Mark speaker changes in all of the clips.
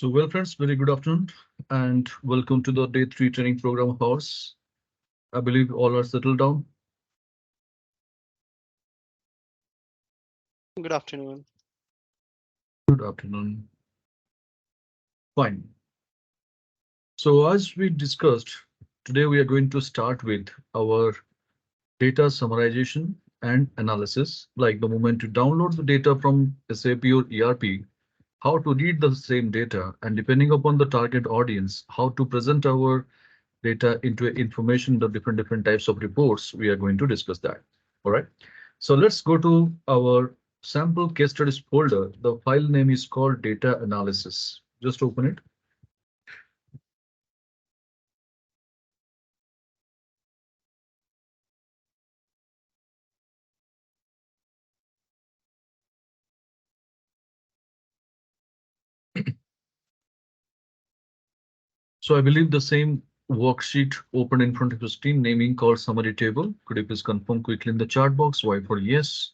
Speaker 1: Well, friends, very good afternoon and welcome to the day three training program of ours. I believe all are settled down.
Speaker 2: Good afternoon.
Speaker 1: Good afternoon. Fine. So, as we discussed, today we are going to start with our data summarization and analysis, like the moment to download the data from SAP or ERP, how to read the same data, and depending upon the target audience, how to present our data into information, the different types of reports. We are going to discuss that. All right. So let's go to our sample case studies folder. The file name is called data analysis. Just open it. So I believe the same worksheet open in front of your screen, naming called summary table. Could you please confirm quickly in the chat box why for yes?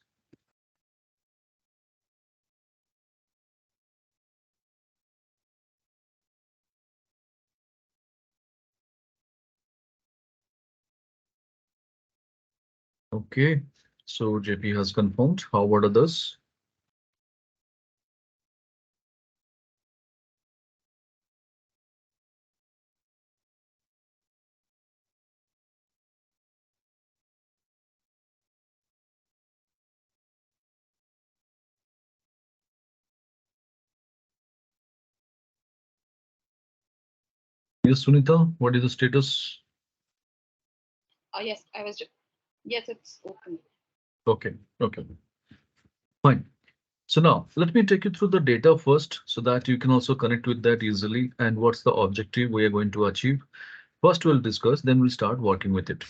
Speaker 1: Okay. So JP has confirmed. How about others? Yes, Sunita, what is the status?
Speaker 3: Yes, yes, it's open.
Speaker 1: Okay. Okay. Fine. So now let me take you through the data first so that you can also connect with that easily and what's the objective we are going to achieve. First we'll discuss, then we'll start working with it.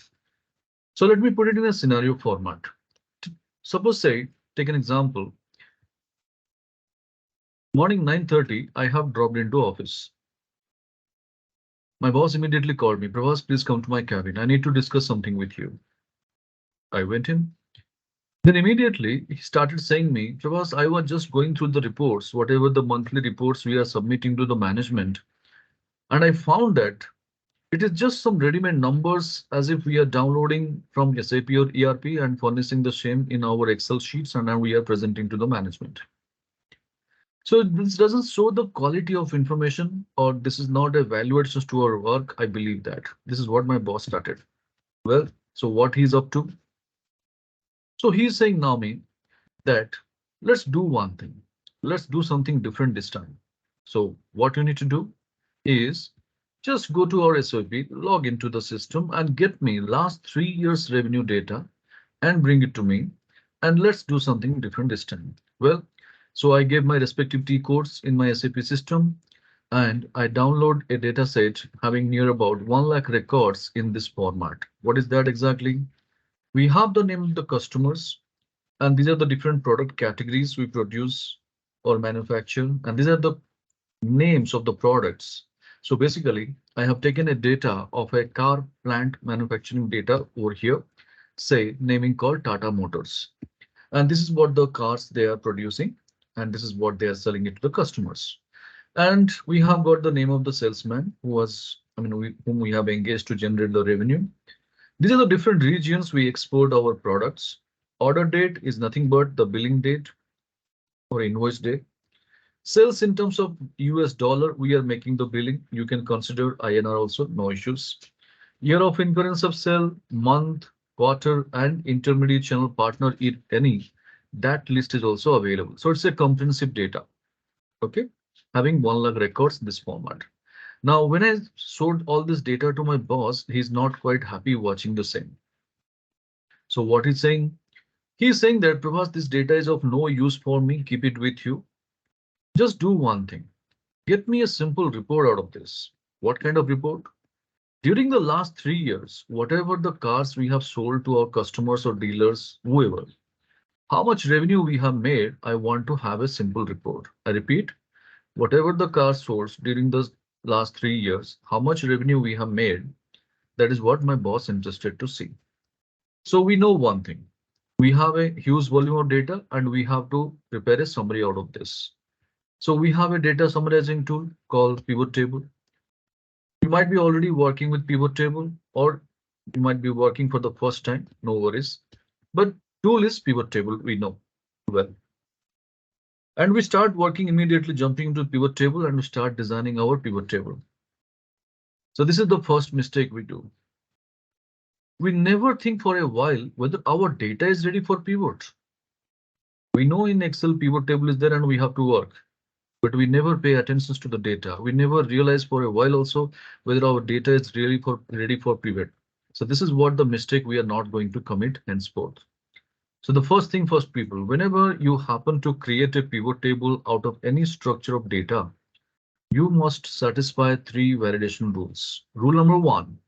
Speaker 1: So let me put it in a scenario format. Suppose say, take an example. Morning 9:30, I have dropped into office. My boss immediately called me. Pravas, please come to my cabin. I need to discuss something with you. I went in. Then immediately he started saying me, Pravas, I was just going through the reports, whatever the monthly reports we are submitting to the management. And I found that it is just some ready-made numbers as if we are downloading from SAP or ERP and furnishing the same in our Excel sheets and now we are presenting to the management. So this doesn't show the quality of information or this is not a value addition to our work. I believe that. This is what my boss started. Well, so what he's up to? So he's saying now me that let's do one thing. Let's do something different this time. So what you need to do is just go to our SOP, log into the system and get me last 3 years revenue data and bring it to me. And let's do something different this time. Well, so I gave my respective T codes in my SAP system and I download a data set having near about 1 lakh records in this format. What is that exactly? We have the name of the customers, and these are the different product categories we produce or manufacture. And these are the names of the products. So basically, I have taken a data of a car plant manufacturing data over here, say naming called Tata Motors. And this is what the cars they are producing. And this is what they are selling it to the customers. And we have got the name of the salesman who was, whom we have engaged to generate the revenue. These are the different regions we export our products. Order date is nothing but the billing date or invoice date. Sales in terms of US dollar, we are making the billing. You can consider INR also, no issues. Year of incurrence of sale, month, quarter, and intermediate channel partner, if any, that list is also available. So it's a comprehensive data. Okay, having 1 lakh records in this format. Now, when I showed all this data to my boss, he's not quite happy watching the same. So what he's saying? He's saying that Prabhas, this data is of no use for me. Keep it with you. Just do one thing. Get me a simple report out of this. What kind of report? During the last 3 years, whatever the cars we have sold to our customers or dealers, whoever, how much revenue we have made, I want to have a simple report. I repeat, whatever the cars sold during the last 3 years, how much revenue we have made, that is what my boss interested to see. So we know one thing. We have a huge volume of data and we have to prepare a summary out of this. So we have a data summarizing tool called pivot table. You might be already working with pivot table, or you might be working for the first time, no worries. But tool is pivot table, we know well. And we start working immediately, jumping into pivot table, and we start designing our pivot table. So this is the first mistake we do. We never think for a while whether our data is ready for pivot. We know in Excel pivot table is there and we have to work, but we never pay attention to the data. We never realize for a while also whether our data is really for ready for pivot. So this is what the mistake we are not going to commit henceforth. So the first thing first, people, whenever you happen to create a pivot table out of any structure of data, you must satisfy three validation rules. Rule number one,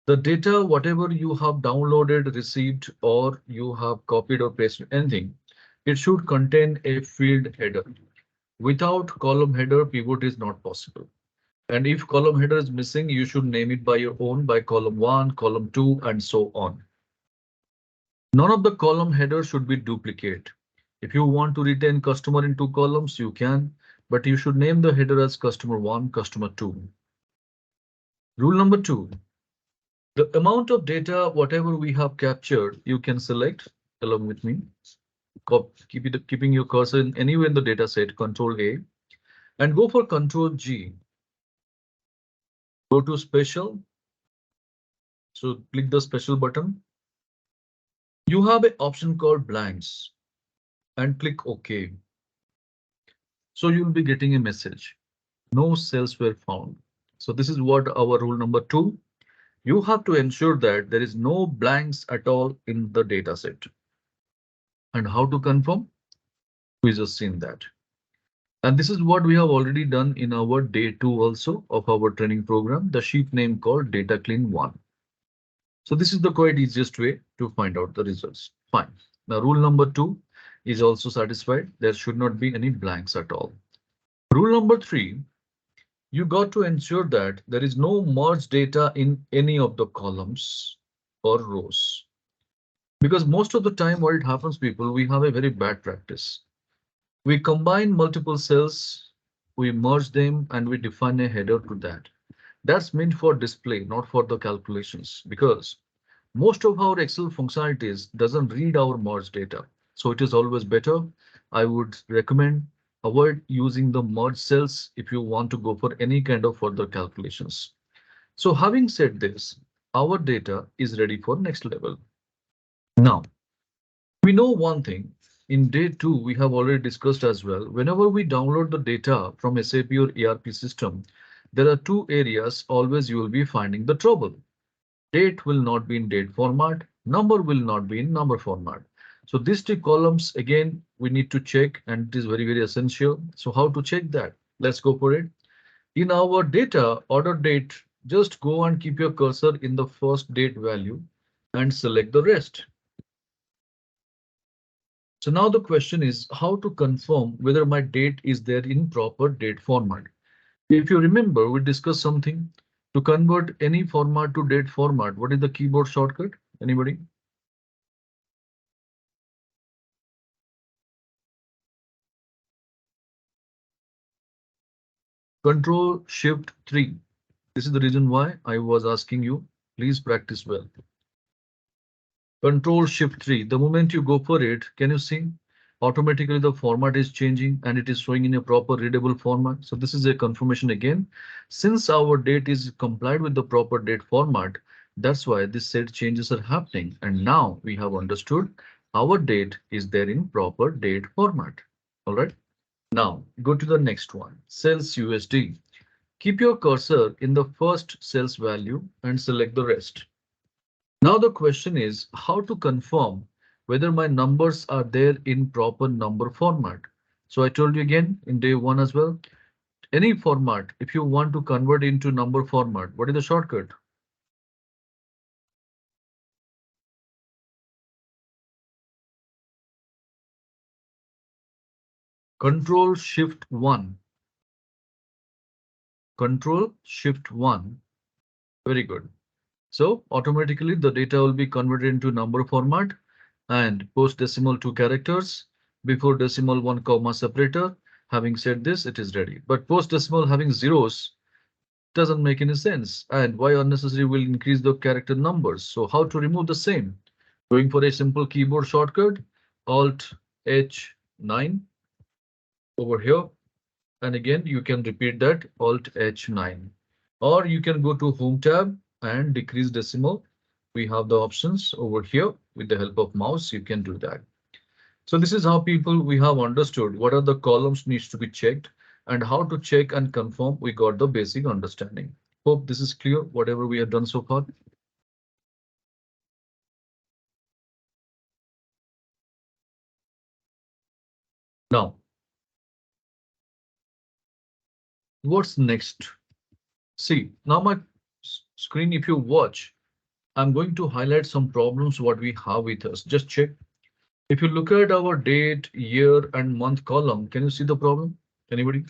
Speaker 1: the data, whatever you have downloaded, received, or you have copied or pasted anything, it should contain a field header. Without column header, pivot is not possible. And if column header is missing, you should name it by your own, by column one, column two, and so on. None of the column headers should be duplicate. If you want to retain customer in two columns, you can, but you should name the header as customer one, customer two. Rule number two, the amount of data, whatever we have captured, you can select along with me. Keeping your cursor in anywhere in the data set, Control A, and go for Control G. Go to Special. So click the Special button. You have an option called Blanks and click OK. So you'll be getting a message. No cells were found. So this is what our rule number two. You have to ensure that there is no blanks at all in the data set. And how to confirm? We just seen that. And this is what we have already done in our day two also of our training program, the sheet name called Data Clean 1. So this is the quite easiest way to find out the results. Fine. Now rule number two is also satisfied. There should not be any blanks at all. Rule number three, you got to ensure that there is no merged data in any of the columns or rows. Because most of the time what it happens, people, we have a very bad practice. We combine multiple cells, we merge them, and we define a header to that. That's meant for display, not for the calculations, because most of our Excel functionalities doesn't read our merged data. So it is always better. I would recommend avoid using the merge cells if you want to go for any kind of further calculations. So having said this, our data is ready for next level. Now, we know one thing. In day two, we have already discussed as well. Whenever we download the data from SAP or ERP system, there are two areas always you will be finding the trouble. Date will not be in date format, number will not be in number format. So these two columns, again, we need to check, and it is very, very essential. So how to check that? Let's go for it. In our data order date, just go and keep your cursor in the first date value and select the rest. So now the question is how to confirm whether my date is there in proper date format. If you remember, we discussed something to convert any format to date format. What is the keyboard shortcut? Anybody? Control Shift 3. This is the reason why I was asking you, please practice well. Control Shift 3. The moment you go for it, can you see? Automatically the format is changing and it is showing in a proper readable format. So this is a confirmation again. Since our date is complied with the proper date format, that's why this set changes are happening. And now we have understood our date is there in proper date format. All right. Now go to the next one, sales USD. Keep your cursor in the first sales value and select the rest. Now the question is how to confirm whether my numbers are there in proper number format. So I told you again in day one as well, any format, if you want to convert into number format, what is the shortcut? Control Shift 1. Control Shift 1. Very good. So automatically the data will be converted into number format and post decimal 2 characters before decimal 1 comma separator. Having said this, it is ready. But post decimal having zeros doesn't make any sense. And why unnecessary will increase the character numbers. So how to remove the same? Going for a simple keyboard shortcut, Alt H9 over here. And again, you can repeat that Alt H9. Or you can go to Home tab and decrease decimal. We have the options over here with the help of mouse. You can do that. So this is how people we have understood what are the columns needs to be checked and how to check and confirm. We got the basic understanding. Hope this is clear, whatever we have done so far. Now, what's next? See, now my screen, if you watch, I'm going to highlight some problems what we have with us. Just check. If you look at our date, year, and month column, can you see the problem? Anybody?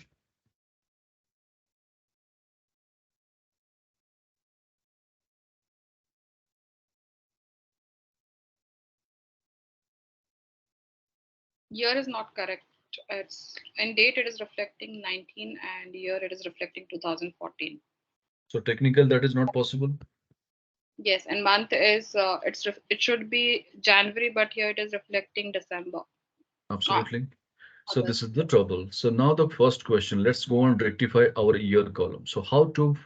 Speaker 3: Year is not correct. It's in date it is reflecting 19 and year it is reflecting 2014.
Speaker 1: So technical, that is not possible.
Speaker 3: Yes, and month is it should be January, but here it is reflecting December. Ah,
Speaker 1: Absolutely. So this
Speaker 3: August.
Speaker 1: is the trouble. So now the first question, let's go and rectify our year column. So how to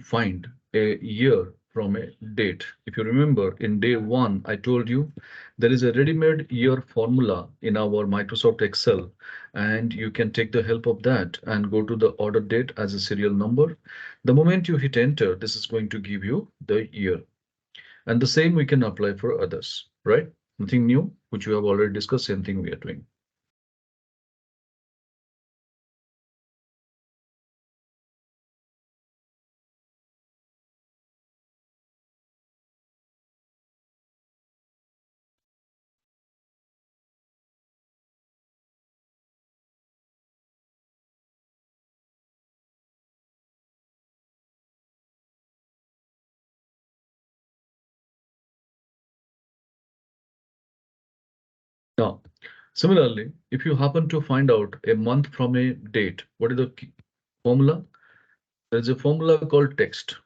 Speaker 1: find a year from a date? If you remember in day one, I told you there is a ready-made year formula in our Microsoft Excel, and you can take the help of that and go to the order date as a serial number. The moment you hit enter, this is going to give you the year. And the same we can apply for others, right? Nothing new, which we have already discussed, same thing we are doing. Now, similarly, if you happen to find out a month from a date, what is the formula? There's a formula called text.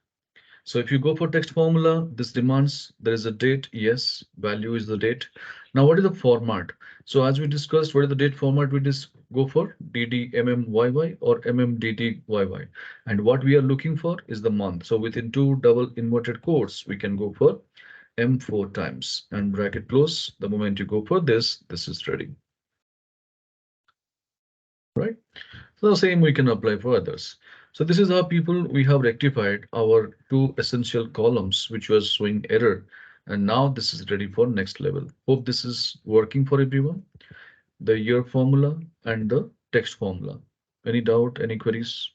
Speaker 1: So if you go for text formula, this demands there is a date. Yes, value is the date. Now, what is the format? So as we discussed, what is the date format? We just go for DDMMYY or MMDDYY. And what we are looking for is the month. So within two double inverted quotes, we can go for M4 times and bracket close. The moment you go for this, this is ready, right? So the same we can apply for others. So this is how people we have rectified our two essential columns which was showing error. And now this is ready for next level. Hope this is working for everyone. The year formula and the text formula. Any doubt, any queries?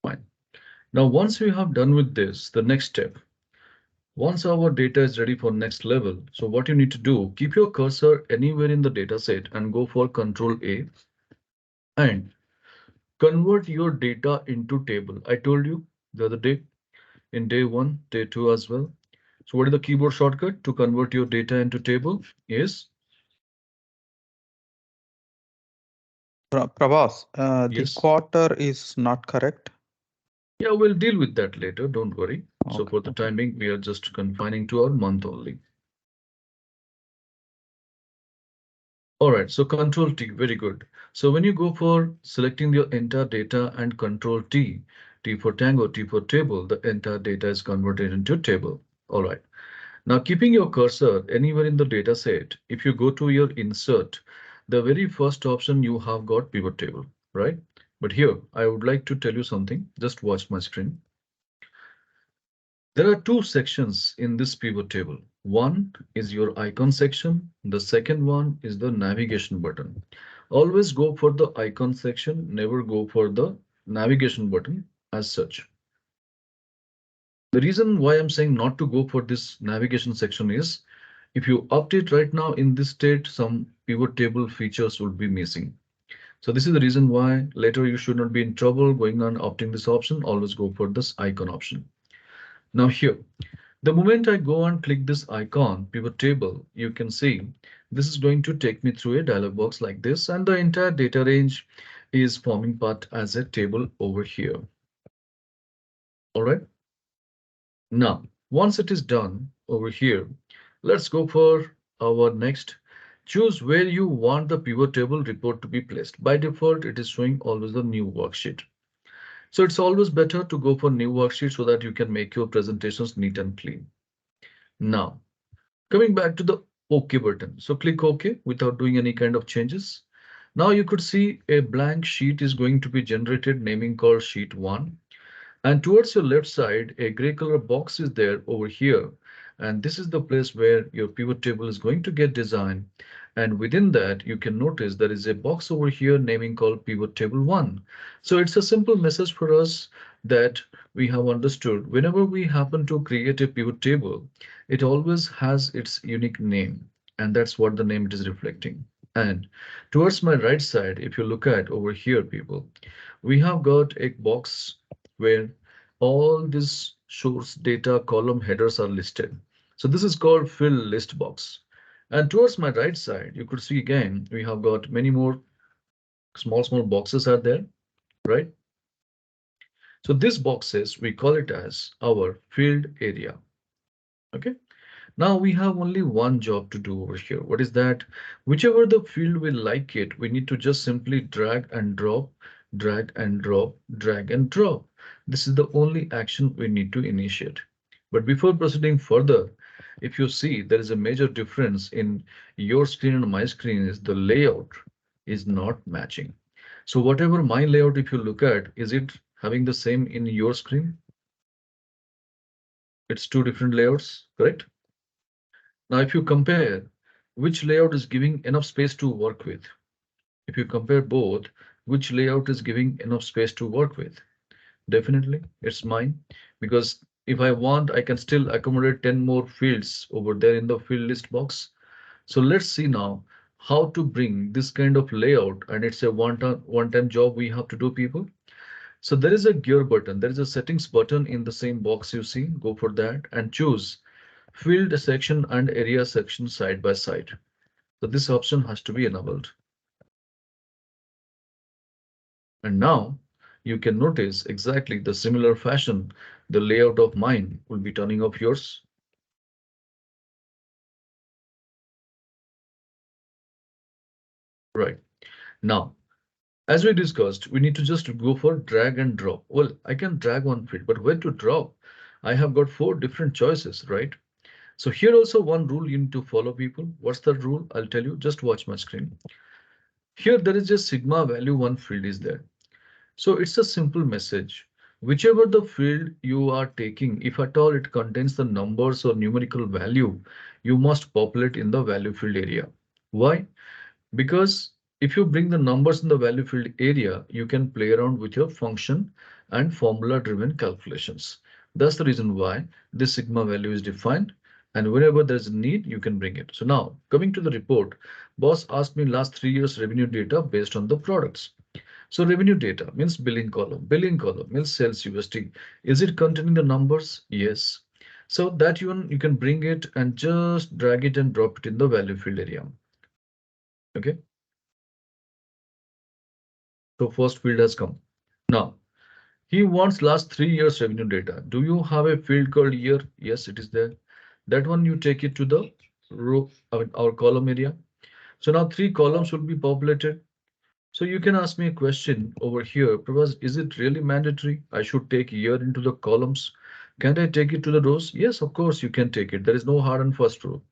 Speaker 1: Fine. Now, once we have done with this, the next step, once our data is ready for next level, so what you need to do, keep your cursor anywhere in the data set and go for Control A and convert your data into table. I told you the other day in day one, day two as well. So what is the keyboard shortcut to convert your data into table is
Speaker 2: Prabhas, the
Speaker 1: yes.
Speaker 2: quarter is not correct.
Speaker 1: Yeah, we'll deal with that later. Don't worry. So
Speaker 2: Okay,
Speaker 1: for the
Speaker 2: okay.
Speaker 1: timing, we are just confining to our month only. All right, so Control T, very good. So when you go for selecting your entire data and Control T, T for Tango, T for table, the entire data is converted into table. All right. Now, keeping your cursor anywhere in the data set, if you go to your insert, the very first option you have got pivot table, right? But here, I would like to tell you something. Just watch my screen. There are two sections in this pivot table. One is your icon section. The second one is the navigation button. Always go for the icon section, never go for the navigation button as such. The reason why I'm saying not to go for this navigation section is if you update right now in this state, some pivot table features will be missing. So this is the reason why later you should not be in trouble going on opting this option. Always go for this icon option. Now here, the moment I go and click this icon, pivot table, you can see this is going to take me through a dialog box like this, and the entire data range is forming part as a table over here. All right. Now, once it is done over here, let's go for our next. Choose where you want the pivot table report to be placed. By default, it is showing always the new worksheet. So it's always better to go for new worksheet so that you can make your presentations neat and clean. Now, coming back to the OK button. So click OK without doing any kind of changes. Now you could see a blank sheet is going to be generated, naming called sheet 1. And towards your left side, a gray color box is there over here. And this is the place where your pivot table is going to get designed. And within that, you can notice there is a box over here naming called pivot table 1. So it's a simple message for us that we have understood. Whenever we happen to create a pivot table, it always has its unique name. And that's what the name it is reflecting. And towards my right side, if you look at over here, people, we have got a box where all these source data column headers are listed. So this is called fill list box. And towards my right side, you could see again, we have got many more small boxes are there, right? So these boxes, we call it as our field area. Okay. Now we have only one job to do over here. What is that? Whichever the field will like it, we need to just simply drag and drop, drag and drop, drag and drop. This is the only action we need to initiate. But before proceeding further, if you see there is a major difference in your screen and my screen is the layout is not matching. So whatever my layout, if you look at, is it having the same in your screen? It's two different layouts, correct? Now, if you compare which layout is giving enough space to work with, if you compare both, which layout is giving enough space to work with? Definitely, it's mine because if I want, I can still accommodate 10 more fields over there in the field list box. So let's see now how to bring this kind of layout, and it's a one-time job we have to do, people. So there is a gear button, there is a settings button in the same box you see. Go for that and choose field section and area section side by side. So this option has to be enabled. And now you can notice exactly the similar fashion. The layout of mine will be turning off yours. Right. Now, as we discussed, we need to just go for drag and drop. Well, I can drag one field, but where to drop? I have got four different choices, right? So here also one rule you need to follow, people. What's the rule? I'll tell you, just watch my screen. Here there is just sigma value one field is there. So it's a simple message. Whichever the field you are taking, if at all it contains the numbers or numerical value, you must populate in the value field area. Why? Because if you bring the numbers in the value field area, you can play around with your function and formula driven calculations. That's the reason why this sigma value is defined. And whenever there's a need, you can bring it. So now coming to the report, boss asked me last 3 years revenue data based on the products. So revenue data means billing column means sales USD. Is it containing the numbers? Yes. So that you can bring it and just drag it and drop it in the value field area. Okay. So first field has come. Now he wants last 3 years revenue data. Do you have a field called year? Yes, it is there. That one you take it to the row, I mean, our column area. So now three columns will be populated. So you can ask me a question over here, because is it really mandatory? I should take year into the columns. Can't I take it to the rows? Yes, of course you can take it. There is no hard and fast rule.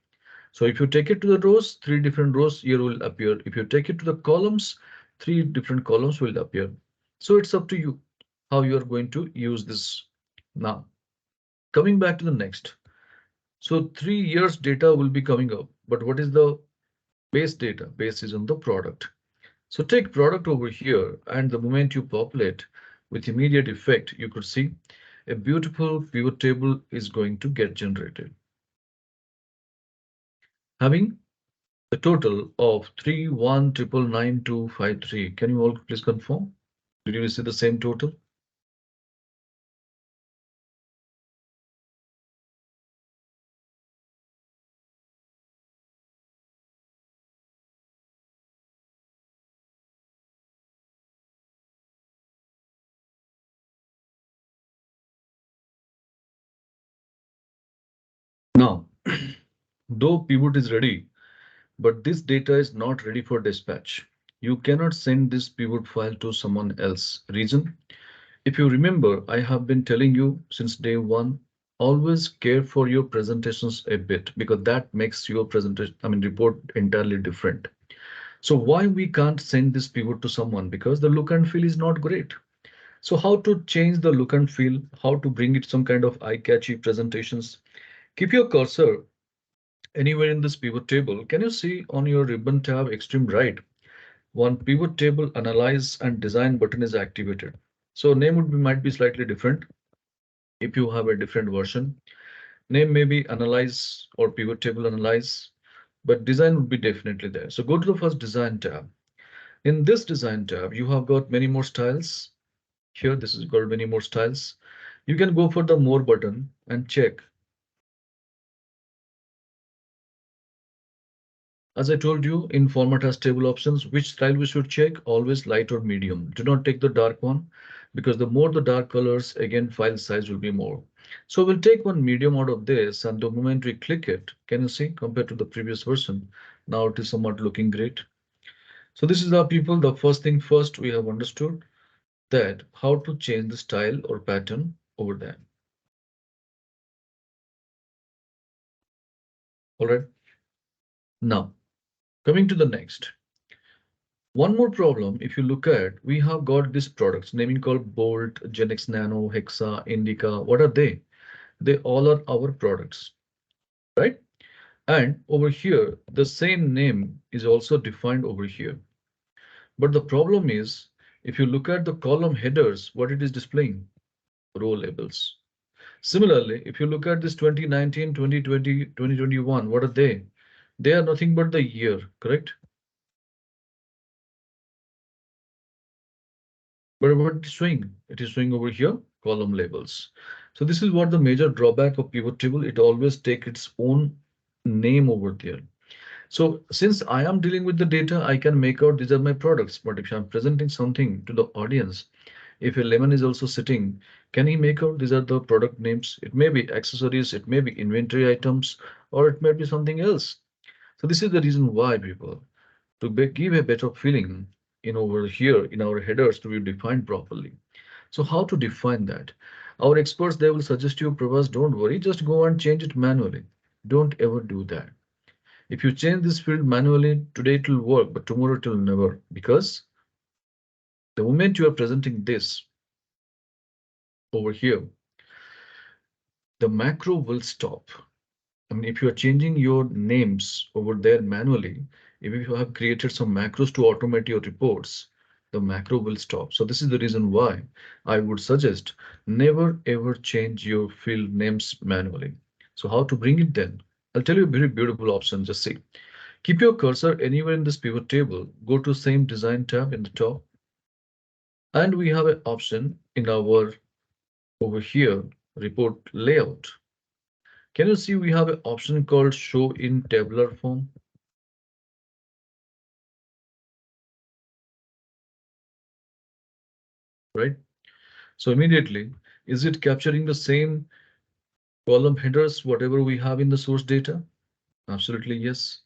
Speaker 1: So if you take it to the rows, three different rows year will appear. If you take it to the columns, three different columns will appear. So it's up to you how you are going to use this. Now, coming back to the next. So 3 years data will be coming up, but what is the base data? Base is on the product. So take product over here, and the moment you populate with immediate effect, you could see a beautiful pivot table is going to get generated. Having a total of 3,199,253. Can you all please confirm? Did you receive the same total? Now, though pivot is ready, but this data is not ready for dispatch. You cannot send this pivot file to someone else. Reason? If you remember, I have been telling you since day one, always care for your presentations a bit because that makes your presentation, report entirely different. So why we can't send this pivot to someone? Because the look and feel is not great. So how to change the look and feel, how to bring it some kind of eye-catchy presentations. Keep your cursor anywhere in this pivot table. Can you see on your ribbon tab extreme right? One pivot table analyze and design button is activated. So name would be might be slightly different if you have a different version. Name may be analyze or pivot table analyze, but design would be definitely there. So go to the first design tab. In this design tab, you have got many more styles. Here, this is got many more styles. You can go for the more button and check. As I told you, in format has table options, which style we should check, always light or medium. Do not take the dark one because the more the dark colors, again, file size will be more. So we'll take one medium out of this, and the moment we click it, can you see compared to the previous version, now it is somewhat looking great. So this is our people, the first thing first we have understood that how to change the style or pattern over there. All right. Now, coming to the next. One more problem, if you look at, we have got these products naming called Bolt, Genix Nano, Hexa, Indica. What are they? They all are our products, right? And over here, the same name is also defined over here. But the problem is, if you look at the column headers, what it is displaying? Row labels. Similarly, if you look at this 2019, 2020, 2021, what are they? They are nothing but the year, correct? But what it is showing? It is showing over here column labels. So this is what the major drawback of pivot table. It always take its own name over there. So since I am dealing with the data, I can make out these are my products. But if I'm presenting something to the audience, if a lemon is also sitting, can he make out these are the product names? It may be accessories, it may be inventory items, or it may be something else. So this is the reason why people to give a better feeling in over here in our headers to be defined properly. So how to define that? Our experts, they will suggest you, Pravas, don't worry, just go and change it manually. Don't ever do that. If you change this field manually, today it will work, but tomorrow it will never. Because the moment you are presenting this over here, the macro will stop. If you are changing your names over there manually, if you have created some macros to automate your reports, the macro will stop. So this is the reason why I would suggest never ever change your field names manually. So how to bring it then? I'll tell you a very beautiful option. Just see. Keep your cursor anywhere in this pivot table. Go to same design tab in the top. And we have an option in our over here report layout. Can you see we have an option called show in tabular form, right? So immediately, is it capturing the same column headers, whatever we have in the source data? Absolutely, yes.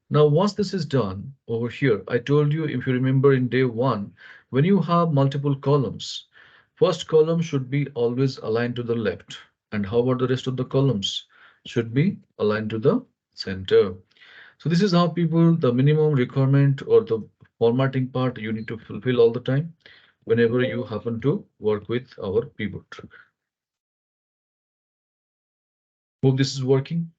Speaker 1: Now, once this is done over here, I told you, if you remember in day one, when you have multiple columns, first column should be always aligned to the left. And how about the rest of the columns? Should be aligned to the center. So this is how people, the minimum requirement or the formatting part you need to fulfill all the time whenever you happen to work with our pivot. Hope this is working.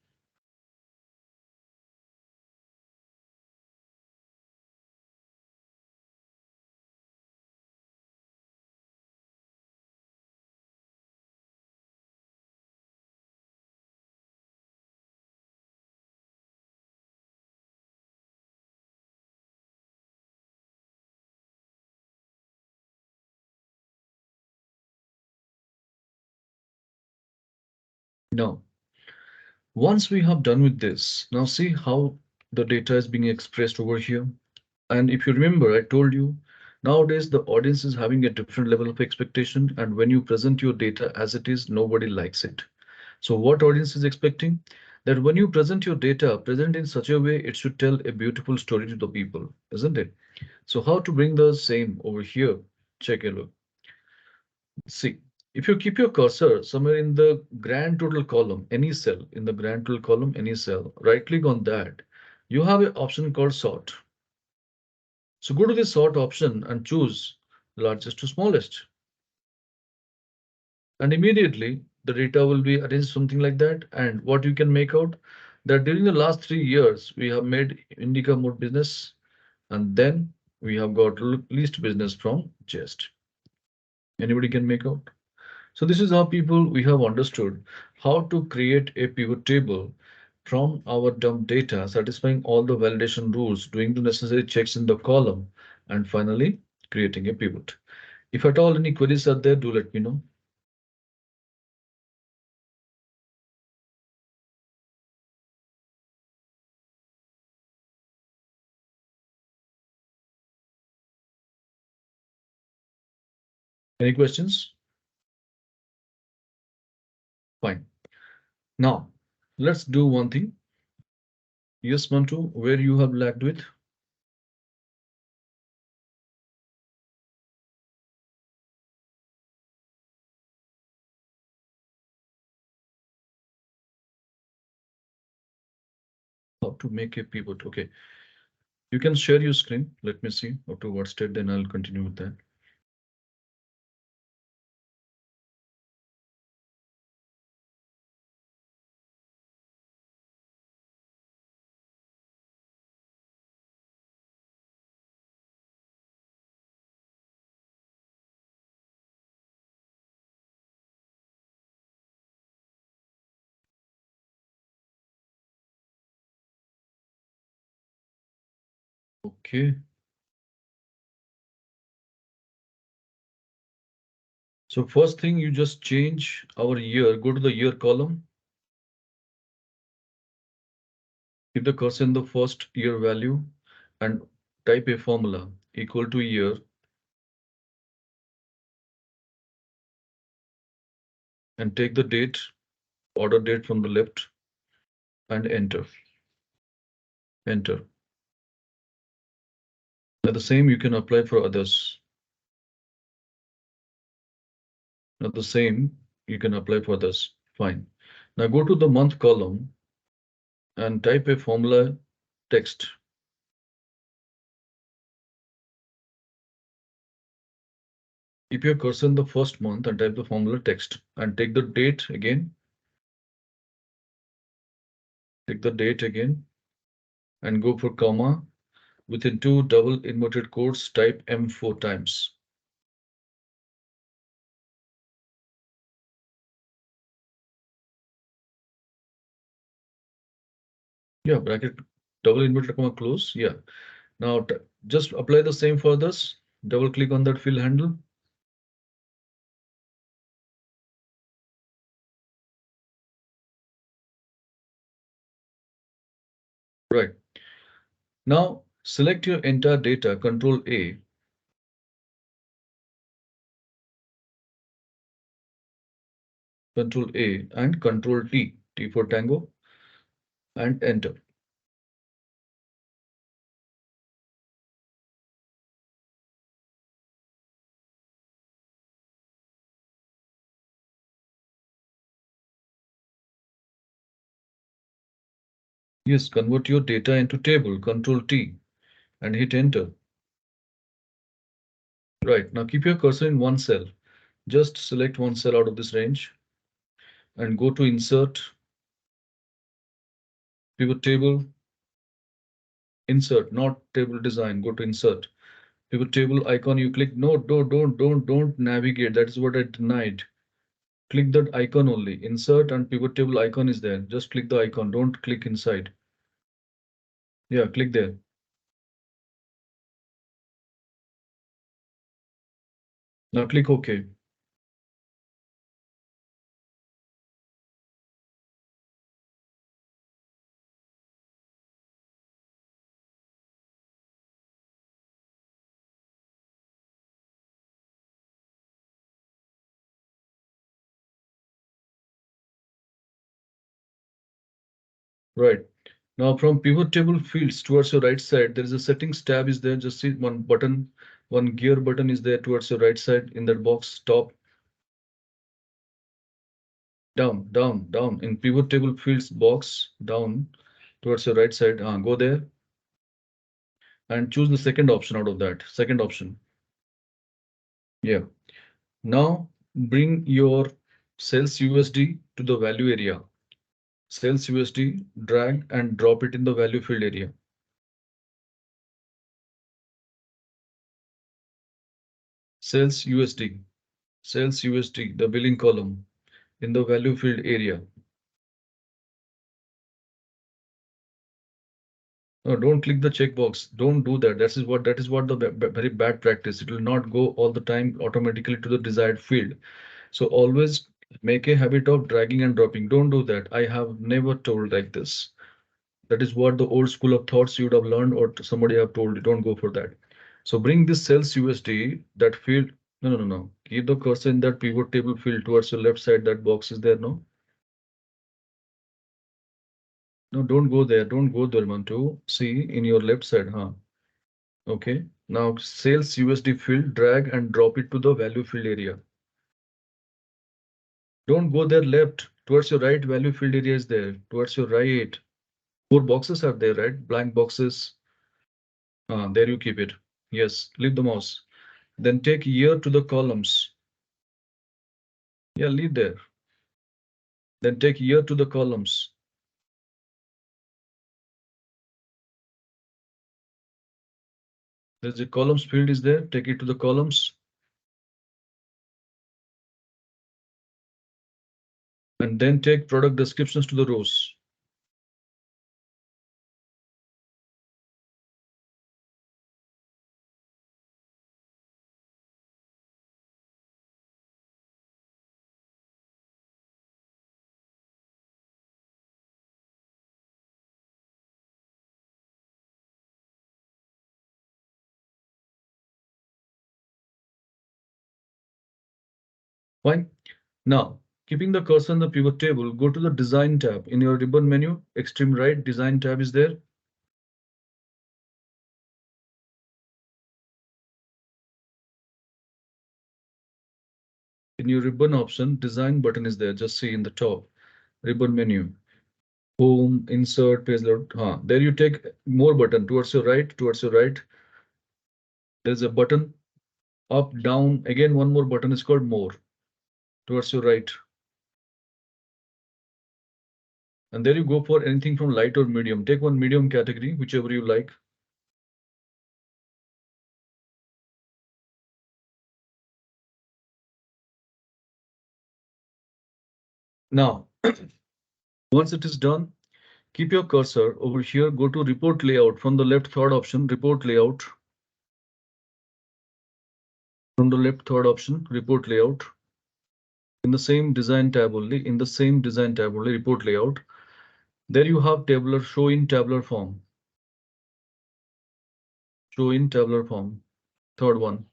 Speaker 1: Now, once we have done with this, now see how the data is being expressed over here. And if you remember, I told you nowadays the audience is having a different level of expectation. And when you present your data as it is, nobody likes it. So what audience is expecting? That when you present your data, present in such a way, it should tell a beautiful story to the people, isn't it? So how to bring the same over here? Check a look. See, if you keep your cursor somewhere in the grand total column, any cell in the grand total column, any cell, right click on that, you have an option called sort. So go to the sort option and choose largest to smallest. And immediately the data will be arranged something like that. And what you can make out that during the last 3 years, we have made Indica more business and then we have got least business from Jest. Anybody can make out? So this is how people we have understood how to create a pivot table from our dump data, satisfying all the validation rules, doing the necessary checks in the column, and finally creating a pivot. If at all any queries are there, do let me know. Any questions? Fine. Now, let's do one thing. Yes, Mantu, where you have lagged with? How to make a pivot. Okay. You can share your screen. Let me see up to what state, then I'll continue with that. Okay. So first thing, you just change our year. Go to the year column. Keep the cursor in the first year value and type a formula equal to year and take the date, order date from the left and enter. Enter. Now the same you can apply for others. Now the same you can apply for others. Fine. Now go to the month column and type a formula text. Keep your cursor in the first month and type the formula text and take the date again. Take the date again and go for comma. Within two double inverted quotes, type M 4 times. Yeah, bracket, double inverted comma close. Yeah. Now just apply the same for others. Double click on that fill handle. Right. Now select your entire data, Control A, Control A, and Control T, T for Tango, and enter. Yes, convert your data into table, Control T, and hit enter. Right. Now keep your cursor in one cell. Just select one cell out of this range and go to Insert, Pivot Table, Insert, not Table Design. Go to Insert. Pivot table icon, you click. No, don't navigate. That is what I denied. Click that icon only. Insert and pivot table icon is there. Just click the icon. Don't click inside. Yeah, click there. Now click OK. Right. Now from pivot table fields towards your right side, there is a settings tab is there. Just see one button, one gear button is there towards your right side in that box. Top, down, down, down in pivot table fields box, down towards your right side. Go there and choose the second option out of that. Second option. Yeah. Now bring your sales USD to the value area. Sales USD, drag and drop it in the value field area. Sales USD, sales USD, the billing column in the value field area. No, don't click the checkbox. Don't do that. That is what the very bad practice. It will not go all the time automatically to the desired field. So always make a habit of dragging and dropping. Don't do that. I have never told like this. That is what the old school of thoughts you would have learned or somebody have told you. Don't go for that. So bring this sales USD, that field. No, no, no, no. Keep the cursor in that pivot table field towards your left side. That box is there, no? No, don't go there. Don't go there, Mantu. See in your left side, huh? Okay. Now sales USD field, drag and drop it to the value field area. Don't go there left. Towards your right, value field area is there. Towards your right. Four boxes are there, right? Blank boxes. There you keep it. Yes, leave the mouse. Then take year to the columns. Yeah, leave there. Then take year to the columns. There's a columns field is there. Take it to the columns. And then take product descriptions to the rows. Fine. Now, keeping the cursor on the pivot table, go to the design tab in your ribbon menu. Extreme right, design tab is there. In your ribbon option, design button is there. Just see in the top ribbon menu. Home, insert, page load. There you take more button towards your right, towards your right. There's a button up, down. Again, one more button is called more towards your right. And there you go for anything from light or medium. Take one medium category, whichever you like. Now, once it is done, keep your cursor over here. Go to report layout from the left third option, report layout. From the left third option, report layout. In the same design tab only, report layout. There you have tabular, show in tabular form. Show in tabular form. Third one.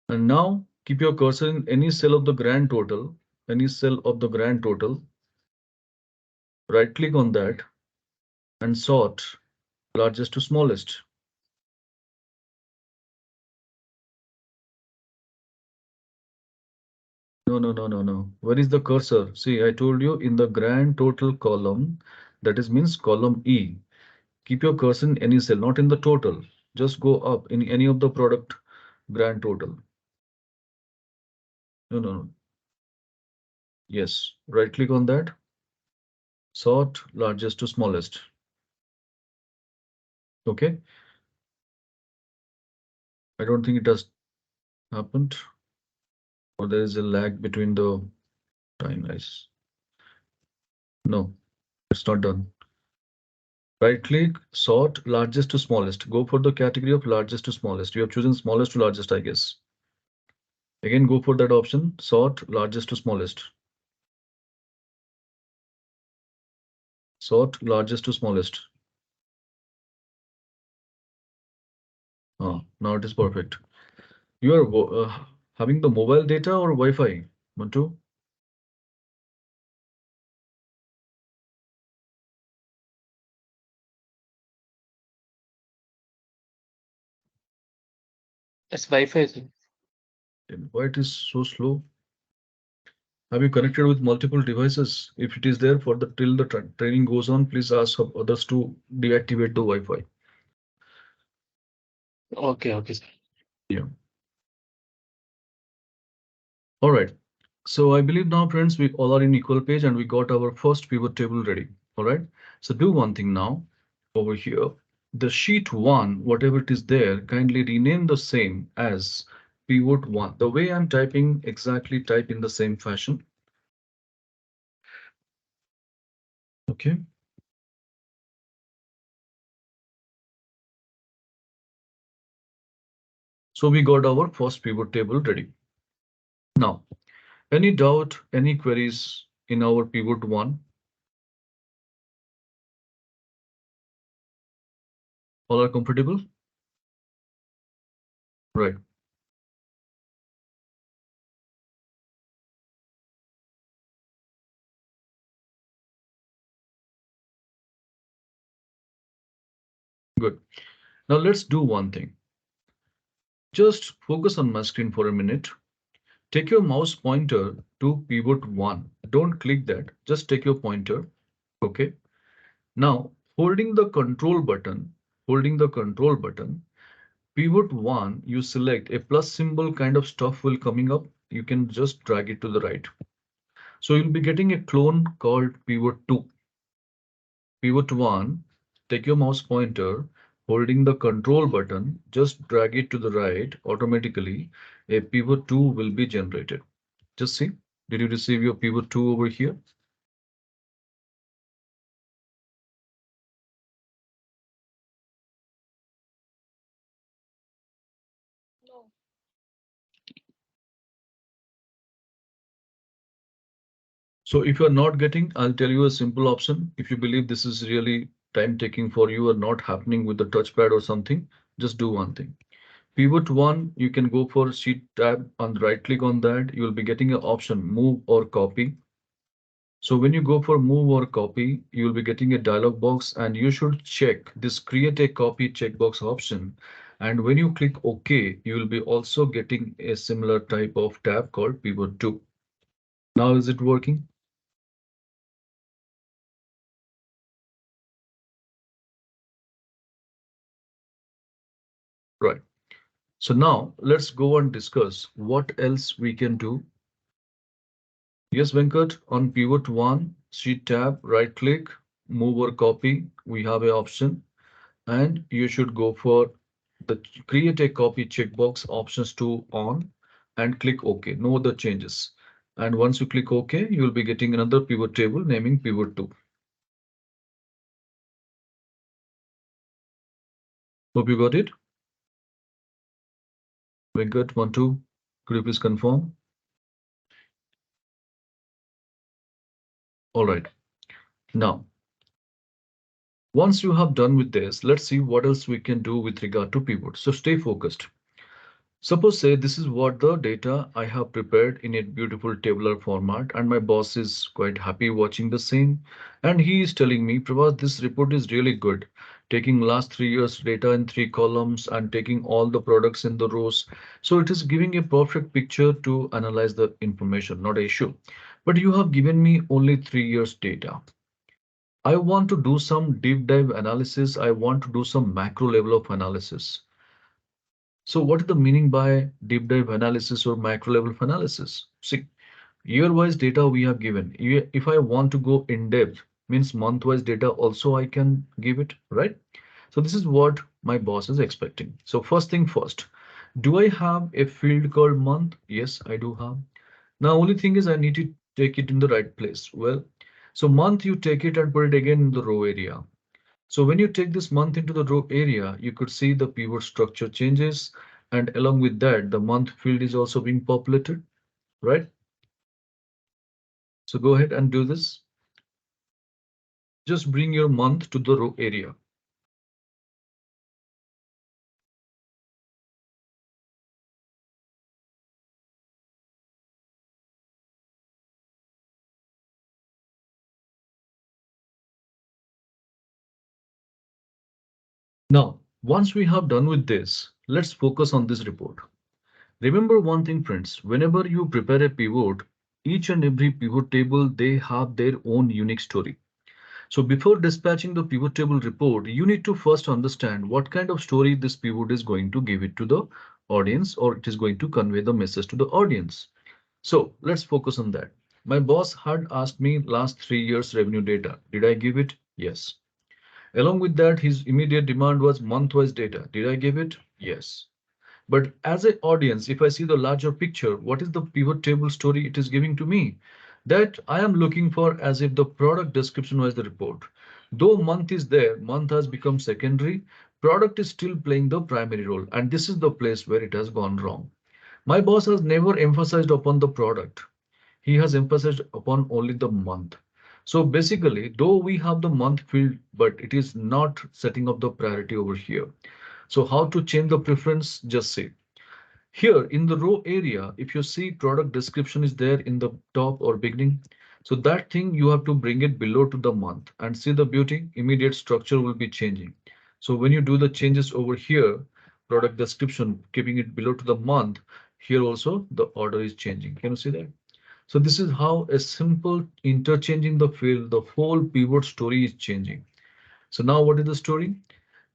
Speaker 1: And now keep your cursor in any cell of the grand total, any cell of the grand total. Right click on that and sort largest to smallest. No, no, no, no, no. Where is the cursor? See, I told you in the grand total column, that is means column E. Keep your cursor in any cell, not in the total. Just go up in any of the product grand total. No, no, no. Yes, right click on that. Sort largest to smallest. Okay. I don't think it has happened, or there is a lag between the timelines. No, it's not done. Right click, sort largest to smallest. Go for the category of largest to smallest. You have chosen smallest to largest, I guess. Again, go for that option, sort largest to smallest. Sort largest to smallest. Now it is perfect. You are having the mobile data or Wi-Fi, Mantu?
Speaker 4: It's Wi-Fi, sir.
Speaker 1: Then why it is so slow? Have you connected with multiple devices? If it is there for the till the training goes on, please ask others to deactivate the Wi-Fi.
Speaker 4: Okay, okay, sir.
Speaker 1: Yeah. All right. So I believe now, friends, we all are in equal page and we got our first pivot table ready. All right. So do one thing now over here. The sheet one, whatever it is there, kindly rename the same as pivot one. The way I'm typing, exactly type in the same fashion. Okay. So we got our first pivot table ready. Now, any doubt, any queries in our pivot one? All are comfortable? Right. Good. Now let's do one thing. Just focus on my screen for a minute. Take your mouse pointer to pivot one. Don't click that. Just take your pointer. Okay. Now, holding the control button, pivot one, you select a plus symbol kind of stuff will coming up. You can just drag it to the right. So you'll be getting a clone called pivot two. Pivot one, take your mouse pointer, holding the control button, just drag it to the right. Automatically, a pivot two will be generated. Just see, did you receive your pivot two over here?
Speaker 3: No.
Speaker 1: So if you're not getting, I'll tell you a simple option. If you believe this is really time taking for you or not happening with the touchpad or something, just do one thing. Pivot one, you can go for sheet tab and right click on that. You'll be getting an option move or copy. So when you go for move or copy, you'll be getting a dialog box and you should check this create a copy checkbox option. And when you click OK, you will be also getting a similar type of tab called pivot 2. Now is it working? Right. So now let's go and discuss what else we can do. Yes, Venkat, on pivot 1, sheet tab, right click, move or copy. We have an option and you should go for the create a copy checkbox options to on and click OK. No other changes. And once you click OK, you will be getting another pivot table naming pivot 2. Hope you got it. Venkat, 1, 2. Could you please confirm? All right. Now, once you have done with this, let's see what else we can do with regard to pivot. So stay focused. Suppose say this is what the data I have prepared in a beautiful tabular format and my boss is quite happy watching the same and he is telling me, Prabhas, this report is really good. Taking last 3 years data in 3 columns and taking all the products in the rows. So it is giving a perfect picture to analyze the information, not an issue. But you have given me only 3 years data. I want to do some deep dive analysis. I want to do some macro level of analysis. So what is the meaning by deep dive analysis or macro level of analysis? See, year-wise data we have given. If I want to go in depth, means month-wise data also I can give it, right? So this is what my boss is expecting. So first thing first, do I have a field called month? Yes, I do have. Now only thing is I need to take it in the right place. Well, so month you take it and put it again in the row area. So when you take this month into the row area, you could see the pivot structure changes. And along with that, the month field is also being populated, right? So go ahead and do this. Just bring your month to the row area. Now, Once we have done with this, let's focus on this report. Remember one thing, friends, whenever you prepare a pivot, each and every pivot table, they have their own unique story. So before dispatching the pivot table report, you need to first understand what kind of story this pivot is going to give it to the audience, or it is going to convey the message to the audience. So let's focus on that. My boss had asked me last 3 years revenue data. Did I give it? Yes. Along with that, his immediate demand was month-wise data. Did I give it? Yes. But as an audience, if I see the larger picture, what is the pivot table story it is giving to me? That I am looking for as if the product description was the report. Though month is there, month has become secondary, product is still playing the primary role. And this is the place where it has gone wrong. My boss has never emphasized upon the product. He has emphasized upon only the month. So basically, though we have the month field, but it is not setting up the priority over here. So how to change the preference? Just say here in the row area, if you see product description is there in the top or beginning, so that thing you have to bring it below to the month and see the beauty, immediate structure will be changing. So when you do the changes over here, product description, keeping it below to the month, here also the order is changing. Can you see that? So this is how a simple interchanging the field, the whole pivot story is changing. So now what is the story?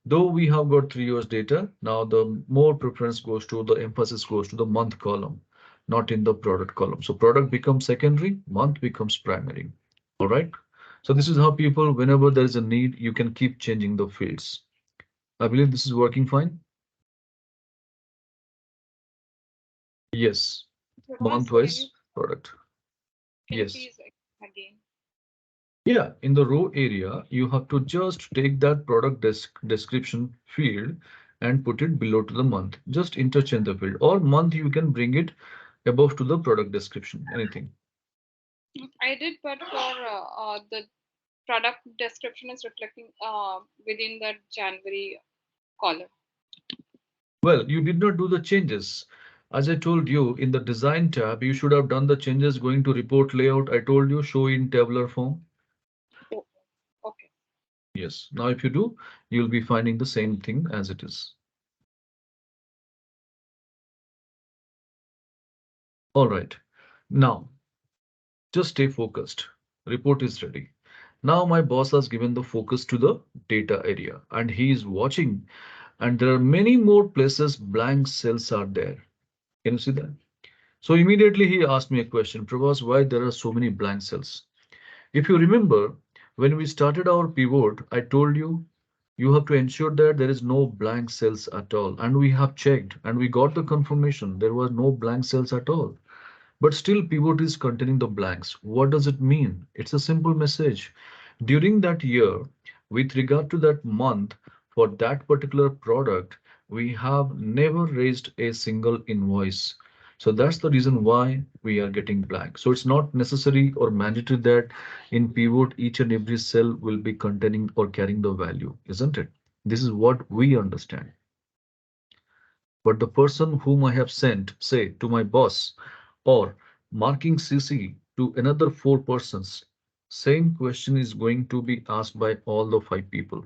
Speaker 1: Though we have got 3 years data, now the more preference goes to the emphasis goes to the month column, not in the product column. So product becomes secondary, month becomes primary. All right. So this is how people, whenever there is a need, you can keep changing the fields. I believe this is working fine. Yes.
Speaker 3: Provas,
Speaker 1: Month
Speaker 3: can you
Speaker 1: wise product. Yes.
Speaker 3: please explain again?
Speaker 1: Yeah, in the row area, you have to just take that product description field and put it below to the month. Just interchange the field, or month you can bring it above to the product description, anything.
Speaker 3: I did, but for the product description is reflecting within that January column.
Speaker 1: Well, you did not do the changes. As I told you in the design tab, you should have done the changes going to report layout. I told you show in tabular form.
Speaker 3: Oh, okay.
Speaker 1: Yes. Now, if you do, you'll be finding the same thing as it is. All right. Now, just stay focused. Report is ready. Now my boss has given the focus to the data area and he is watching, and there are many more places blank cells are there. Can you see that? So immediately he asked me a question, Prabhas, why there are so many blank cells? If you remember, when we started our pivot, I told you you have to ensure that there is no blank cells at all. And we have checked and we got the confirmation there was no blank cells at all. But still pivot is containing the blanks. What does it mean? It's a simple message. During that year, with regard to that month, for that particular product, we have never raised a single invoice. So that's the reason why we are getting blank. So it's not necessary or mandatory that in pivot each and every cell will be containing or carrying the value, isn't it? This is what we understand. But the person whom I have sent, say, to my boss, or marking CC to another 4 persons, same question is going to be asked by all the 5 people.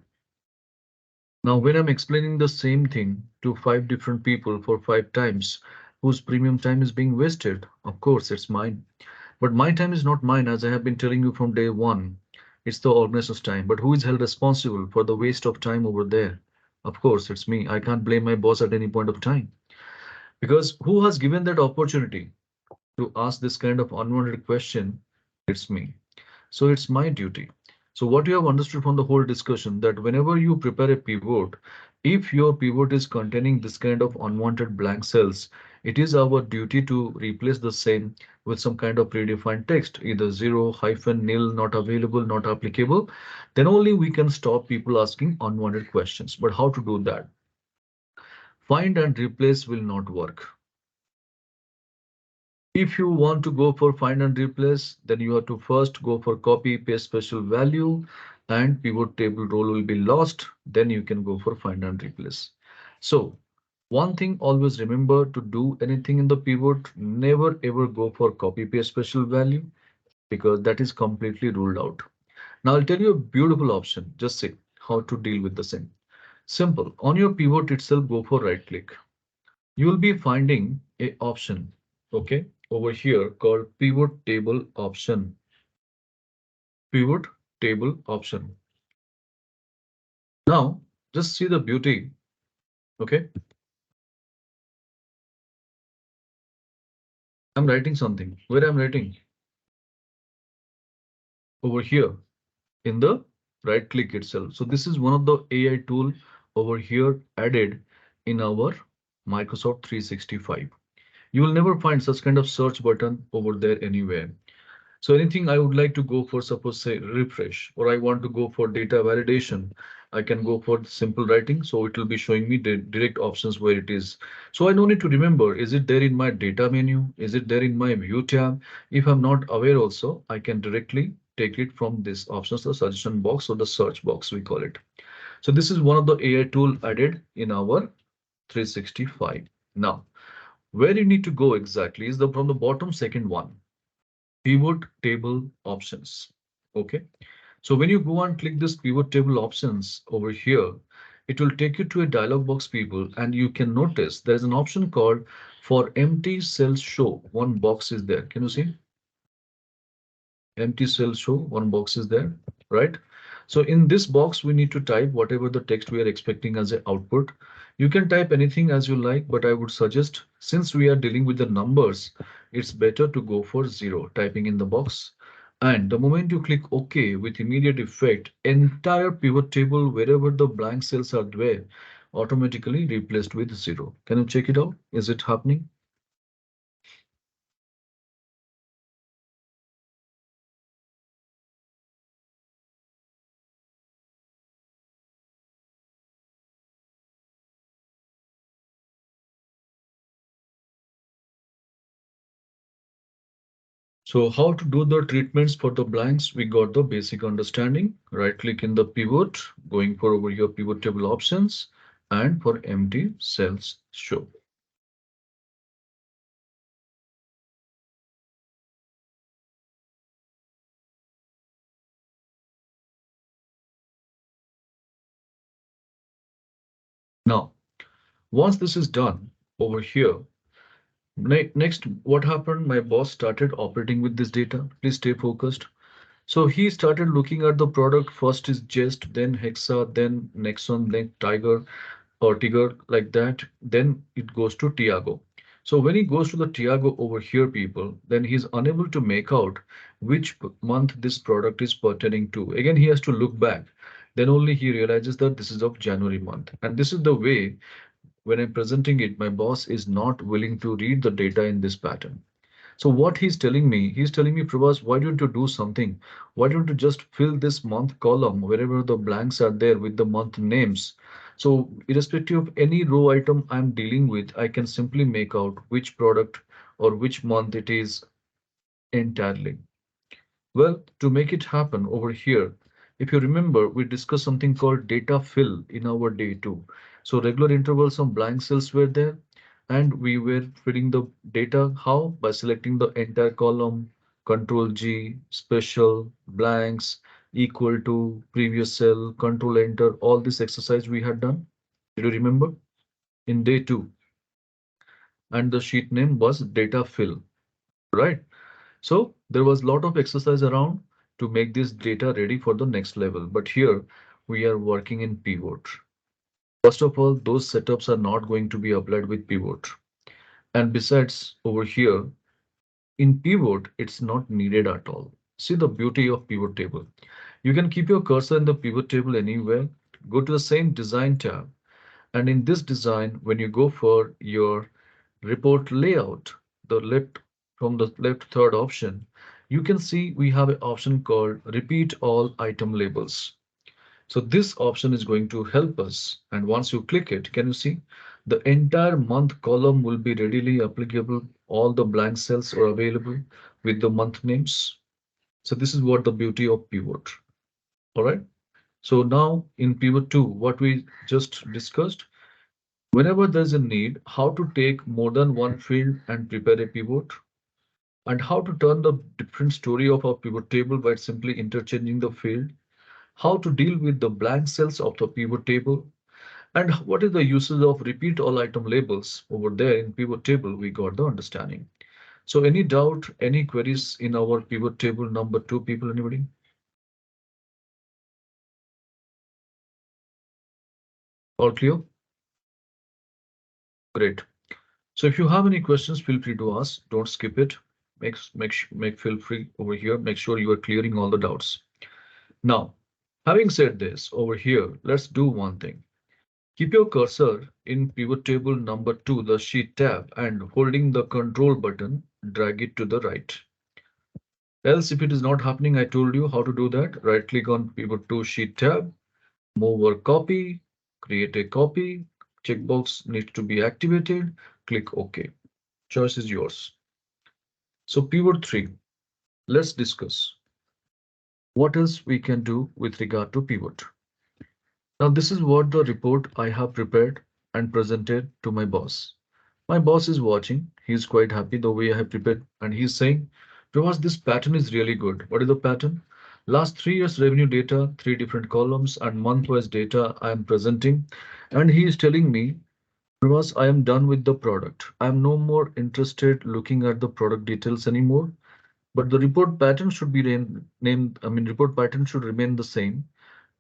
Speaker 1: Now, when I'm explaining the same thing to 5 different people for 5 times, whose premium time is being wasted, of course, it's mine. But my time is not mine, as I have been telling you from day one. It's the organizer's time. But who is held responsible for the waste of time over there? Of course, it's me. I can't blame my boss at any point of time. Because who has given that opportunity to ask this kind of unwanted question? It's me. So it's my duty. So what you have understood from the whole discussion that whenever you prepare a pivot, if your pivot is containing this kind of unwanted blank cells, it is our duty to replace the same with some kind of predefined text, either zero, hyphen, nil, not available, not applicable. Then only we can stop people asking unwanted questions. But how to do that? Find and replace will not work. If you want to go for find and replace, then you have to first go for copy, paste special value, and pivot table role will be lost. Then you can go for find and replace. So one thing always remember to do anything in the pivot, never ever go for copy paste special value because that is completely ruled out. Now I'll tell you a beautiful option. Just say how to deal with the same. Simple. On your pivot itself, go for right click. You will be finding a option, okay, over here called pivot table option. Pivot table option. Now, just see the beauty, okay? I'm writing something. Where I'm writing? Over here in the right click itself. So this is one of the AI tool over here added in our Microsoft 365. You will never find such kind of search button over there anywhere. So anything I would like to go for, suppose say refresh, or I want to go for data validation, I can go for simple writing. So it will be showing me the direct options where it is. So I don't need to remember, is it there in my data menu? Is it there in my view tab? If I'm not aware also, I can directly take it from this options, the suggestion box or the search box, we call it. So this is one of the AI tool added in our 365. Now, where you need to go exactly is the from the bottom second one, pivot table options. Okay, so when you go and click this pivot table options over here, it will take you to a dialog box, people, and you can notice there is an option called for empty cells show. One box is there. Can you see? Empty cell show, one box is there, right? So in this box we need to type whatever the text we are expecting as an output. You can type anything as you like, but I would suggest, since we are dealing with the numbers, it's better to go for 0 typing in the box. And the moment you click OK, with immediate effect, entire pivot table wherever the blank cells are there automatically replaced with 0. Can you check it out? Is it happening? So how to do the treatments for the blanks? We got the basic understanding. Right click in the pivot, going for over your pivot table options, and for empty cells show. Now, once this is done over here, next what happened? My boss started operating with this data. Please stay focused. So he started looking at the product. First is Jest, then Hexa, then Nexon, then Tiger, or Tigger, like that. Then it goes to Tiago. So when he goes to the Tiago over here, people, then he's unable to make out which month this product is pertaining to. Again, he has to look back. Then only he realizes that this is of January month. And this is the way when I'm presenting it, my boss is not willing to read the data in this pattern. So what he's telling me, Prabhas, why don't you do something? Why don't you just fill this month column wherever the blanks are there with the month names? So irrespective of any row item I'm dealing with, I can simply make out which product or which month it is entirely. Well, to make it happen over here, if you remember, we discussed something called data fill in our day two. So regular intervals of blank cells were there, and we were filling the data. How? By selecting the entire column, Control G, special, blanks, equal to, previous cell, Control Enter, all this exercise we had done. Did you remember? In day two. And the sheet name was data fill, right? So there was a lot of exercise around to make this data ready for the next level. But here we are working in pivot. First of all, those setups are not going to be applied with pivot. And besides, over here in pivot, it's not needed at all. See the beauty of pivot table. You can keep your cursor in the pivot table anywhere. Go to the same design tab. And in this design, when you go for your report layout, the left from the left third option, you can see we have an option called repeat all item labels. So this option is going to help us. And once you click it, can you see the entire month column will be readily applicable. All the blank cells are available with the month names. So this is what the beauty of pivot. All right. So now in pivot 2, what we just discussed, whenever there's a need, how to take more than one field and prepare a pivot, and how to turn the different story of our pivot table by simply interchanging the field, how to deal with the blank cells of the pivot table, And what is the usage of repeat all item labels over there in pivot table? We got the understanding. So any doubt, any queries in our pivot table number two, people, anybody? All clear? Great. So if you have any questions, feel free to ask. Don't skip it. Make feel free over here. Make sure you are clearing all the doubts. Now, having said this, over here, let's do one thing. Keep your cursor in pivot table number two, the sheet tab, and holding the control button, drag it to the right. Else, if it is not happening, I told you how to do that. Right click on pivot to sheet tab, move or copy, create a copy. Checkbox needs to be activated. Click OK. Choice is yours. So pivot three, let's discuss what else we can do with regard to pivot. Now, this is what the report I have prepared and presented to my boss. My boss is watching. He's quite happy the way I have prepared, and he's saying, Prabhas, this pattern is really good. What is the pattern? Last 3 years revenue data, three different columns, and month-wise data I am presenting. And he is telling me, Prabhas, I am done with the product. I am no more interested looking at the product details anymore. But the report pattern should be named, I mean, report pattern should remain the same.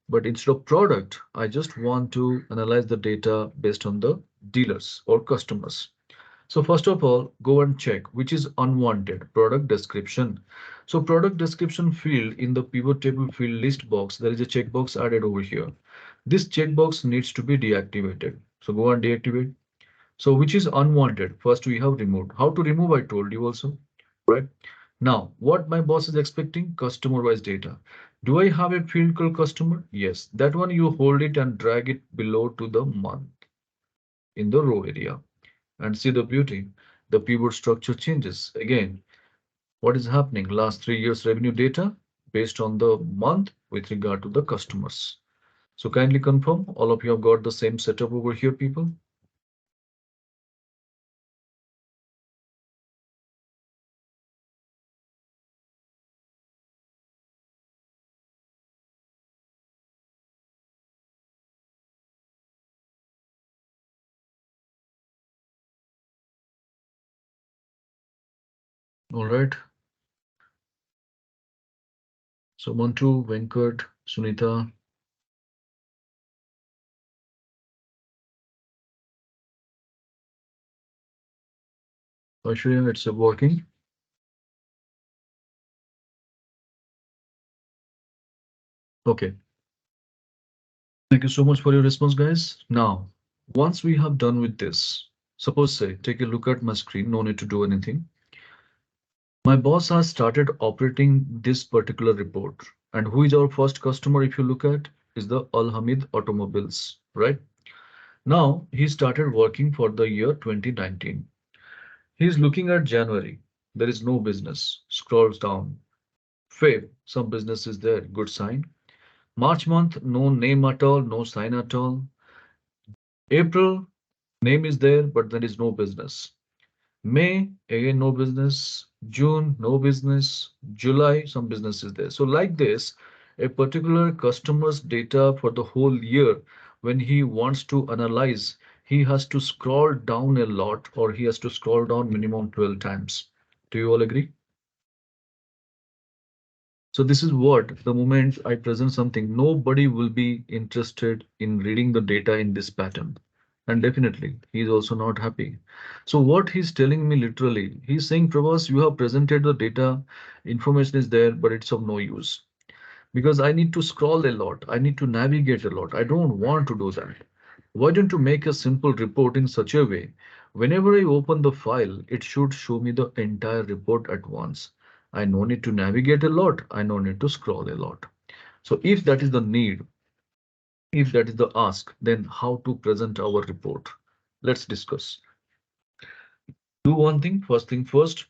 Speaker 1: But instead of product, I just want to analyze the data based on the dealers or customers. So first of all, go and check which is unwanted product description. So product description field in the pivot table field list box, there is a checkbox added over here. This checkbox needs to be deactivated. So go and deactivate. So which is unwanted? First we have removed. How to remove? I told you also, right? Now, what my boss is expecting? Customer-wise data. Do I have a field called customer? Yes. That one you hold it and drag it below to the month in the row area. And see the beauty. The pivot structure changes. Again, what is happening? Last 3 years revenue data based on the month with regard to the customers. So kindly confirm all of you have got the same setup over here, people. All right. So Mantu, Venkat, Sunita, Aishwarya, it's working. Okay. Thank you so much for your response, guys. Now, once we have done with this, suppose say, take a look at my screen, no need to do anything. My boss has started operating this particular report. And who is our first customer, if you look at, is the Al Hamid Automobiles, right? Now, he started working for the year 2019. He's looking at January. There is no business. Scrolls down. Feb, some business is there, good sign. March month, no name at all, no sign at all. April, name is there, but there is no business. May, again, no business. June, no business. July, some business is there. So like this, a particular customer's data for the whole year, when he wants to analyze, he has to scroll down a lot or he has to scroll down minimum 12 times. Do you all agree? So this is what the moment I present something, nobody will be interested in reading the data in this pattern. And definitely, he is also not happy. So what he's telling me literally, he's saying, Prabhas, you have presented the data, information is there, but it's of no use because I need to scroll a lot. I need to navigate a lot. I don't want to do that. Why don't you make a simple report in such a way? Whenever I open the file, it should show me the entire report at once. I no need to navigate a lot. I no need to scroll a lot. So if that is the need, if that is the ask, then how to present our report? Let's discuss. Do one thing, first thing first.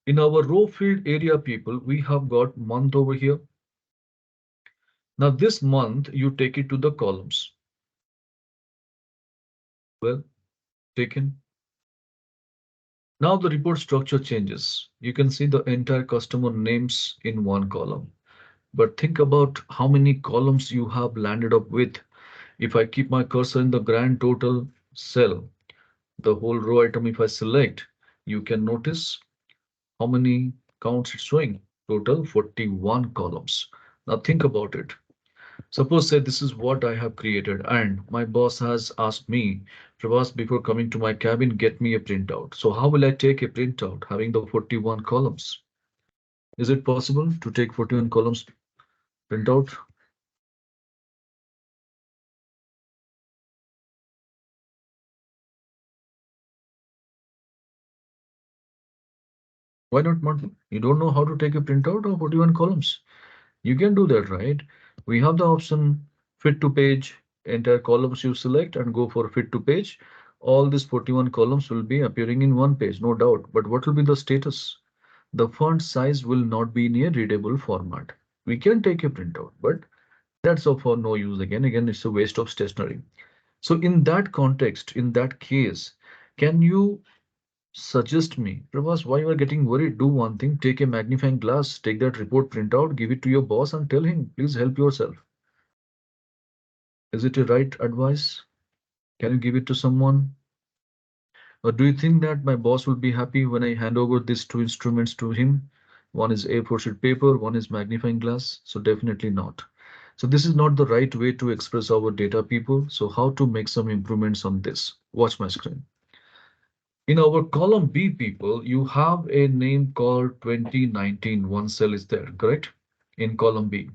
Speaker 1: In our row field area, people, we have got month over here. Now this month, you take it to the columns. Well, taken. Now the report structure changes. You can see the entire customer names in one column. But think about how many columns you have landed up with. If I keep my cursor in the grand total cell, the whole row item, if I select, you can notice how many counts it's showing. Total 41 columns. Now think about it. Suppose say this is what I have created and my boss has asked me, Prabhas, before coming to my cabin, get me a printout. So how will I take a printout having the 41 columns? Is it possible to take 41 columns printout? Why not, Martin? You don't know how to take a printout of 41 columns? You can do that, right? We have the option fit to page, entire columns you select and go for fit to page. All these 41 columns will be appearing in one page, no doubt. But what will be the status? The font size will not be in a readable format. We can take a printout, but that's of no use again. Again, it's a waste of stationery. So in that context, in that case, can you suggest me, Prabhas, why you are getting worried? Do one thing, take a magnifying glass, take that report printout, give it to your boss and tell him, please help yourself. Is it a right advice? Can you give it to someone? Or do you think that my boss will be happy when I hand over these two instruments to him? One is A4 sheet paper, one is magnifying glass. So definitely not. So this is not the right way to express our data, people. So how to make some improvements on this? Watch my screen. In our column B, people, you have a name called 2019. One cell is there, correct? In column B.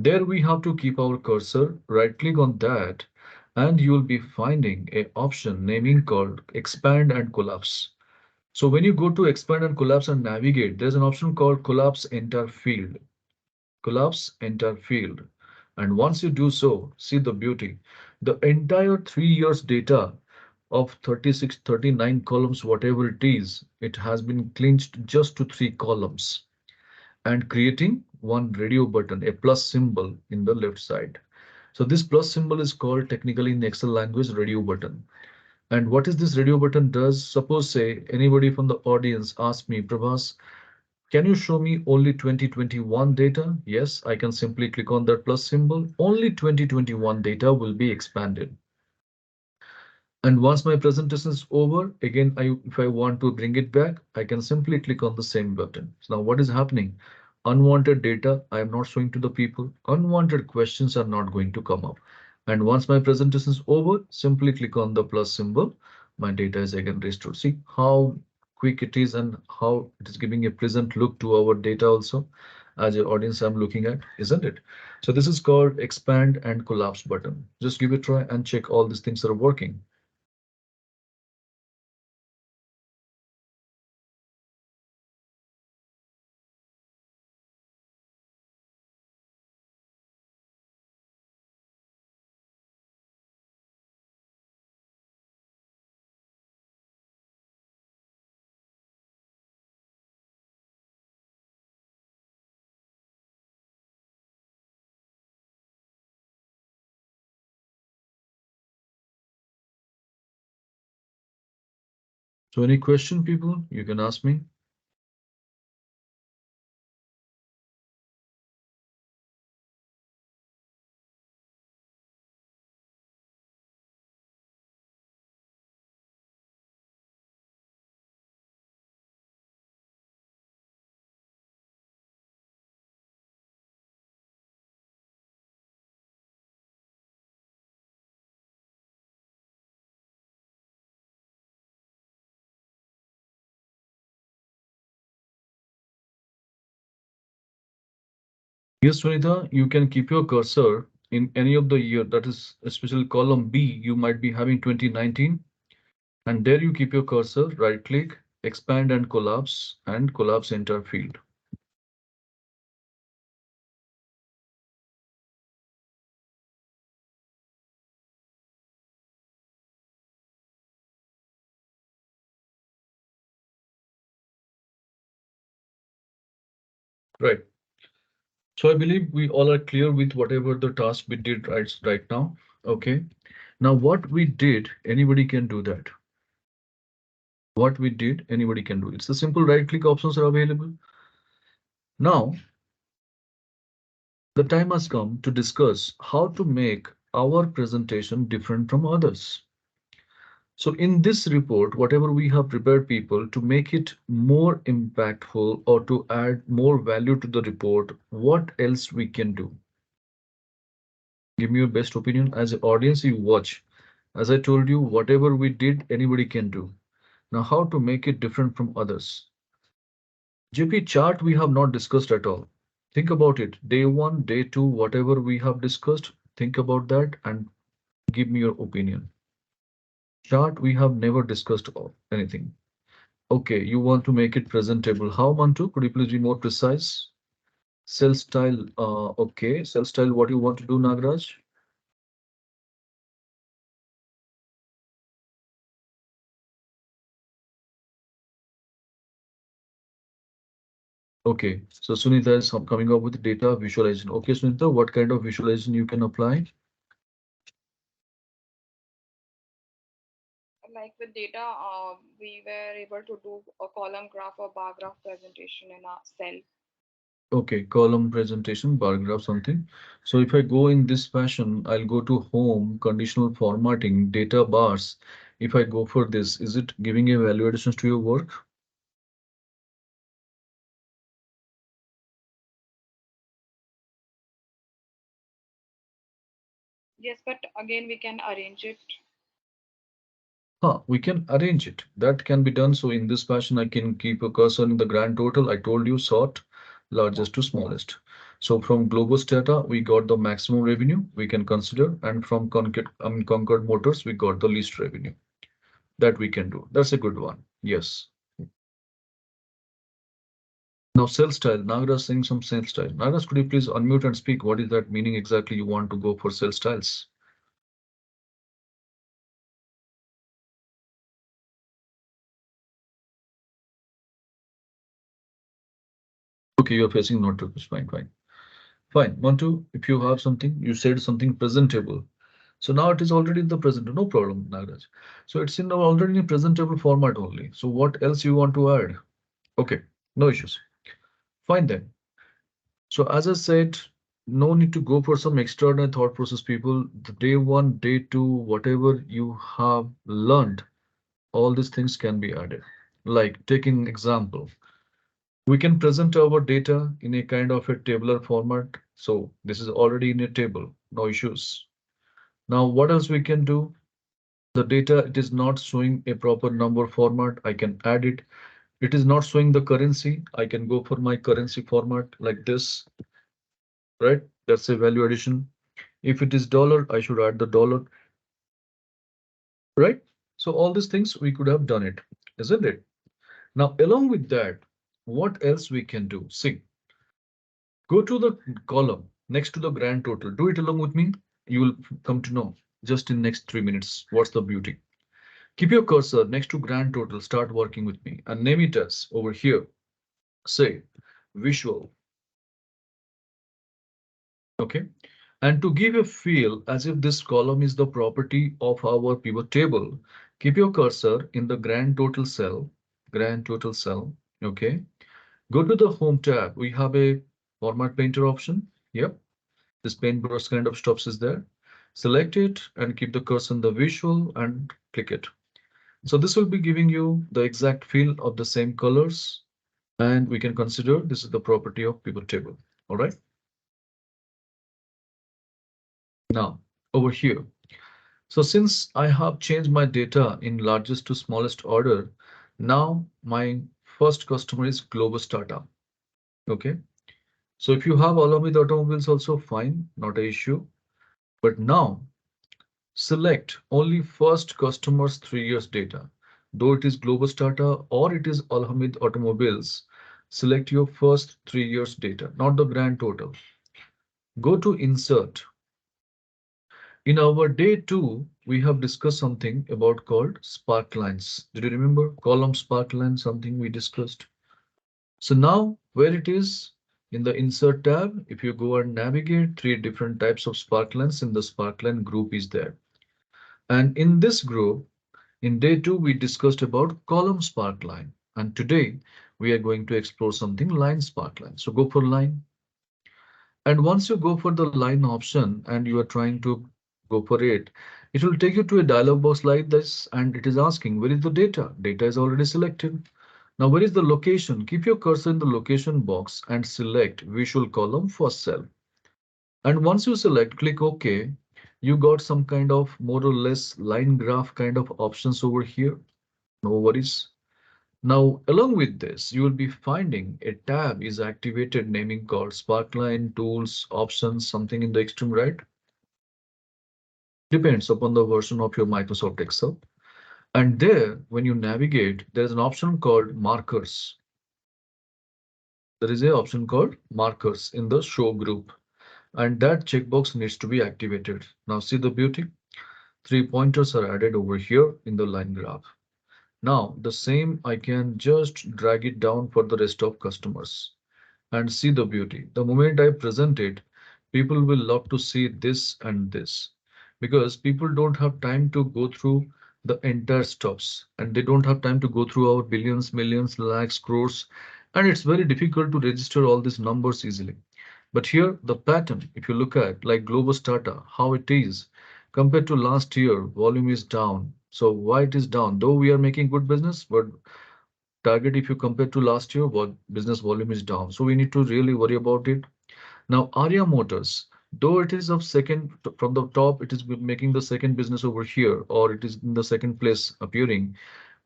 Speaker 1: There we have to keep our cursor, right click on that, and you'll be finding a option naming called expand and collapse. So when you go to expand and collapse and navigate, there's an option called collapse entire field. Collapse entire field. And once you do so, see the beauty. The entire 3 years data of 36, 39 columns, whatever it is, it has been clinched just to 3 columns and creating one radio button, a plus symbol in the left side. So this plus symbol is called technically in Excel language radio button. And what is this radio button does? Suppose say anybody from the audience asks me, Prabhas, can you show me only 2021 data? Yes, I can simply click on that plus symbol. Only 2021 data will be expanded. And once my presentation is over, again, if I want to bring it back, I can simply click on the same button. So now what is happening? Unwanted data I am not showing to the people. Unwanted questions are not going to come up. And once my presentation is over, simply click on the plus symbol. My data is again restored. See how quick it is and how it is giving a pleasant look to our data also as your audience I'm looking at, isn't it? So this is called expand and collapse button. Just give it a try and check all these things are working. So any question, people, you can ask me. Yes, Sunita, you can keep your cursor in any of the year, that is especially column B, you might be having 2019, and there you keep your cursor, right click, expand and collapse entire field. Right. So I believe we all are clear with whatever the task we did right now. Okay. Now what we did, anybody can do that. What we did, anybody can do. It's the simple right click options are available. Now, the time has come to discuss how to make our presentation different from others? So in this report, whatever we have prepared people to make it more impactful or to add more value to the report, what else we can do? Give me your best opinion. As an audience, you watch. As I told you, whatever we did, anybody can do. Now, how to make it different from others? JP chart we have not discussed at all. Think about it. Day one, day two, whatever we have discussed, think about that and give me your opinion. Chart we have never discussed anything. Okay, you want to make it presentable. How, Mantu? Could you please be more precise? Cell style. Okay, cell style. What you want to do, Nagraj? Okay, so Sunita is coming up with data visualization. Okay, Sunita, what kind of visualization you can apply?
Speaker 3: Like with data, we were able to do a column graph or bar graph presentation in a cell.
Speaker 1: Okay, column presentation, bar graph, something. So if I go in this fashion, I'll go to home, conditional formatting, data bars. If I go for this, is it giving a value additions to your work?
Speaker 3: Yes, but again, we can arrange it.
Speaker 1: We can arrange it. That can be done. So in this fashion, I can keep a cursor in the grand total. I told you sort
Speaker 3: Yeah.
Speaker 1: largest to smallest. So from Globus data, we got the maximum revenue we can consider, and from Concord Motors, we got the least revenue that we can do. That's a good one. Yes. Now cell style. Nagaraj saying some cell style. Nagaraj, could you please unmute and speak? What is that meaning exactly? You want to go for cell styles? Okay, you're facing notifications. Fine, fine. Fine. Mantu, if you have something, you said something presentable. So now it is already in the present. No problem, Nagaraj. So it's in the already in presentable format only. So what else you want to add? Okay, no issues. Fine then. So as I said, no need to go for some extraordinary thought process, people. The day one, day two, whatever you have learned, all these things can be added. Like taking example, we can present our data in a kind of a tabular format. So this is already in a table, no issues. Now what else we can do? The data, it is not showing a proper number format. I can add it. It is not showing the currency. I can go for my currency format like this, right? That's a value addition. If it is dollar, I should add the dollar, right? So all these things we could have done it, isn't it? Now, along with that, what else we can do? See, go to the column next to the grand total. Do it along with me. You will come to know just in next 3 minutes. What's the beauty? Keep your cursor next to grand total. Start working with me and name it as over here. Say visual. Okay. And to give a feel as if this column is the property of our pivot table, keep your cursor in the grand total cell. Grand total cell. Okay. Go to the home tab. We have a format painter option. Yep. This paintbrush kind of stops is there. Select it and keep the cursor on the visual and click it. So this will be giving you the exact feel of the same colors, and we can consider this is the property of pivot table. All right. Now over here. So since I have changed my data in largest to smallest order, now my first customer is Globus Tata. Okay. So if you have along with automobiles also fine, not a issue. But now select only first customer's 3 years data. Though it is Globus Tata or it is Alhamid Automobiles, select your first 3 years data, not the grand total. Go to insert. In our day two, we have discussed something about called spark lines. Did you remember column spark line, something we discussed? So now where it is in the insert tab, if you go and navigate, three different types of spark lines in the spark line group is there. And in this group, in day two, we discussed about column spark line. And today we are going to explore something line spark line. So go for line. And once you go for the line option and you are trying to Go for it. It will take you to a dialog box like this, and it is asking, where is the data? Data is already selected. Now, where is the location? Keep your cursor in the location box and select visual column for cell. And once you select, click OK. You got some kind of more or less line graph kind of options over here. No worries. Now, along with this, you will be finding a tab is activated naming called Sparkline, Tools, Options, something in the extreme right. Depends upon the version of your Microsoft Excel. And there, when you navigate, there's an option called Markers. There is an option called Markers in the Show group. And that checkbox needs to be activated. Now see the beauty? Three pointers are added over here in the line graph. Now the same I can just drag it down for the rest of customers and see the beauty. The moment I present it, people will love to see this and this because people don't have time to go through the entire stops and they don't have time to go through our billions, millions, lakhs, crores, and it's very difficult to register all these numbers easily. But here, the pattern, if you look at like Globus data, how it is compared to last year, volume is down. So why it is down? Though we are making good business, but target if you compare to last year, what business volume is down. So we need to really worry about it. Now, Arya Motors, though it is of second from the top, it is making the second business over here, or it is in the second place appearing,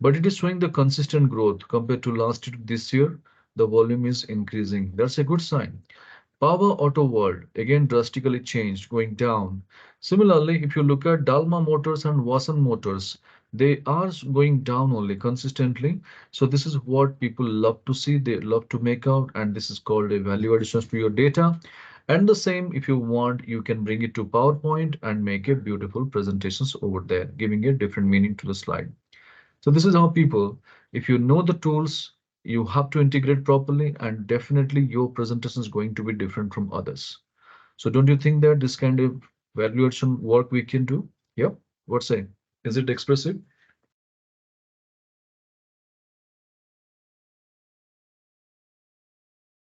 Speaker 1: but it is showing the consistent growth compared to last year to this year. The volume is increasing. That's a good sign. Power Auto World again drastically changed, going down. Similarly, if you look at Dalma Motors and Wasan Motors, they are going down only consistently. So this is what people love to see. They love to make out, and this is called a value addition to your data. And the same, if you want, you can bring it to PowerPoint and make a beautiful presentations over there, giving a different meaning to the slide. So this is how people, if you know the tools, you have to integrate properly and definitely your presentation is going to be different from others. So don't you think that this kind of valuation work we can do? Yep. What say? Is it expressive?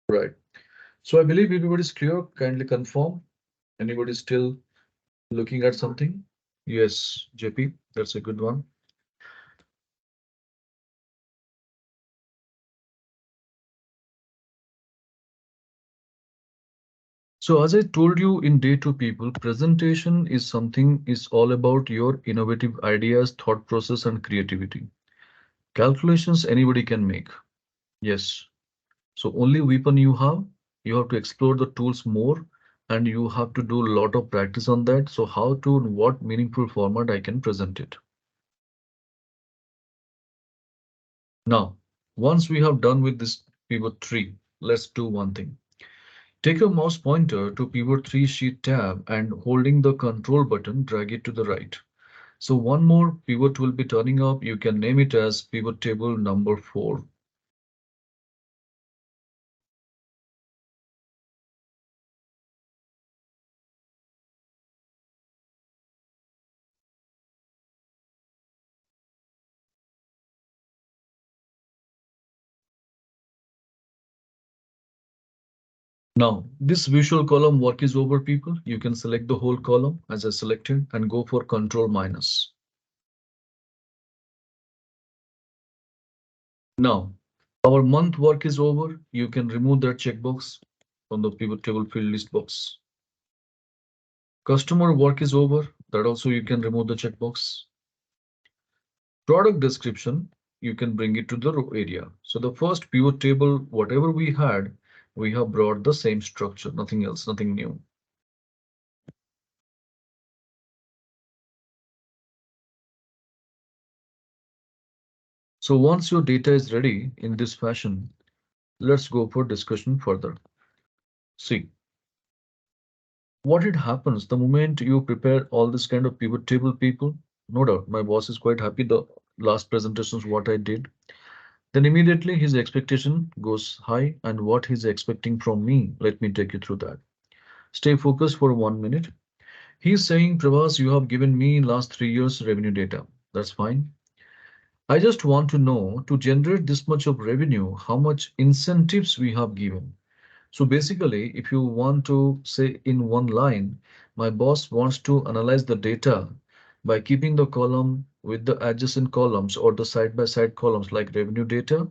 Speaker 1: Right. So I believe everybody's clear. Kindly confirm. Anybody still looking at something? Yes, JP, that's a good one. So as I told you in day two people, presentation is something is all about your innovative ideas, thought process, and creativity. Calculations anybody can make. Yes. So only weapon you have to explore the tools more and you have to do a lot of practice on that. So how to, in what meaningful format I can present it. Now, once we have done with this pivot tree, let's do one thing. Take your mouse pointer to pivot 3 sheet tab and holding the control button, drag it to the right. So one more pivot will be turning up. You can name it as pivot table number 4. Now, this visual column work is over, people. You can select the whole column as I selected and go for control minus. Now, our month work is over. You can remove that checkbox from the pivot table field list box. Customer work is over. That also you can remove the checkbox. Product description, you can bring it to the row area. So the first pivot table, whatever we had, we have brought the same structure, nothing else, nothing new. So once your data is ready in this fashion, let's go for discussion further. See, what it happens the moment you prepare all this kind of pivot table, people, no doubt my boss is quite happy the last presentations what I did. Then immediately his expectation goes high and what he's expecting from me, let me take you through that. Stay focused for 1 minute. He's saying, Pravas, you have given me last 3 years revenue data. That's fine. I just want to know to generate this much of revenue, how much incentives we have given. So basically, if you want to say in one line, My boss wants to analyze the data by keeping the column with the adjacent columns or the side by side columns like revenue data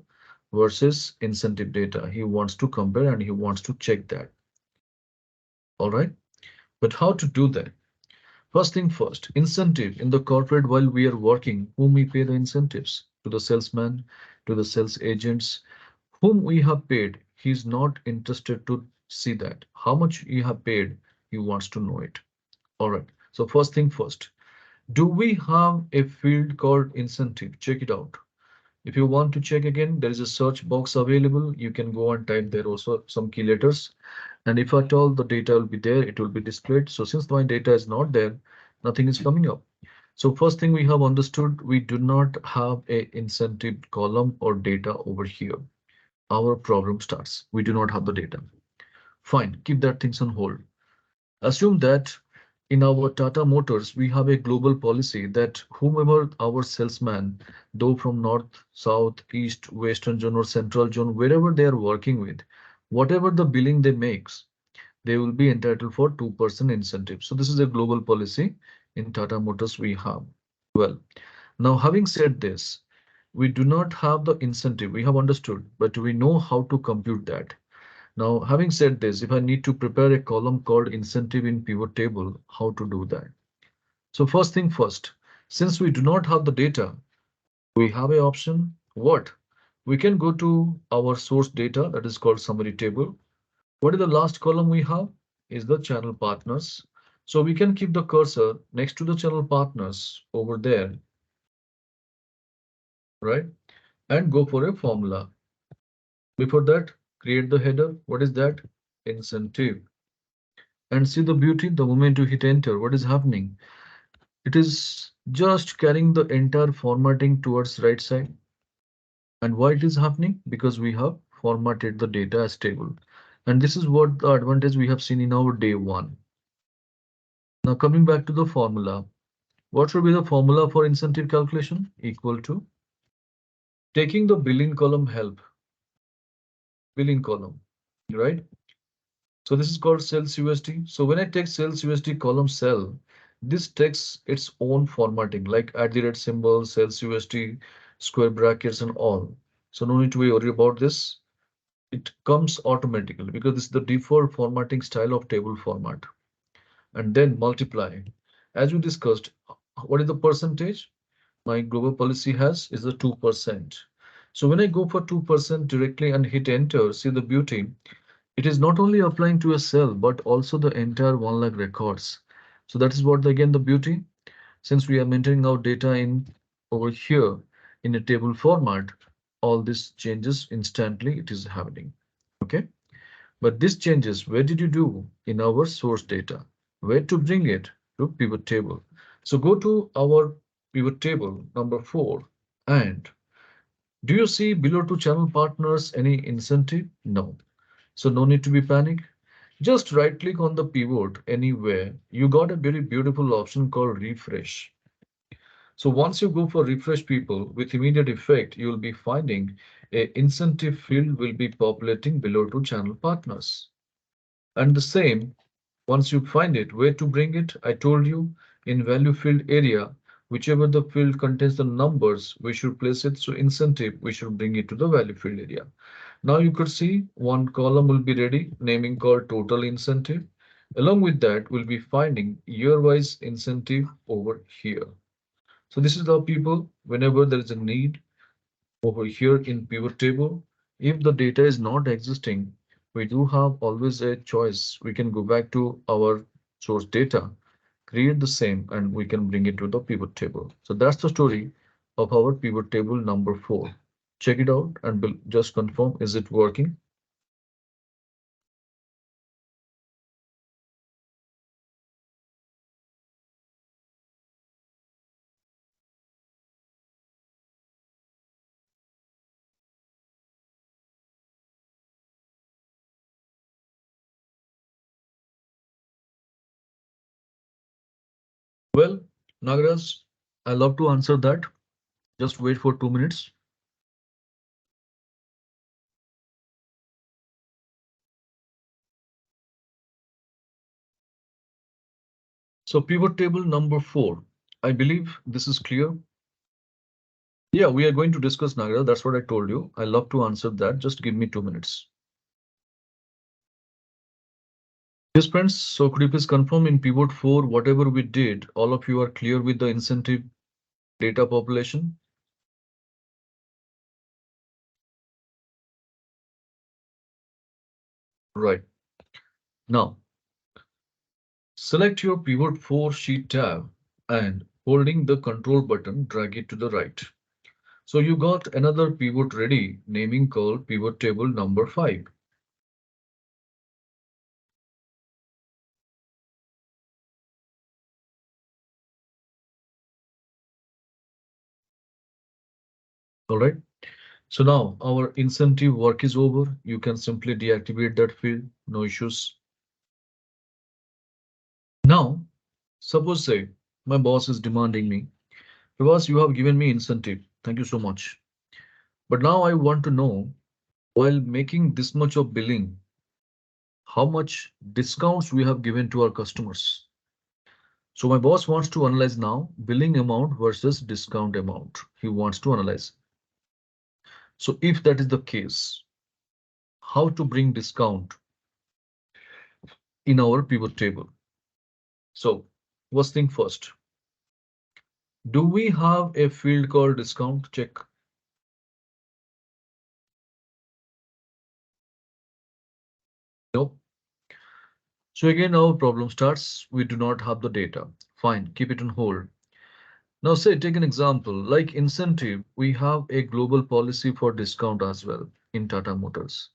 Speaker 1: versus incentive data. He wants to compare and he wants to check that. All right. But how to do that? First thing first, incentive in the corporate while we are working, whom we pay the incentives? To the salesman, to the sales agents, whom we have paid. He's not interested to see that. How much you have paid, he wants to know it. All right. So first thing first, do we have a field called incentive? Check it out. If you want to check again, there is a search box available. You can go and type there also some key letters. And if at all the data will be there, it will be displayed. So since my data is not there, nothing is coming up. So first thing we have understood, we do not have a incentive column or data over here. Our problem starts. We do not have the data. Fine, keep that things on hold. Assume that in our Tata Motors, we have a global policy that whomever our salesman, though from north, south, east, western zone or central zone, wherever they are working with, whatever the billing they makes, they will be entitled for 2% incentive. So this is a global policy in Tata Motors we have. Well, now having said this, we do not have the incentive. We have understood, but we know how to compute that. Now, having said this, if I need to prepare a column called incentive in pivot table, how to do that? So first thing first, since we do not have the data, we have a option. What? We can go to our source data that is called summary table. What is the last column we have? Is the channel partners. So we can keep the cursor next to the channel partners over there, right? And go for a formula. Before that, create the header. What is that? Incentive. And see the beauty, the moment you hit enter, what is happening? It is just carrying the entire formatting towards right side. And why it is happening? Because we have formatted the data as table. And this is what the advantage we have seen in our day one. Now coming back to the formula, what should be the formula for incentive calculation? Equal to taking the billing column help, billing column, right? So this is called sales USD. So when I take sales USD column cell, this takes its own formatting like at the rate symbol, sales USD, square brackets and all. So no need to worry about this. It comes automatically because this is the default formatting style of table format. And then multiply. As we discussed, what is the percentage? My global policy has is the 2%. So when I go for 2% directly and hit enter, see the beauty. It is not only applying to a cell, but also the entire 1 lakh records. So that is what again the beauty. Since we are maintaining our data in over here in a table format, all this changes instantly. It is happening. Okay. But this changes, where did you do? In our source data. Where to bring it? To pivot table. So go to our pivot table number 4 and do you see below to channel partners any incentive? No. So no need to be panic. Just right click on the pivot anywhere. You got a very beautiful option called refresh. So once you go for refresh people with immediate effect, you will be finding a incentive field will be populating below to channel partners. And the same, once you find it, where to bring it, I told you in value field area, whichever the field contains the numbers, we should place it. So incentive, we should bring it to the value field area. Now you could see one column will be ready, naming called total incentive. Along with that, we'll be finding year-wise incentive over here. So this is how people, whenever there is a need over here in pivot table, if the data is not existing, we do have always a choice. We can go back to our source data, create the same, and we can bring it to the pivot table. So that's the story of our pivot table number 4. Check it out and just confirm, is it working? Well, Nagaraj, I love to answer that. Just wait for 2 minutes. So pivot table number 4. I believe this is clear. Yeah, we are going to discuss Nagra. That's what I told you. I love to answer that. Just give me 2 minutes. Yes, friends. So could you please confirm in pivot 4, whatever we did, all of you are clear with the incentive data population? Right. Now, select your pivot 4 sheet tab and holding the control button, drag it to the right. So you got another pivot ready, naming called pivot table number 5. All right. So now our incentive work is over. You can simply deactivate that field. No issues. Now, suppose say my boss is demanding me, because you have given me incentive. Thank you so much. But now I want to know, while making this much of billing, how much discounts we have given to our customers. So my boss wants to analyze now billing amount versus discount amount. He wants to analyze. So if that is the case, how to bring discount in our pivot table? So first thing first, do we have a field called discount? Check. No. So again, our problem starts. We do not have the data. Fine, keep it on hold. Now say, take an example, like incentive, we have a global policy for discount as well in Tata Motors.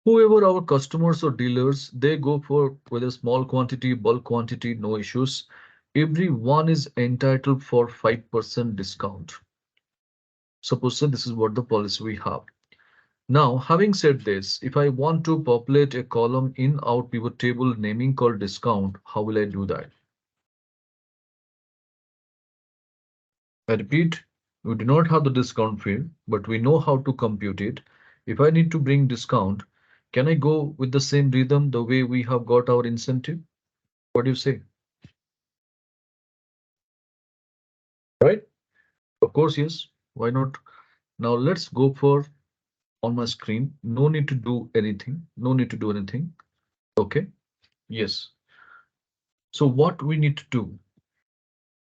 Speaker 1: Whoever our customers or dealers, they go for whether small quantity, bulk quantity, no issues. Everyone is entitled for 5% discount. Suppose say this is what the policy we have. Now, having said this, if I want to populate a column in our pivot table naming called discount, how will I do that? I repeat, we do not have the discount field, but we know how to compute it. If I need to bring discount, can I go with the same rhythm the way we have got our incentive? What do you say? Right? Of course, yes. Why not? Now let's go for on my screen. No need to do anything. No need to do anything. Okay. Yes. So what we need to do?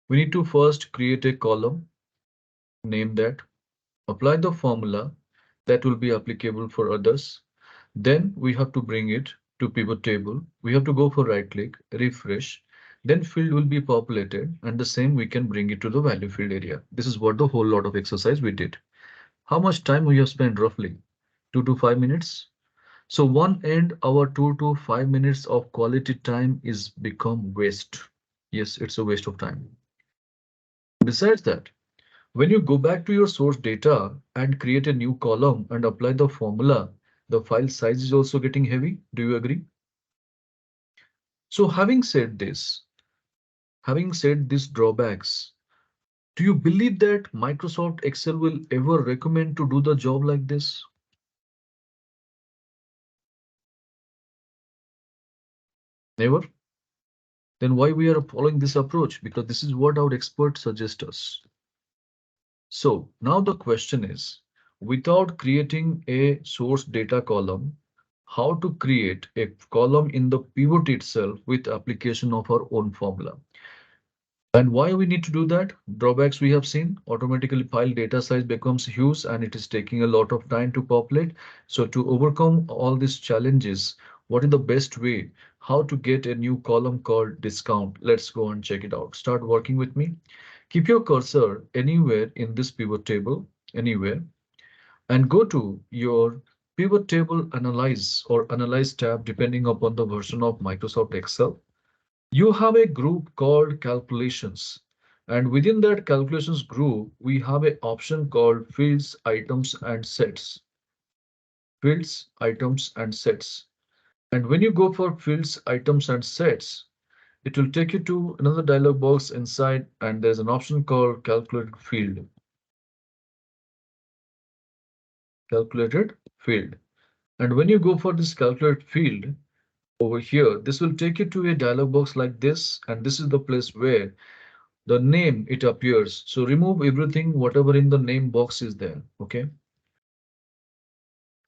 Speaker 1: We need to first create a column, name that, apply the formula that will be applicable for others. Then we have to bring it to pivot table. We have to go for right click, refresh. Then field will be populated and the same we can bring it to the value field area. This is what the whole lot of exercise we did. How much time we have spent roughly? 2 to 5 minutes. So one end our 2 to 5 minutes of quality time is become waste. Yes, it's a waste of time. Besides that, when you go back to your source data and create a new column and apply the formula, the file size is also getting heavy. Do you agree? So having said these drawbacks, do you believe that Microsoft Excel will ever recommend to do the job like this? Never? Then why we are following this approach? Because this is what our experts suggest us. So now the question is, without creating a source data column, how to create a column in the pivot itself with application of our own formula. And why we need to do that? Drawbacks we have seen, automatically file data size becomes huge and it is taking a lot of time to populate. So to overcome all these challenges, what is the best way? How to get a new column called discount? Let's go and check it out. Start working with me. Keep your cursor anywhere in this pivot table, anywhere, and go to your pivot table analyze or analyze tab depending upon the version of Microsoft Excel. You have a group called calculations. And within that calculations group, we have an option called fields, items, and sets. Fields, items, and sets. And when you go for fields, items, and sets, it will take you to another dialog box inside, and there's an option called calculated field. Calculated field. And when you go for this calculated field, over here. This will take you to a dialog box like this, and this is the place where the name it appears. So remove everything, whatever in the name box is there. Okay.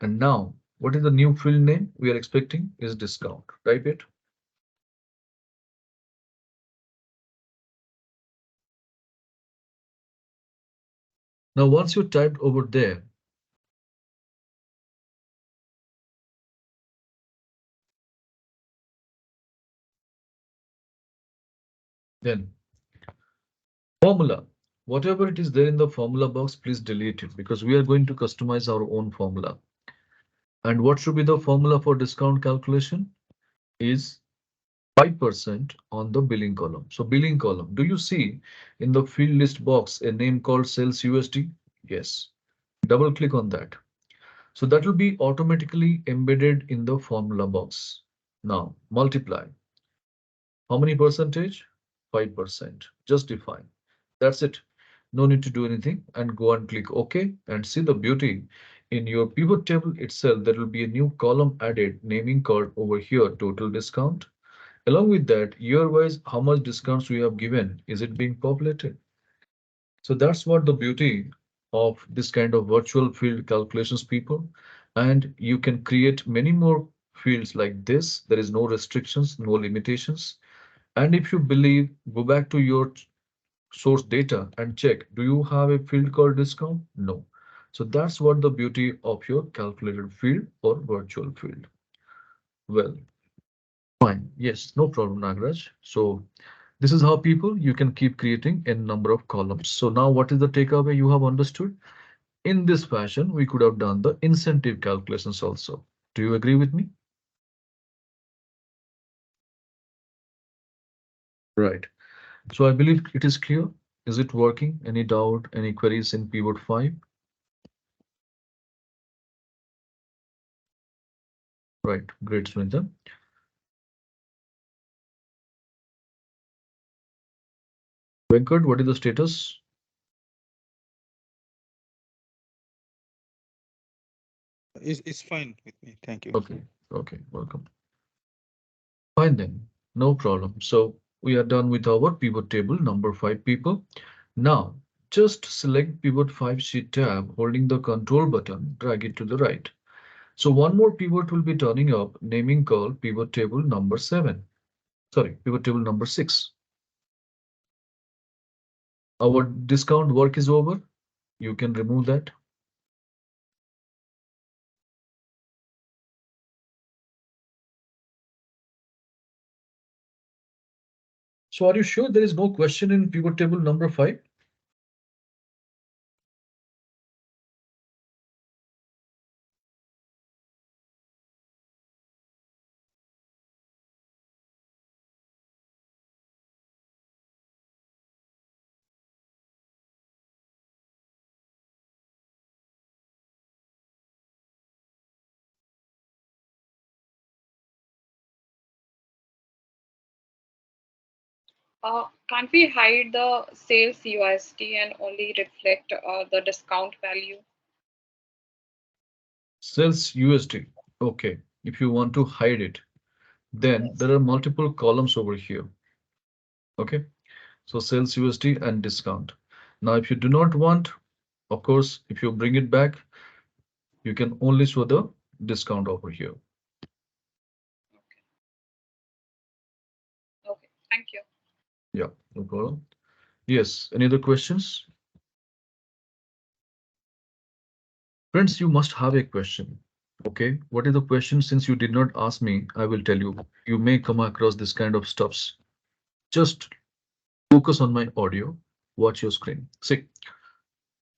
Speaker 1: And now, what is the new field name we are expecting is discount. Type it. Now, once you typed over there, then formula, whatever it is there in the formula box, please delete it because we are going to customize our own formula. And what should be the formula for discount calculation is 5% on the billing column. So billing column, do you see in the field list box a name called sales USD? Yes. Double click on that. So that will be automatically embedded in the formula box. Now multiply. How many percentage? 5%. Justify. That's it. No need to do anything and go and click OK and see the beauty. In your pivot table itself, there will be a new column added naming called over here total discount. Along with that, year-wise, how much discounts we have given, is it being populated? So that's what the beauty of this kind of virtual field calculations, people. And you can create many more fields like this. There is no restrictions, no limitations. And if you believe, go back to your source data and check, do you have a field called discount? No. So that's what the beauty of your calculated field or virtual field. Well, fine. Yes, no problem, Nagraj. So this is how people you can keep creating a number of columns. So now what is the takeaway you have understood? In this fashion, we could have done the incentive calculations also. Do you agree with me? Right. So I believe it is clear. Is it working? Any doubt, any queries in pivot 5? Right. Great, Sunita. Venkat, what is the status?
Speaker 2: It's fine with me. Thank you.
Speaker 1: Okay. Okay. Welcome. Fine then. No problem. So we are done with our pivot table number 5, people. Now just select pivot 5 sheet tab, holding the control button, drag it to the right. So one more pivot will be turning up, naming called pivot table number 7. Sorry, pivot table number 6. Our discount work is over. You can remove that. So are you sure there is no question in pivot table number 5?
Speaker 3: Can't we hide the sales USD and only reflect the discount value?
Speaker 1: Sales USD. Okay. If you want to hide it, then
Speaker 3: Yes.
Speaker 1: there are multiple columns over here. Okay. So sales USD and discount. Now, if you do not want, of course, if you bring it back, you can only show the discount over here.
Speaker 3: Okay. Thank you.
Speaker 1: Yeah, no problem. Yes, any other questions? Friends, you must have a question. Okay, what is the question? Since you did not ask me, I will tell you. You may come across this kind of stuffs. Just focus on my audio, watch your screen. See,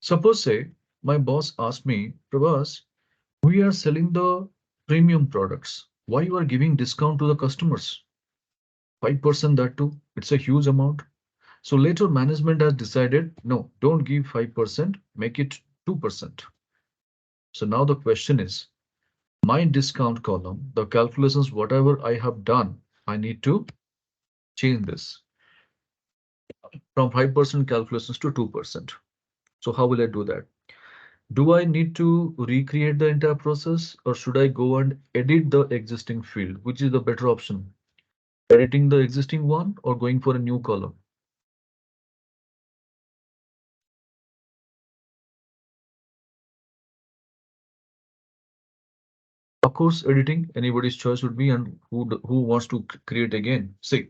Speaker 1: suppose say my boss asked me, Prabhas, we are selling the premium products. Why you are giving discount to the customers? 5% that too. It's a huge amount. So later management has decided, no, don't give 5%, make it 2%. So now the question is, my discount column, the calculations, whatever I have done, I need to change this from 5% calculations to 2%. So how will I do that? Do I need to recreate the entire process or should I go and edit the existing field? Which is the better option? Editing the existing one or going for a new column? Of course, editing, anybody's choice would be, and who wants to create again? See,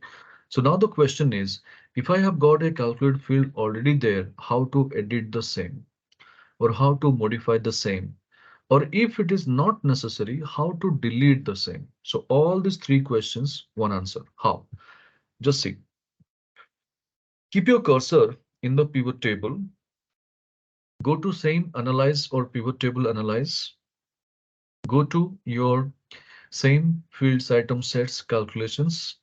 Speaker 1: so now the question is, if I have got a calculate field already there, how to edit the same or how to modify the same? Or if it is not necessary, how to delete the same? So all these three questions, one answer. How? Just see. Keep your cursor in the pivot table. Go to same analyze or pivot table analyze. Go to your same fields item sets calculations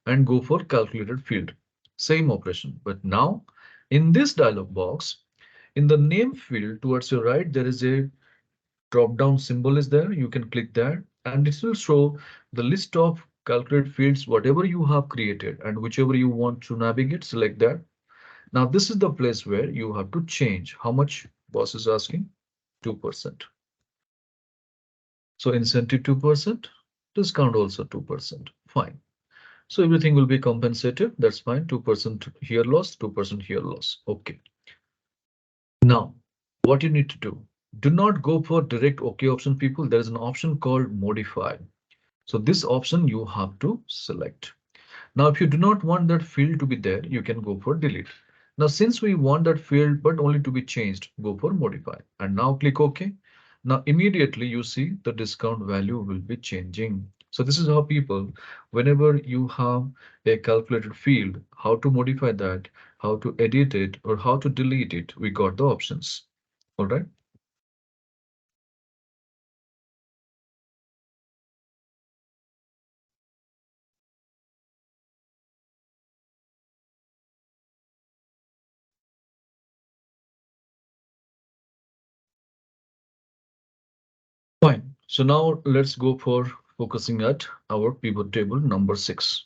Speaker 1: and go for calculated field. Same operation. But now in this dialog box, in the name field towards your right, there is a drop down symbol is there. You can click that and it will show the list of calculate fields, whatever you have created and whichever you want to navigate, select that. Now this is the place where you have to change how much boss is asking, 2%. So incentive 2%, discount also 2%. Fine. So everything will be compensated. That's fine. 2% here loss, 2% here loss. Okay. Now, what you need to do not go for direct OK option, people. There is an option called modify. So this option you have to select. Now, if you do not want that field to be there, you can go for delete. Now, since we want that field, but only to be changed, go for modify and now click OK. Now, immediately you see the discount value will be changing. So this is how people, whenever you have a calculated field, how to modify that, how to edit it, or how to delete it, we got the options. All right. Fine. So now let's go for focusing at our pivot table number 6.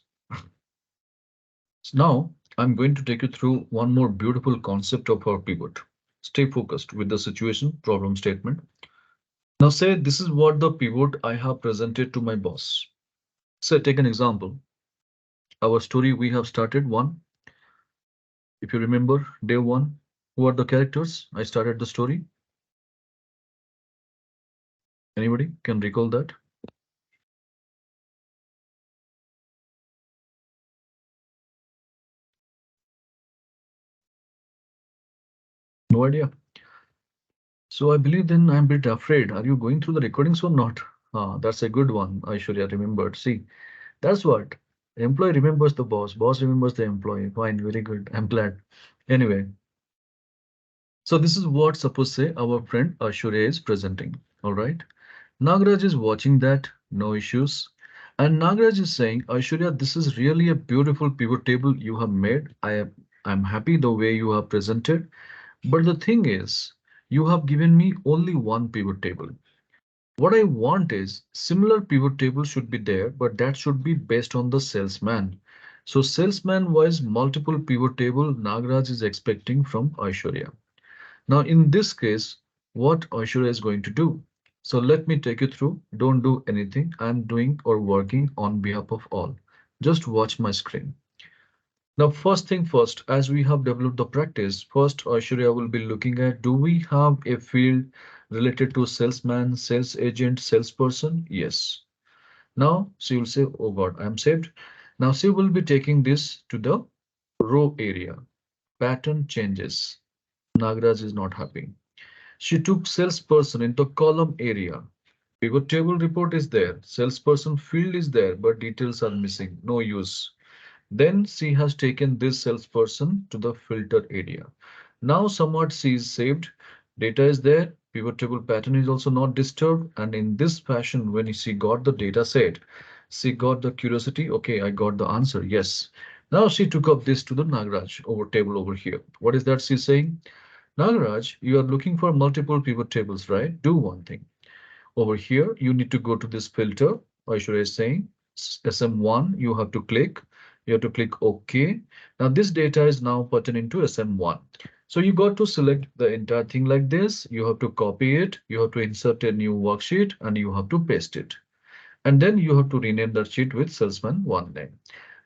Speaker 1: So now I'm going to take you through one more beautiful concept of our pivot. Stay focused with the situation problem statement. Now say this is what the pivot I have presented to my boss. Say take an example. Our story we have started one. If you remember day one, who are the characters? I started the story. Anybody can recall that? No idea. So I believe then I'm a bit afraid. Are you going through the recordings or not? Ah, that's a good one. I should have remembered. See, that's what employee remembers the boss, boss remembers the employee. Fine, very good. I'm glad. Anyway, so this is what suppose say our friend Ashurya is presenting. All right. Nagraj is watching that, no issues. And Nagraj is saying, Ashurya, this is really a beautiful pivot table you have made. I'm happy the way you have presented. But the thing is, you have given me only one pivot table. What I want is similar pivot table should be there, but that should be based on the salesman. So salesman wise multiple pivot table Nagraj is expecting from Aishwarya. Now in this case, what Aishwarya is going to do? So let me take you through. Don't do anything. I'm doing or working on behalf of all. Just watch my screen. Now, first thing first, as we have developed the practice, first Aishwarya will be looking at do we have a field related to salesman, sales agent, salesperson? Yes. Now she will say, oh God, I'm saved. Now she will be taking this to the row area. Pattern changes. Nagraj is not happy. She took salesperson into column area. Pivot table report is there. Salesperson field is there, but details are missing. No use. Then she has taken this salesperson to the filter area. Now somewhat she is saved. Data is there. Pivot table pattern is also not disturbed. And in this fashion, when she got the data set, she got the curiosity. Okay, I got the answer. Yes. Now she took up this to the Nagraj over table over here. What is that she's saying? Nagraj, you are looking for multiple pivot tables, right? Do one thing. Over here, you need to go to this filter, or should I say SM1, you have to click OK. Now this data is now pertaining to SM1. So you got to select the entire thing like this. You have to copy it. You have to insert a new worksheet and you have to paste it. And then you have to rename that sheet with salesman one name.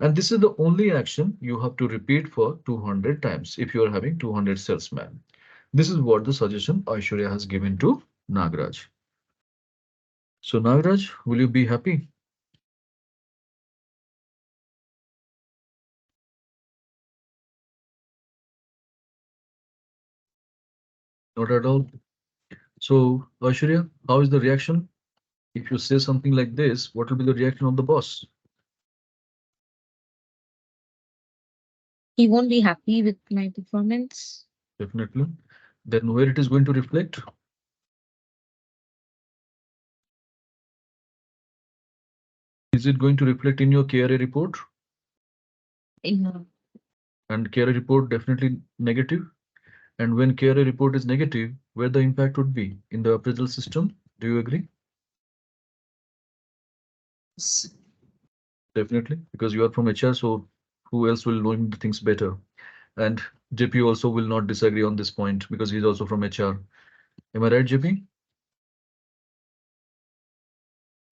Speaker 1: And this is the only action you have to repeat for 200 times if you are having 200 salesmen. This is what the suggestion Aishwarya has given to Nagraj. So Nagraj, will you be happy? Not at all. So Aishwarya, how is the reaction? If you say something like this, what will be the reaction of the boss?
Speaker 4: He won't be happy with my performance.
Speaker 1: Definitely. Then where it is going to reflect? Is it going to reflect in your KRA report?
Speaker 4: Yeah.
Speaker 1: And KRA report definitely negative. And when KRA report is negative, where the impact would be in the appraisal system? Do you agree?
Speaker 4: Yes.
Speaker 1: Definitely, because you are from HR, so who else will know the things better? And JP also will not disagree on this point because he's also from HR. Am I right, JP?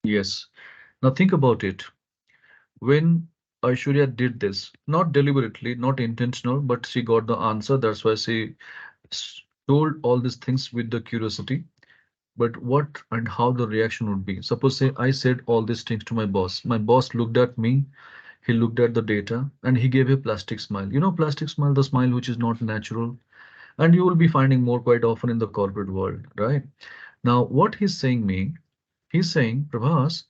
Speaker 1: Yes. Now think about it. When Aishwarya did this, not deliberately, not intentional, but she got the answer. That's why she told all these things with the curiosity. But what and how the reaction would be? Suppose say I said all these things to my boss. My boss looked at me, he looked at the data, and he gave a plastic smile. You know, plastic smile, the smile which is not natural, and you will be finding more quite often in the corporate world, right? Now, what he's saying me, he's saying, Prabhas,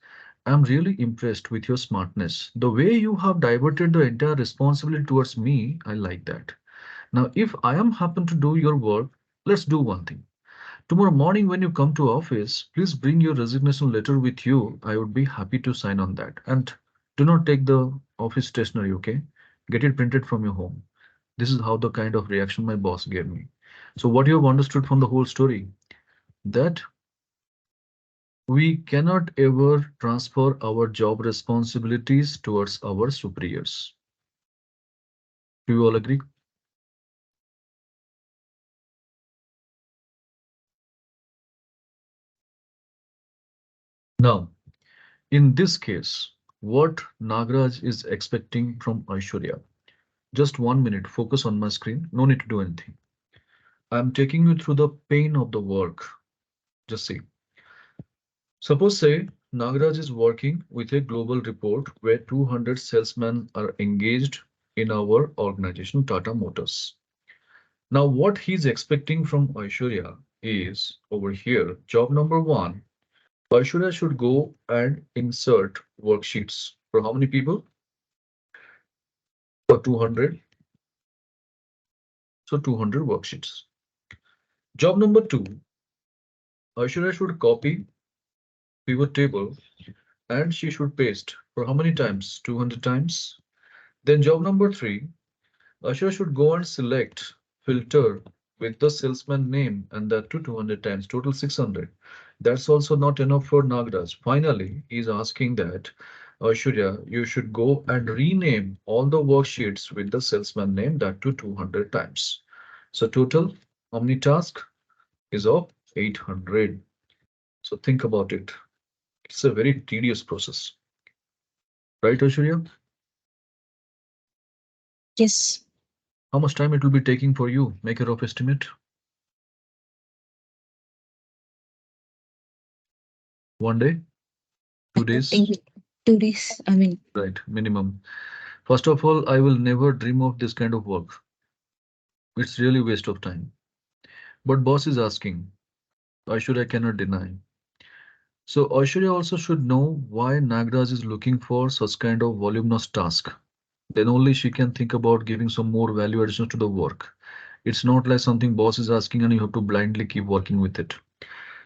Speaker 1: I'm really impressed with your smartness. The way you have diverted the entire responsibility towards me, I like that. Now, if I am happen to do your work, let's do one thing. Tomorrow morning when you come to office, please bring your resignation letter with you. I would be happy to sign on that. And do not take the office stationery, okay? Get it printed from your home. This is how the kind of reaction my boss gave me. So what you have understood from the whole story, that we cannot ever transfer our job responsibilities towards our superiors. Do you all agree? Now, in this case, what Nagraj is expecting from Aishwarya. Just 1 minute, focus on my screen. No need to do anything. I'm taking you through the pain of the work. Just see. Suppose say Nagraj is working with a global report where 200 salesmen are engaged in our organization, Tata Motors. Now, what he's expecting from Aishwarya is over here, job number one. Aishwarya should go and insert worksheets for how many people? For 200. So 200 worksheets. Job number two, Aishwarya should copy pivot table and she should paste for how many times? 200 times. Then job number three, Aishwarya should go and select filter with the salesman name and that to 200 times, total 600. That's also not enough for Nagraj. Finally, he's asking that Aishwarya, you should go and rename all the worksheets with the salesman name that to 200 times. So total, how many tasks is of 800. So think about it. It's a very tedious process, right, Aishwarya?
Speaker 4: Yes.
Speaker 1: How much time it will be taking for you? Make a rough estimate. 1 day, two
Speaker 4: I
Speaker 1: days,
Speaker 4: think 2 days. I mean,
Speaker 1: right? Minimum. First of all, I will never dream of this kind of work. It's really waste of time. But boss is asking. Aishwarya cannot deny. So Aishwarya also should know why Nagraj is looking for such kind of voluminous task. Then only she can think about giving some more value addition to the work. It's not like something boss is asking and you have to blindly keep working with it.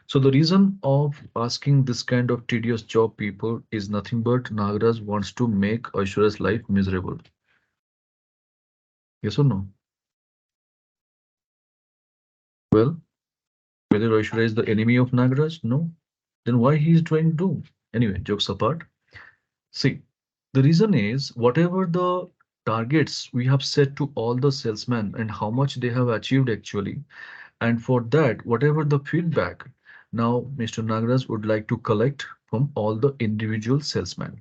Speaker 1: So the reason of asking this kind of tedious job people is nothing but Nagraj wants to make Aishwarya's life miserable. Yes or no? Well, whether Aishwarya is the enemy of Nagraj? No. Then why he is trying to do? Anyway, jokes apart. See, the reason is whatever the targets we have set to all the salesmen and how much they have achieved actually. And for that, whatever the feedback, now Mr. Nagaraj would like to collect from all the individual salesmen.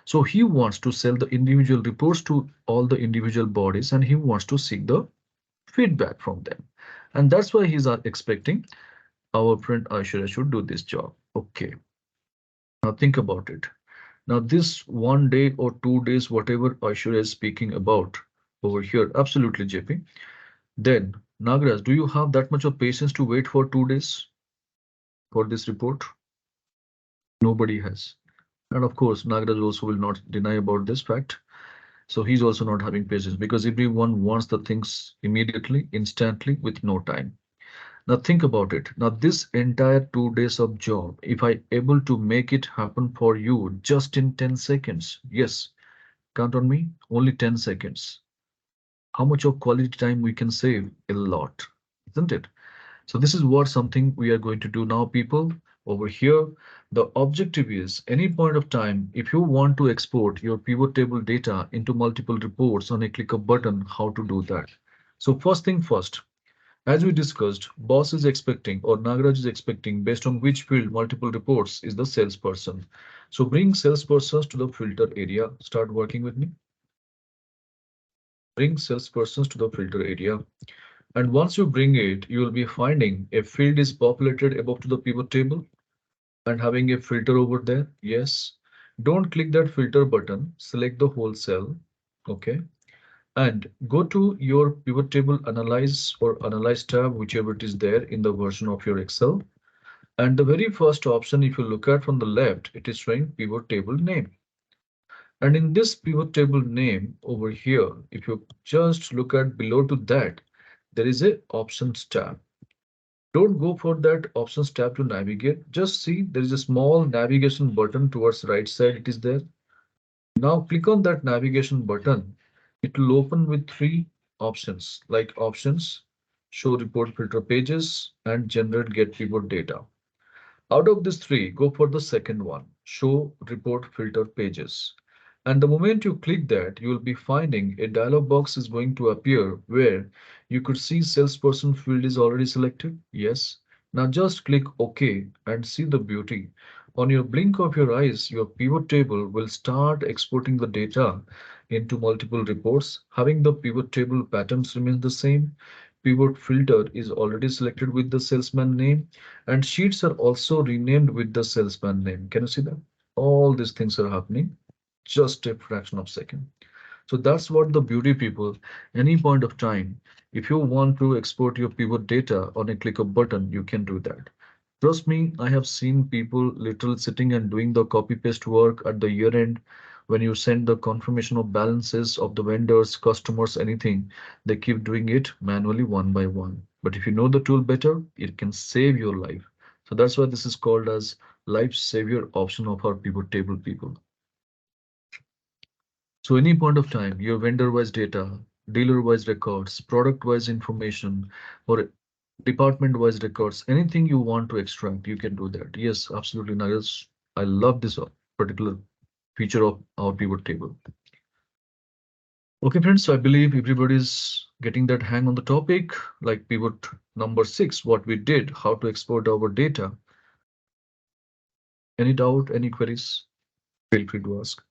Speaker 1: So he wants to sell the individual reports to all the individual bodies and he wants to seek the feedback from them. And that's why he's expecting our friend Aishwarya should do this job. Okay, now think about it. Now, this 1 day or 2 days, whatever Aishwarya is speaking about over here, absolutely, JP. Then, Nagraj, do you have that much of patience to wait for 2 days for this report? Nobody has. And of course, Nagraj also will not deny about this fact. So he's also not having patience because everyone wants the things immediately, instantly, with no time. Now think about it. Now this entire 2 days of job, if I able to make it happen for you just in 10 seconds, yes, count on me, only 10 seconds. How much of quality time we can save? A lot, isn't it? So this is what something we are going to do now, people. Over here, the objective is any point of time, if you want to export your pivot table data into multiple reports on a click of button, how to do that. So first thing first, as we discussed, boss is expecting or Nagaraj is expecting based on which field multiple reports is the salesperson. So bring salespersons to the filter area. Start working with me. Bring salespersons to the filter area. And once you bring it, you will be finding a field is populated above to the pivot table and having a filter over there. Yes. Don't click that filter button. Select the whole cell. Okay. And go to your pivot table analyze or analyze tab, whichever it is there in the version of your Excel. And the very first option, if you look at from the left, it is showing pivot table name. And in this pivot table name over here, if you just look at below to that, there is a options tab. Don't go for that options tab to navigate. Just see there is a small navigation button towards right side. It is there. Now click on that navigation button. It will open with three options like options, show report filter pages, and generate get pivot data. Out of these three, go for the second one, show report filter pages. And the moment you click that, you will be finding a dialog box is going to appear where you could see salesperson field is already selected. Yes. Now just click OK and see the beauty. On your blink of your eyes, your pivot table will start exporting the data into multiple reports. Having the pivot table patterns remain the same. Pivot filter is already selected with the salesman name and sheets are also renamed with the salesman name. Can you see that? All these things are happening just a fraction of a second. So that's what the beauty, people. Any point of time, if you want to export your pivot data on a click of button, you can do that. Trust me, I have seen people literally sitting and doing the copy paste work at the year end. When you send the confirmation of balances of the vendors, customers, anything, they keep doing it manually one by one. But if you know the tool better, it can save your life. So that's why this is called as life savior option of our pivot table, people. So any point of time, your vendor-wise data, dealer-wise records, product-wise information, or department-wise records, anything you want to extract, you can do that. Yes, absolutely, Nagas. I love this particular feature of our pivot table. Okay, friends, so I believe everybody's getting that hang on the topic, like pivot number 6, what we did, how to export our data. Any doubt, any queries? Feel free to ask.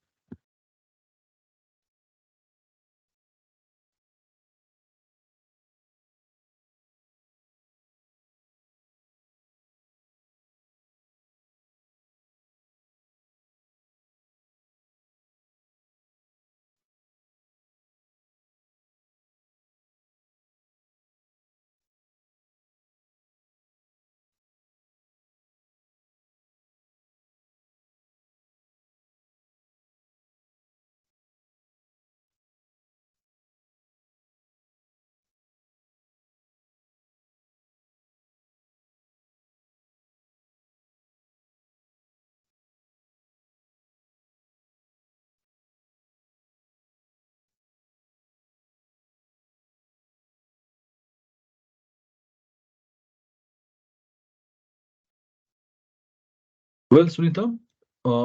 Speaker 1: Well, Sunita,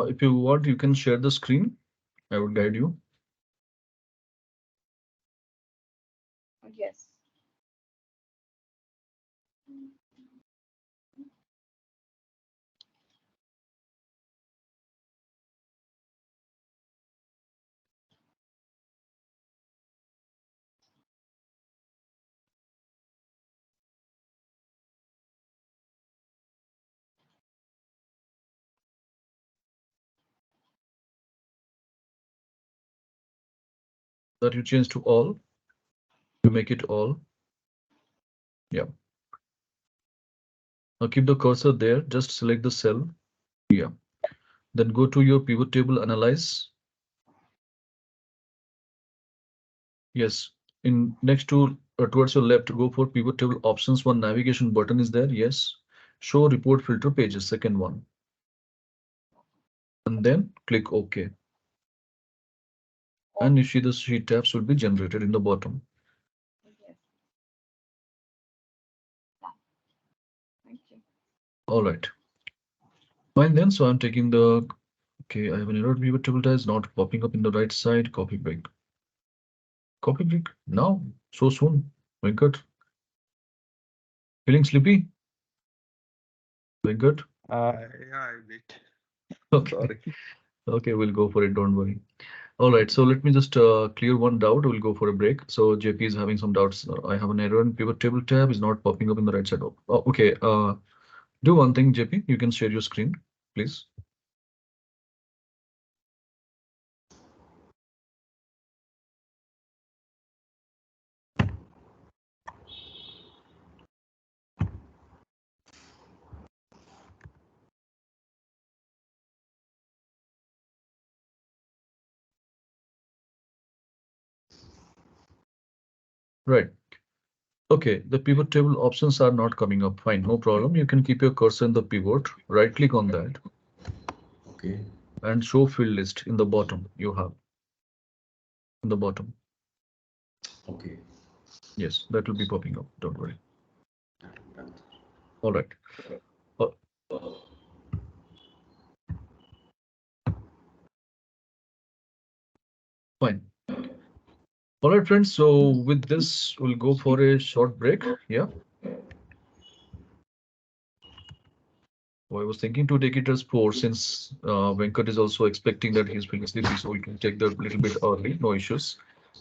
Speaker 1: if you want, you can share the screen. I would guide you. that you change to all. You make it all. Yeah. Now keep the cursor there. Just select the cell. Yeah. Then go to your pivot table, analyze. Yes. In next to towards your left, go for pivot table options. One navigation button is there. Yes. Show report filter pages. Second one. And then click OK. And you see the sheet tabs will be generated in the bottom.
Speaker 3: Yes. Thank you.
Speaker 1: All right. Fine then. So I'm taking the. Okay, I have an error. Pivot table tab is not popping up in the right side. Copy break. Copy break. Now. So soon. Venkat. Feeling sleepy? Venkat?
Speaker 2: Yeah, I did.
Speaker 1: Okay.
Speaker 2: Sorry.
Speaker 1: Okay, we'll go for it. Don't worry. All right. So let me just clear one doubt. We'll go for a break. So JP is having some doubts. I have an error in pivot table tab is not popping up in the right side. Oh, okay. Do one thing, JP. You can share your screen, please. Right. Okay. The pivot table options are not coming up. Fine. No problem. You can keep your cursor in the pivot. Right click on that
Speaker 5: Okay.
Speaker 1: and show field list in the bottom. You have in the bottom.
Speaker 5: Okay.
Speaker 1: Yes, that will be popping up. Don't worry.
Speaker 5: Done.
Speaker 1: All right. Uh, Fine. All right, friends. So with this, we'll go for a short break. Yeah. So I was thinking to take it as 4 since Venkat is also expecting that he's feeling sleepy, so we can take that a little bit early. No issues.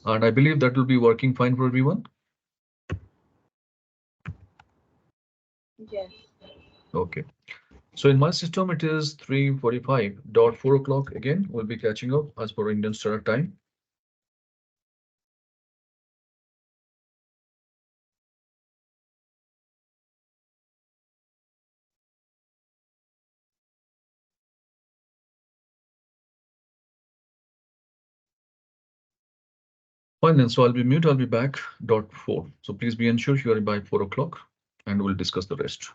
Speaker 1: And I believe that will be working fine for everyone.
Speaker 3: Yes.
Speaker 1: Okay. So in my system, it is 3:45. Dot 4 o'clock again. We'll be catching up as per Indian Standard Time. Fine then. So I'll be mute. I'll be back. Dot 4. So please be ensured you are by 4 o'clock and we'll discuss the rest.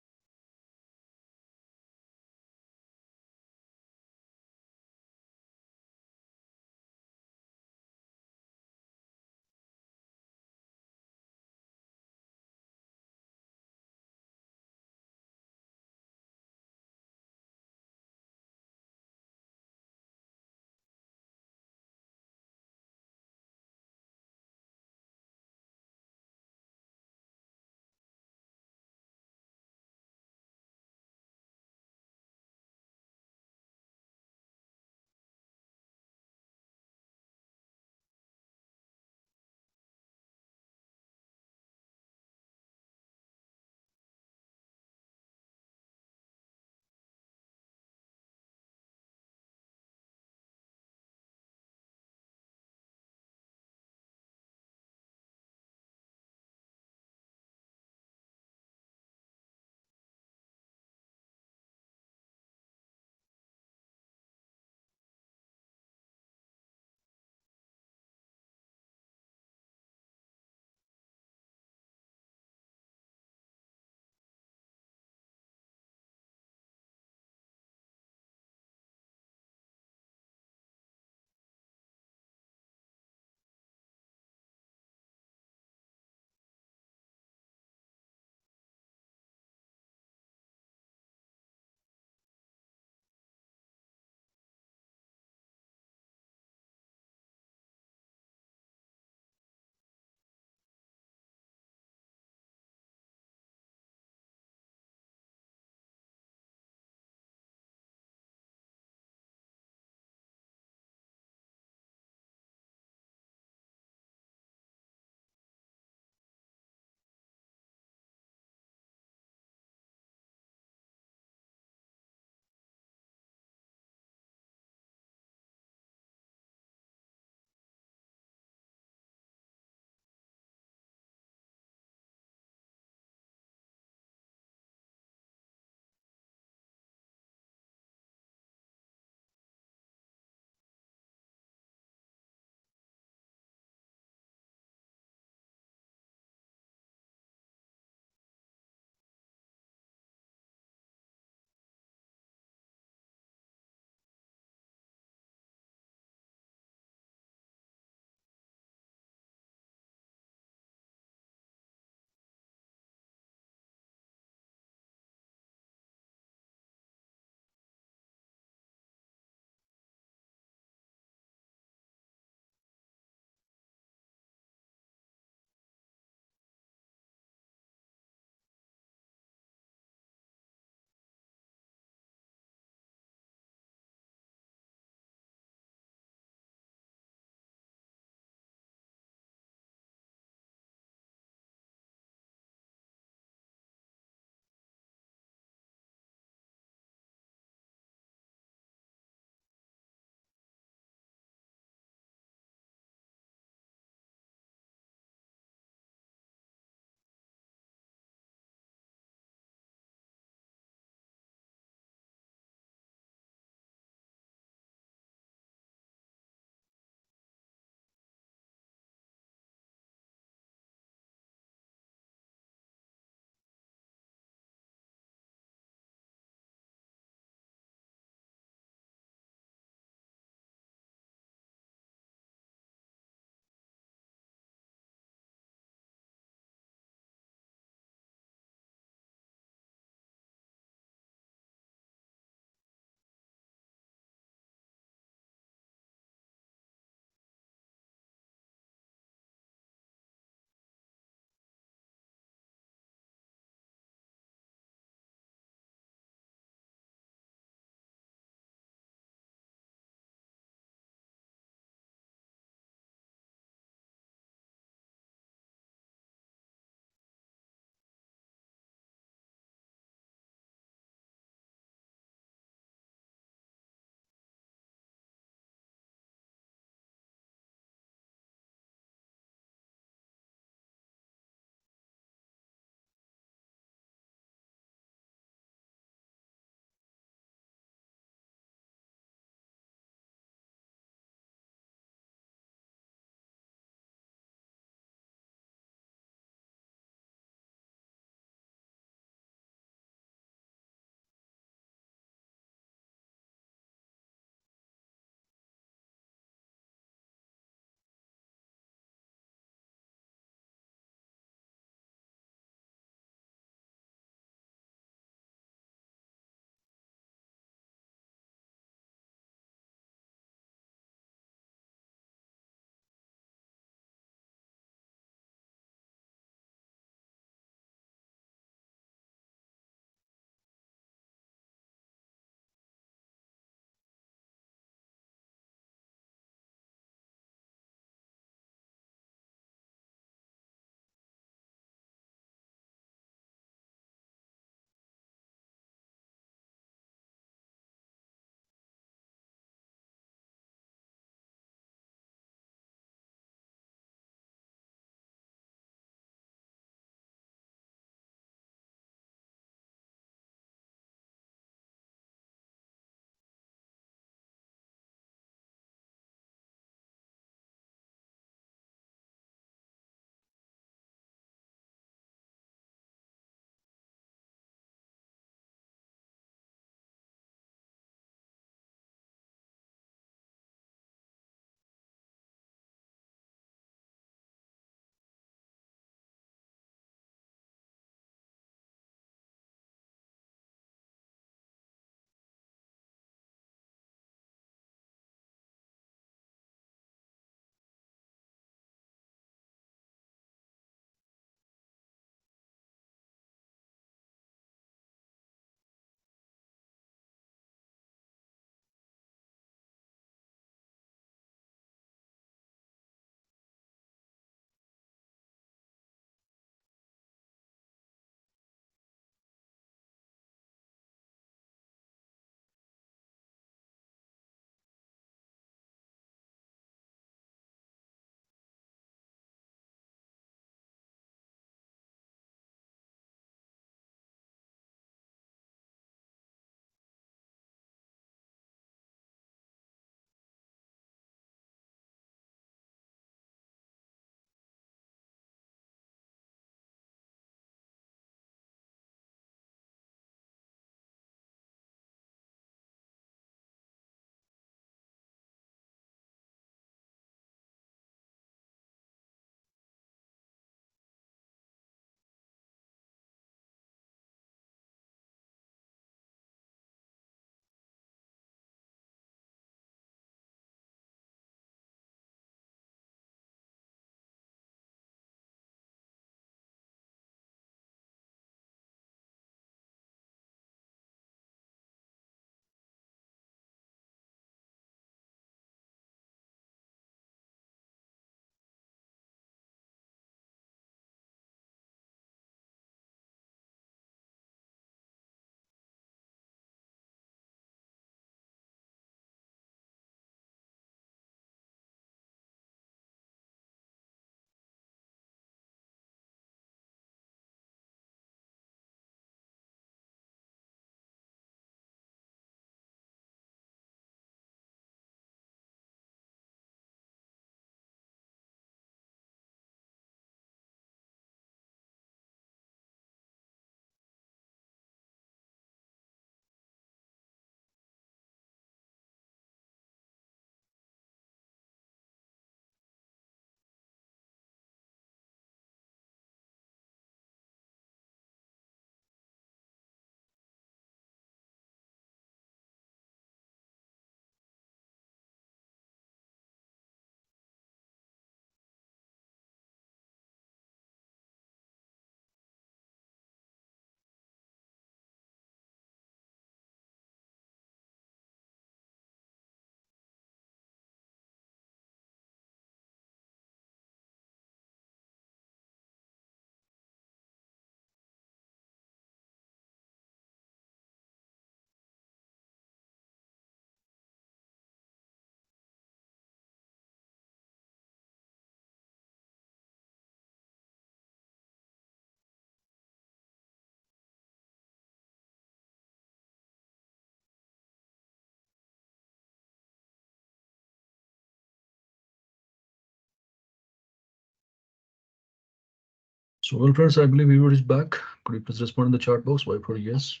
Speaker 1: So, well, friends, I believe everybody is back. Could you please respond in the chat box? Why for yes?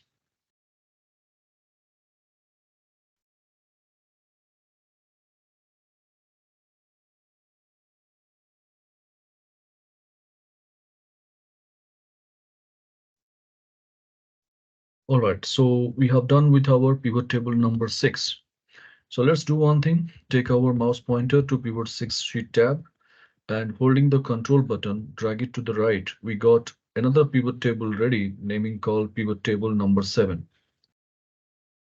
Speaker 1: All right, so we have done with our pivot table number 6. So let's do one thing. Take our mouse pointer to pivot 6 sheet tab and holding the control button, drag it to the right. We got another pivot table ready, naming called pivot table number 7.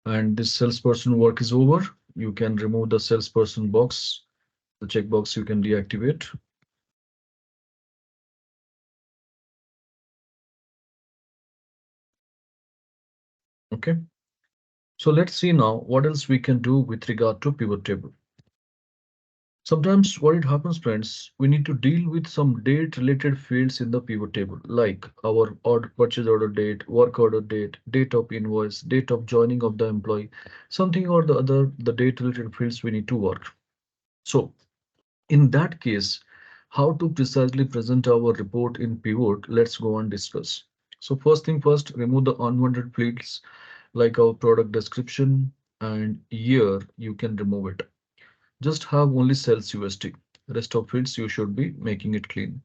Speaker 1: And this salesperson work is over. You can remove the salesperson box, the checkbox you can deactivate. Okay. So let's see now what else we can do with regard to pivot table. Sometimes what it happens, friends, we need to deal with some date related fields in the pivot table, like our purchase order date, work order date, date of invoice, date of joining of the employee, something or the other, the date related fields we need to work. So in that case, how to precisely present our report in pivot, let's go and discuss. So first thing first, remove the unwanted fields like our product description and year, you can remove it. Just have only sales USD. Rest of fields you should be making it clean.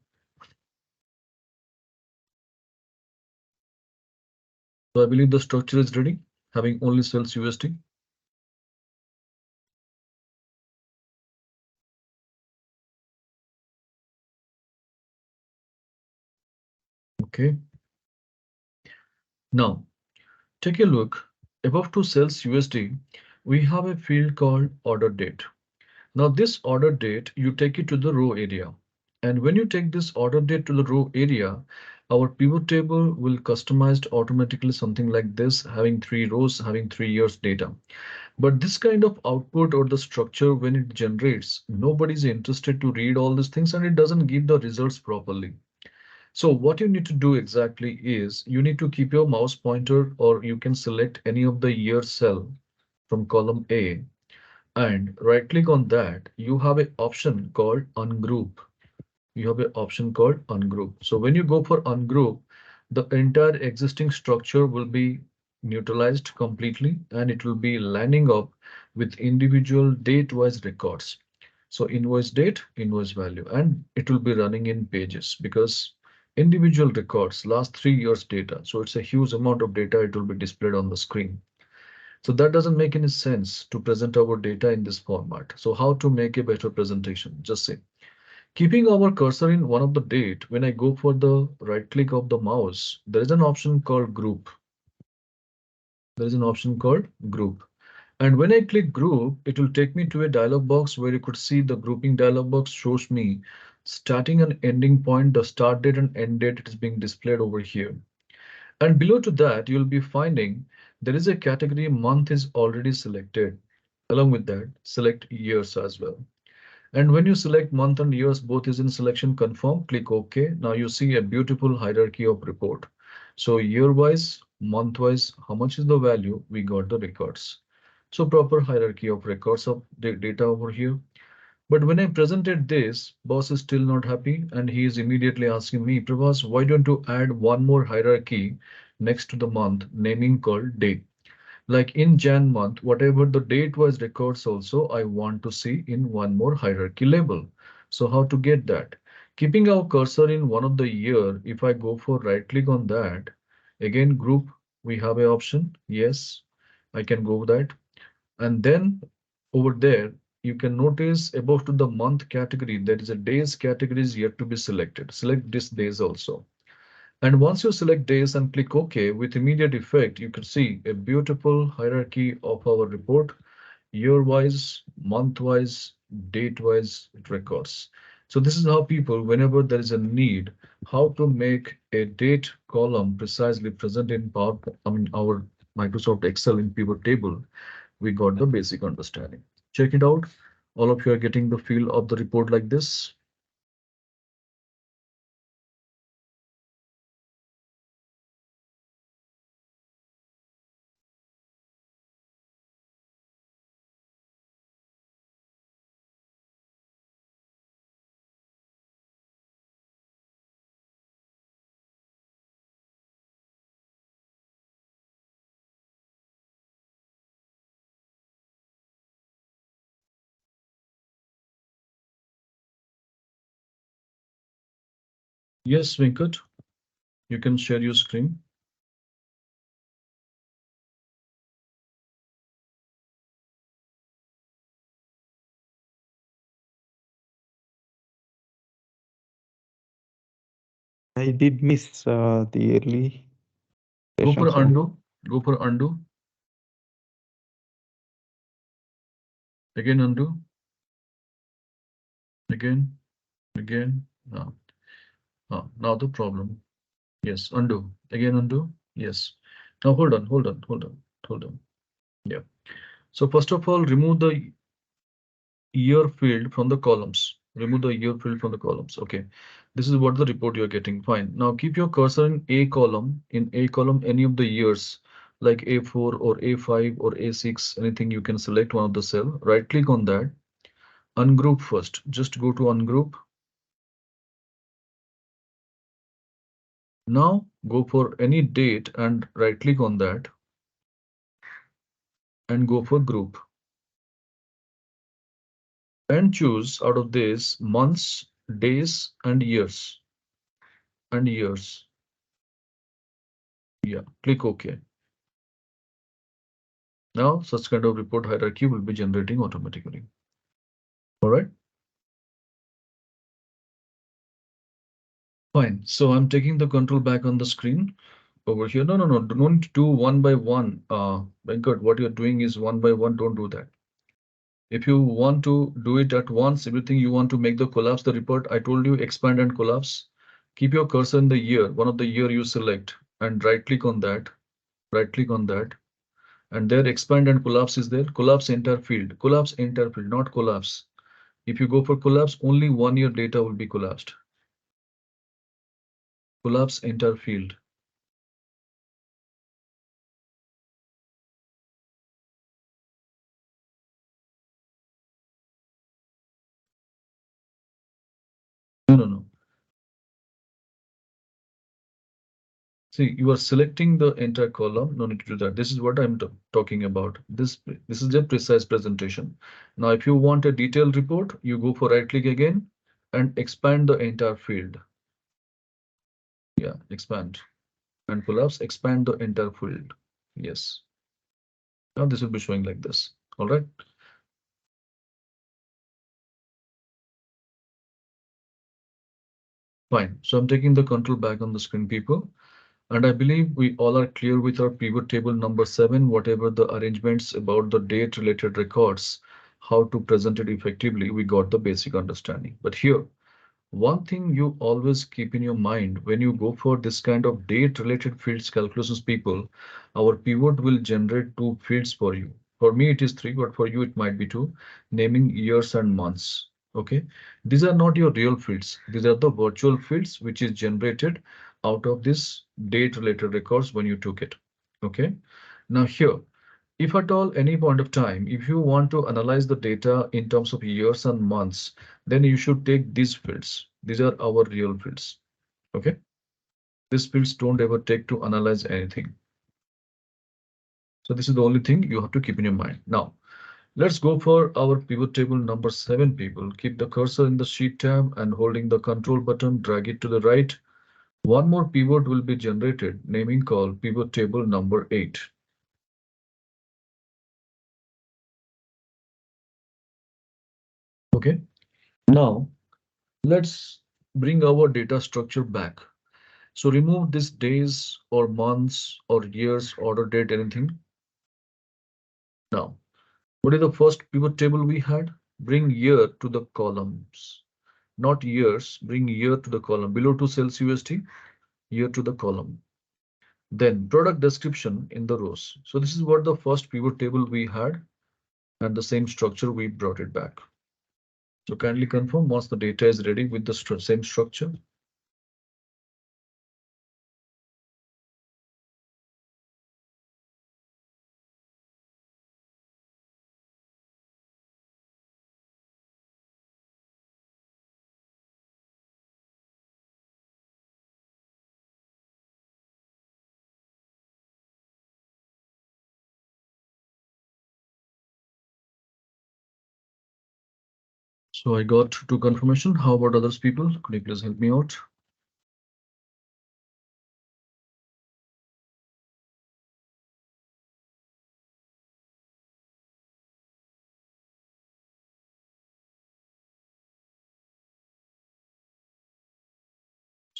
Speaker 1: So I believe the structure is ready, having only sales USD. Okay. Now take a look. Above to sales USD, we have a field called order date. Now this order date, you take it to the row area. And when you take this order date to the row area, our pivot table will customized automatically something like this, having 3 rows, having 3 years data. But this kind of output or the structure, when it generates, nobody's interested to read all these things and it doesn't give the results properly. So what you need to do exactly is you need to keep your mouse pointer or you can select any of the year cell from column A and right click on that. You have an option called ungroup. You have an option called ungroup. So when you go for ungroup, the entire existing structure will be neutralized completely and it will be lining up with individual date-wise records. So invoice date, invoice value, and it will be running in pages because individual records last 3 years data. So it's a huge amount of data. It will be displayed on the screen. So that doesn't make any sense to present our data in this format. So how to make a better presentation? Just say, keeping our cursor in one of the date, when I go for the right click of the mouse, there is an option called group. There is an option called group. And when I click group, it will take me to a dialog box where you could see the grouping dialog box shows me starting and ending point, the start date and end date is being displayed over here. And below to that, you'll be finding there is a category month is already selected. Along with that, select years as well. And when you select month and years, both is in selection confirm, click OK. Now you see a beautiful hierarchy of report. So year wise, month wise, how much is the value? We got the records. So proper hierarchy of records of the data over here. But when I presented this, boss is still not happy and he is immediately asking me, Prabhas, why don't you add one more hierarchy next to the month naming called day? Like in Jan month, whatever the date was records also, I want to see in one more hierarchy label. So how to get that? Keeping our cursor in one of the year, if I go for right click on that, again group, we have a option. Yes, I can go with that. And then over there, you can notice above to the month category, there is a days category is yet to be selected. Select this days also. And once you select days and click OK, with immediate effect, you can see a beautiful hierarchy of our report, year-wise, month-wise, date-wise records. So this is how people, whenever there is a need, how to make a date column precisely present in our Microsoft Excel in pivot table, we got the basic understanding. Check it out. All of you are getting the feel of the report like this. Yes, Venkat, you can share your screen.
Speaker 2: I did miss the early
Speaker 1: Go for
Speaker 2: session, so
Speaker 1: undo. Go for undo. Again undo. Again. Again. Now. Now the problem. Yes, undo. Again undo. Yes. Now hold on, hold on, hold on, hold on. Yeah. So first of all, remove the year field from the columns. Remove the year field from the columns. Okay. This is what the report you're getting. Fine. Now keep your cursor in A column. In A column, any of the years like A4 or A5 or A6, anything you can select one of the cell. Right click on that. Ungroup first. Just go to ungroup. Now go for any date and right click on that and go for group. And choose out of this months, days, and years. And years. Yeah, click OK. Now, such kind of report hierarchy will be generating automatically. All right. Fine. So I'm taking the control back on the screen over here. No, no, no. Don't do one by one. Venkat, what you're doing is one by one. Don't do that. If you want to do it at once, everything you want to make the collapse the report, I told you expand and collapse. Keep your cursor in the year, one of the year you select, and right click on that. Right click on that. And there expand and collapse is there. Collapse entire field. Collapse entire field, not collapse. If you go for collapse, only 1 year data will be collapsed. Collapse entire field. No, no, no. See, you are selecting the entire column. No need to do that. This is what I'm talking about. This is a precise presentation. Now, if you want a detailed report, you go for right click again and expand the entire field. Yeah, expand and collapse, expand the entire field. Yes. Now this will be showing like this. All right. Fine. So I'm taking the control back on the screen, people. And I believe we all are clear with our pivot table number 7, whatever the arrangements about the date related records, how to present it effectively, we got the basic understanding. But here, one thing you always keep in your mind when you go for this kind of date related fields calculations, people, our pivot will generate two fields for you. For me, it is three, but for you, it might be two, naming years and months. Okay, these are not your real fields. These are the virtual fields which is generated out of this date related records when you took it. Okay, now here, if at all any point of time, if you want to analyze the data in terms of years and months, then you should take these fields. These are our real fields. Okay. These fields don't ever take to analyze anything. So this is the only thing you have to keep in your mind. Now, let's go for our pivot table number 7, people. Keep the cursor in the sheet tab and holding the control button, drag it to the right. One more pivot will be generated, naming called pivot table number 8. Okay. Now, let's bring our data structure back. So remove this days or months or years, order date, anything. Now, what is the first pivot table we had? Bring year to the columns, not years. Bring year to the column below 2 cells USD, year to the column. Then product description in the rows. So this is what the first pivot table we had, and the same structure we brought it back. So kindly confirm once the data is ready with the same structure. So I got two confirmation. How about others people? Could you please help me out?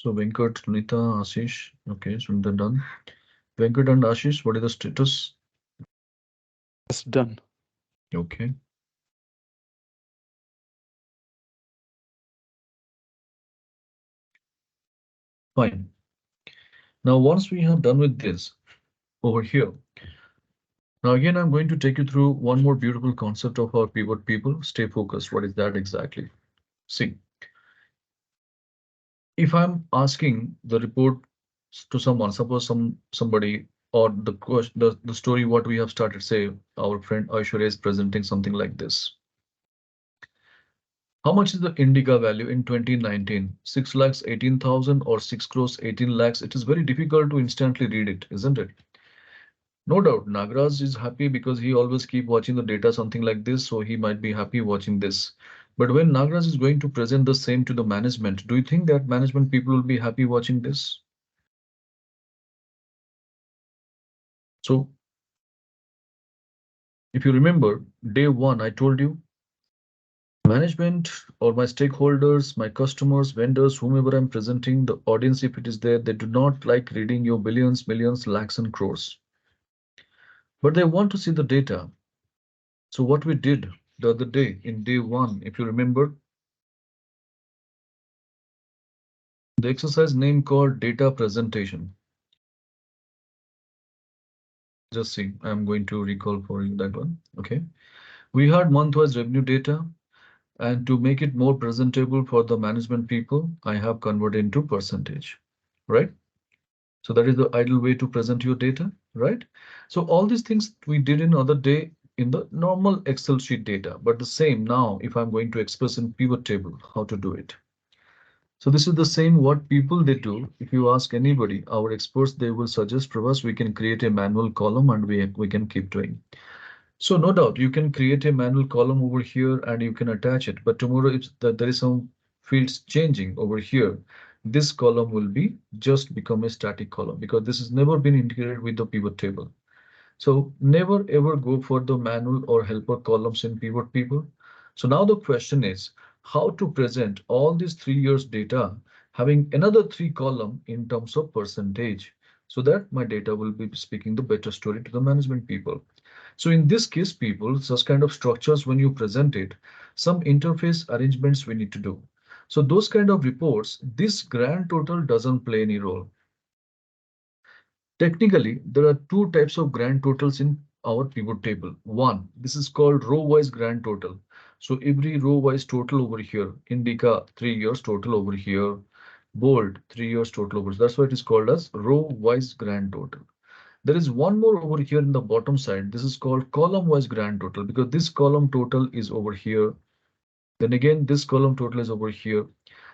Speaker 1: So Venkat, Sunita, Ashish. Okay, so they're done. Venkat and Ashish, what is the status?
Speaker 2: Yes, done.
Speaker 1: Okay, fine. Now, once we have done with this over here, now again, I'm going to take you through one more beautiful concept of our pivot people. Stay focused. What is that exactly? See, if I'm asking the report to someone, suppose somebody or the question, the story what we have started, say our friend Aishwarya is presenting something like this. How much is the Indica value in 2019? 6 lakhs 18,000 or 6 crores 18 lakhs? It is very difficult to instantly read it, isn't it? No doubt, Nagraj is happy because he always keep watching the data, something like this, so he might be happy watching this. But when Nagraj is going to present the same to the management, do you think that management people will be happy watching this? So if you remember, day one, I told you management or my stakeholders, my customers, vendors, whomever I'm presenting, the audience, if it is there, they do not like reading your billions, millions, lakhs, and crores, but they want to see the data. So what we did the other day in day one, if you remember, the exercise name called data presentation. Just see, I'm going to recall for you that one. Okay. We had month-wise revenue data, and to make it more presentable for the management people, I have converted into percentage, right? So that is the ideal way to present your data, right? So all these things we did in other day in the normal Excel sheet data, but the same now if I'm going to express in pivot table, how to do it. So this is the same what people they do. If you ask anybody, our experts, they will suggest for us, we can create a manual column and we can keep doing. So no doubt you can create a manual column over here and you can attach it. But tomorrow if there is some fields changing over here, this column will be just become a static column because this has never been integrated with the pivot table. So never ever go for the manual or helper columns in pivot table. So now the question is how to present all these 3 years data having another three column in terms of percentage so that my data will be speaking the better story to the management people. So in this case, people, such kind of structures, when you present it, some interface arrangements we need to do. So those kind of reports, this grand total doesn't play any role. Technically, there are two types of grand totals in our pivot table. One, this is called row-wise grand total. So every row-wise total over here, Indica 3 years total over here, bold 3 years total over. That's why it is called as row-wise grand total. There is one more over here in the bottom side. This is called column-wise grand total because this column total is over here. Then again, this column total is over here.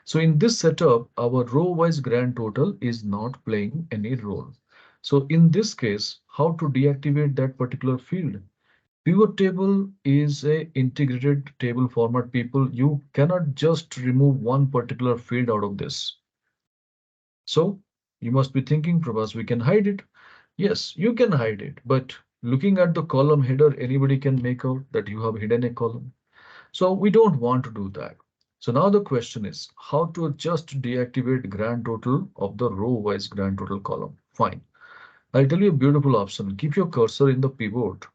Speaker 1: So in this setup, our row-wise grand total is not playing any role. So in this case, how to deactivate that particular field? Pivot table is a integrated table format, people. You cannot just remove one particular field out of this. So you must be thinking, Prabhas, we can hide it. Yes, you can hide it, but looking at the column header, anybody can make out that you have hidden a column. So we don't want to do that. So now the question is how to just deactivate grand total of the row-wise grand total column. Fine. I'll tell you a beautiful option. Keep your cursor in the pivot.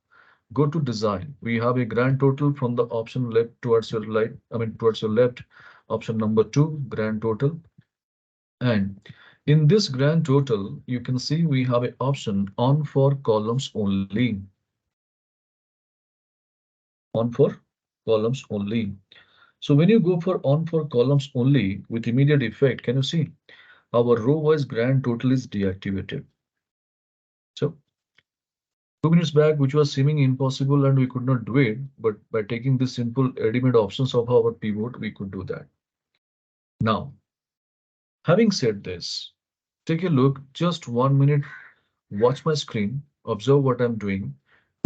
Speaker 1: Go to design. We have a grand total from the option left towards your right, towards your left, option number 2, grand total. And in this grand total, you can see we have an option on for columns only. On for columns only. So when you go for on for columns only with immediate effect, can you see our row-wise grand total is deactivated. So 2 minutes back, which was seeming impossible and we could not do it, but by taking the simple ready-made options of our pivot, we could do that. Now, having said this, take a look, just 1 minute, watch my screen, observe what I'm doing.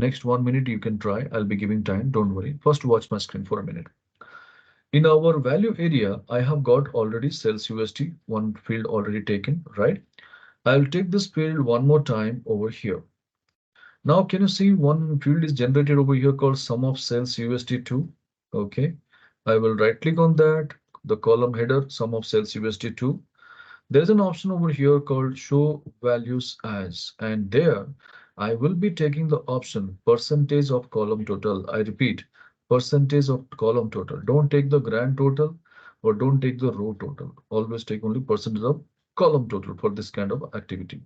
Speaker 1: Next 1 minute you can try. I'll be giving time. Don't worry. First, watch my screen for a minute. In our value area, I have got already sales USD, one field already taken, right? I'll take this field one more time over here. Now, can you see one field is generated over here called sum of sales USD2? Okay. I will right click on that, the column header, sum of sales USD2. There's an option over here called show values as, and there I will be taking the option percentage of column total. I repeat, percentage of column total. Don't take the grand total or don't take the row total. Always take only percentage of column total for this kind of activity.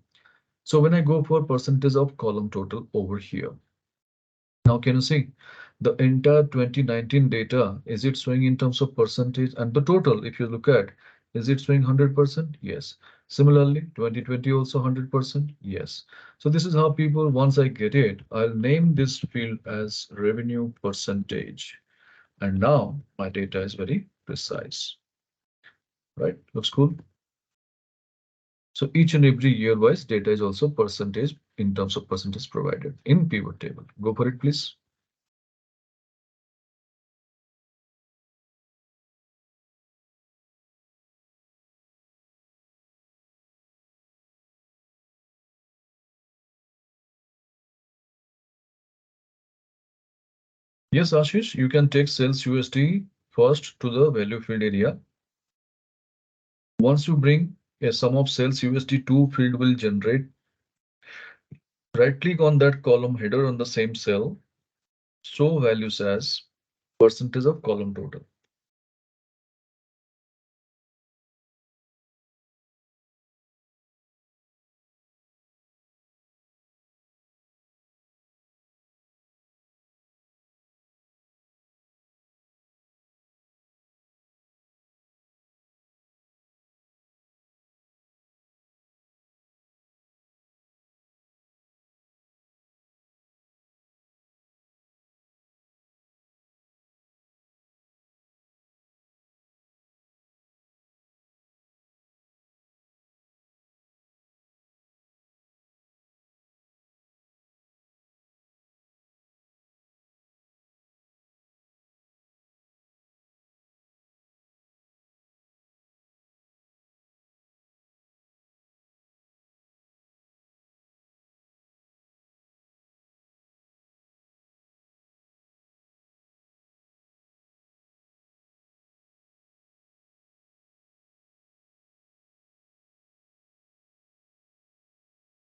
Speaker 1: So when I go for percentage of column total over here, now can you see the entire 2019 data, is it showing in terms of percentage? And the total, if you look at, is it showing 100%? Yes. Similarly, 2020 also 100%? Yes. So this is how people, once I get it, I'll name this field as revenue percentage. And now my data is very precise, right? Looks cool. So each and every year wise data is also percentage in terms of percentage provided in pivot table. Go for it, please. Yes, Ashish, you can take sales USD first to the value field area. Once you bring a sum of sales USD2 field will generate. Right click on that column header on the same cell. Show values as percentage of column total.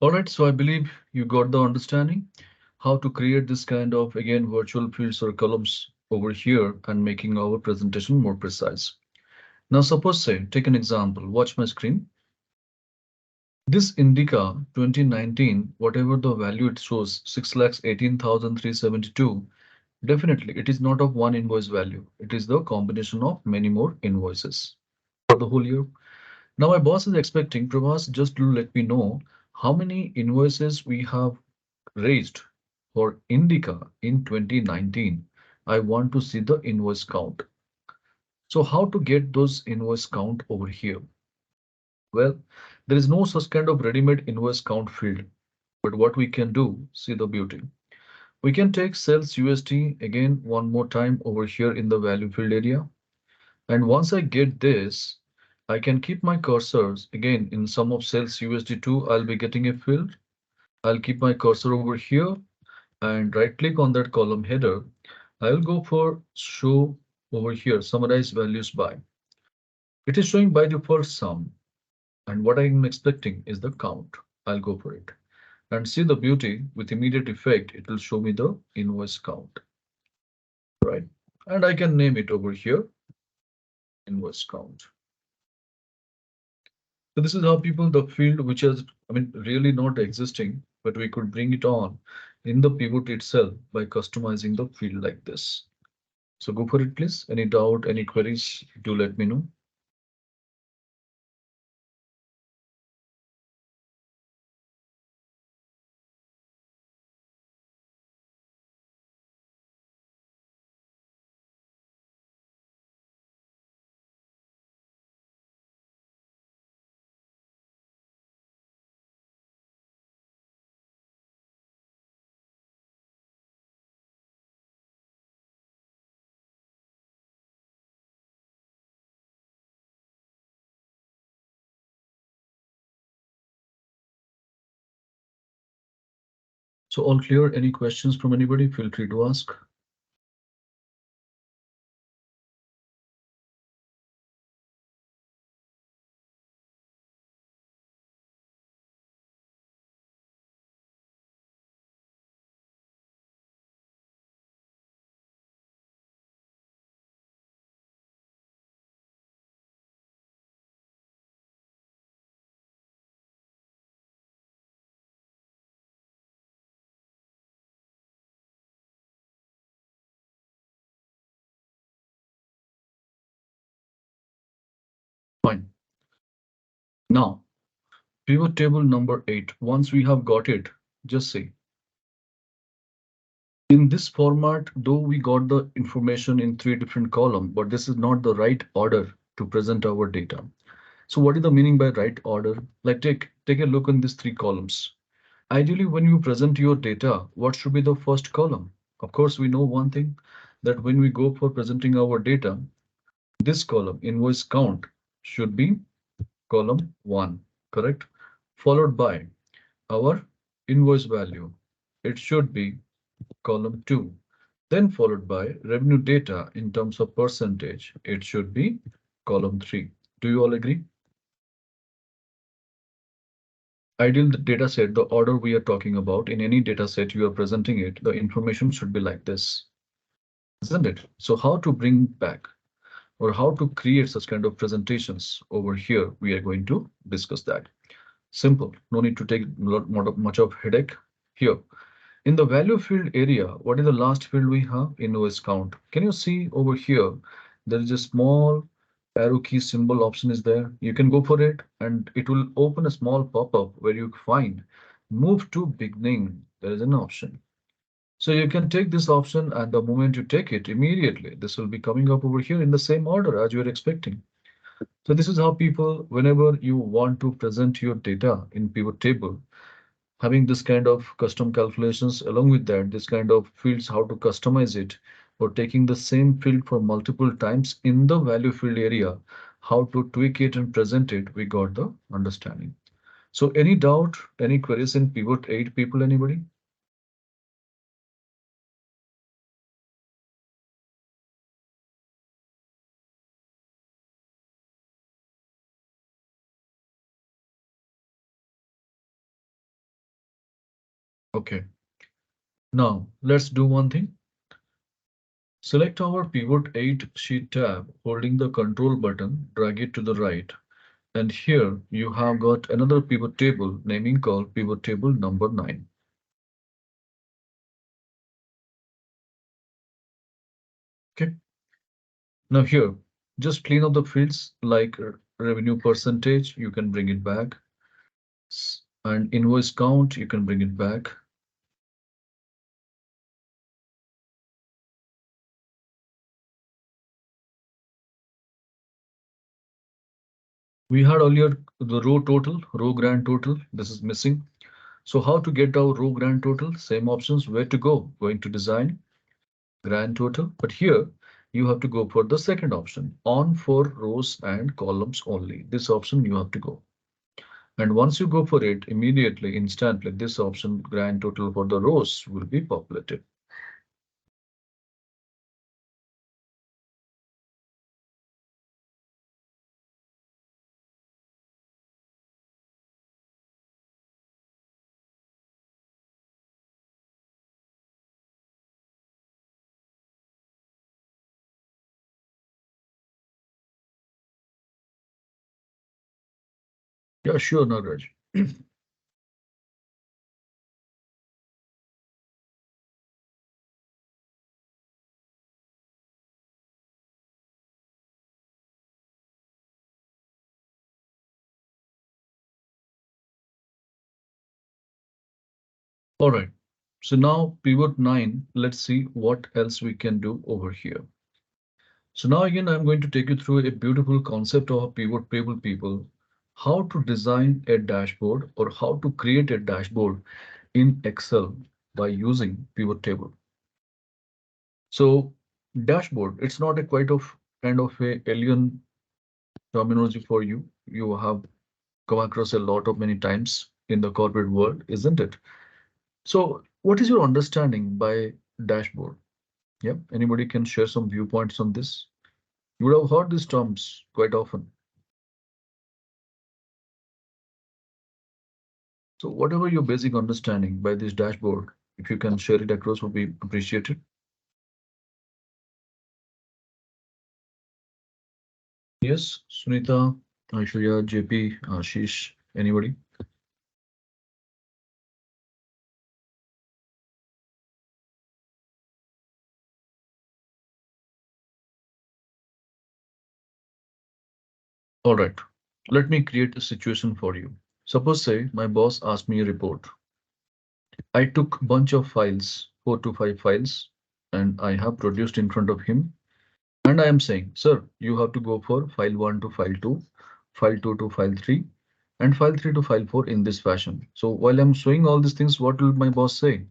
Speaker 1: All right, so I believe you got the understanding how to create this kind of, again, virtual fields or columns over here and making our presentation more precise. Now, suppose say, take an example, watch my screen. This Indica 2019, whatever the value it shows, 6,18,372, definitely it is not of one invoice value. It is the combination of many more invoices for the whole year. Now my boss is expecting, Prabhas, just to let me know how many invoices we have raised for Indica in 2019. I want to see the invoice count. So how to get those invoice count over here? Well, there is no such kind of ready-made invoice count field. But what we can do, see the beauty. We can take sales USD again one more time over here in the value field area. And once I get this, I can keep my cursors again in sum of sales USD2. I'll be getting a field. I'll keep my cursor over here and right click on that column header. I'll go for show over here, summarize values by. It is showing by default sum. And what I'm expecting is the count. I'll go for it. And see the beauty with immediate effect, it will show me the invoice count, right? And I can name it over here, invoice count. So this is how people, the field which has, really not existing, but we could bring it on in the pivot itself by customizing the field like this. So go for it, please. Any doubt, any queries, do let me know. So all clear, any questions from anybody, feel free to ask. Fine. Now, pivot table number 8. Once we have got it, just say, in this format, though we got the information in three different columns, but this is not the right order to present our data. So what is the meaning by right order? Like take a look in these three columns. Ideally, when you present your data, what should be the first column? Of course, we know one thing, that when we go for presenting our data, this column, invoice count, should be column 1, correct? Followed by our invoice value. It should be column 2. Then followed by revenue data in terms of percentage. It should be column 3. Do you all agree? Ideal data set, the order we are talking about, in any data set you are presenting it, the information should be like this, isn't it? So how to bring back or how to create such kind of presentations over here, we are going to discuss that. Simple, no need to take much of headache here. In the value field area, what is the last field we have? Invoice count. Can you see over here? There is a small arrow key symbol option is there. You can go for it and it will open a small pop-up where you find move to beginning. There is an option. So you can take this option and the moment you take it immediately, this will be coming up over here in the same order as you are expecting. So this is how people, whenever you want to present your data in pivot table, having this kind of custom calculations along with that, this kind of fields, how to customize it, or taking the same field for multiple times in the value field area, how to tweak it and present it, we got the understanding. So any doubt, any queries in pivot 8, people, anybody? Okay, now let's do one thing. Select our pivot 8 sheet tab, holding the control button, drag it to the right. And here you have got another pivot table naming called pivot table number 9. Okay. Now here, just clean up the fields like revenue percentage, you can bring it back. And invoice count, you can bring it back. We had earlier the row total, row grand total. This is missing. So how to get our row grand total? Same options, where to go? Going to design, grand total. But here you have to go for the second option, on for rows and columns only. This option you have to go. And once you go for it, immediately, instantly, this option, grand total for the rows, will be populated. Yeah, sure, Nagraj. All right. So now pivot 9, let's see what else we can do over here. So now again, I'm going to take you through a beautiful concept of a pivot table, people, how to design a dashboard or how to create a dashboard in Excel by using pivot table. So dashboard, it's not a quite of kind of a alien terminology for you. You have come across a lot of many times in the corporate world, isn't it? So what is your understanding by dashboard? Yeah, anybody can share some viewpoints on this. You would have heard these terms quite often. So whatever your basic understanding by this dashboard, if you can share it across, would be appreciated. Yes, Sunita, Aishwarya, JP, Ashish, anybody? All right, let me create a situation for you. Suppose say my boss asked me a report. I took a bunch of files, 4 to 5 files, and I have produced in front of him. And I am saying, sir, you have to go for file 1 to file 2, file 2 to file 3, and file 3 to file 4 in this fashion. So while I'm showing all these things, what will my boss say?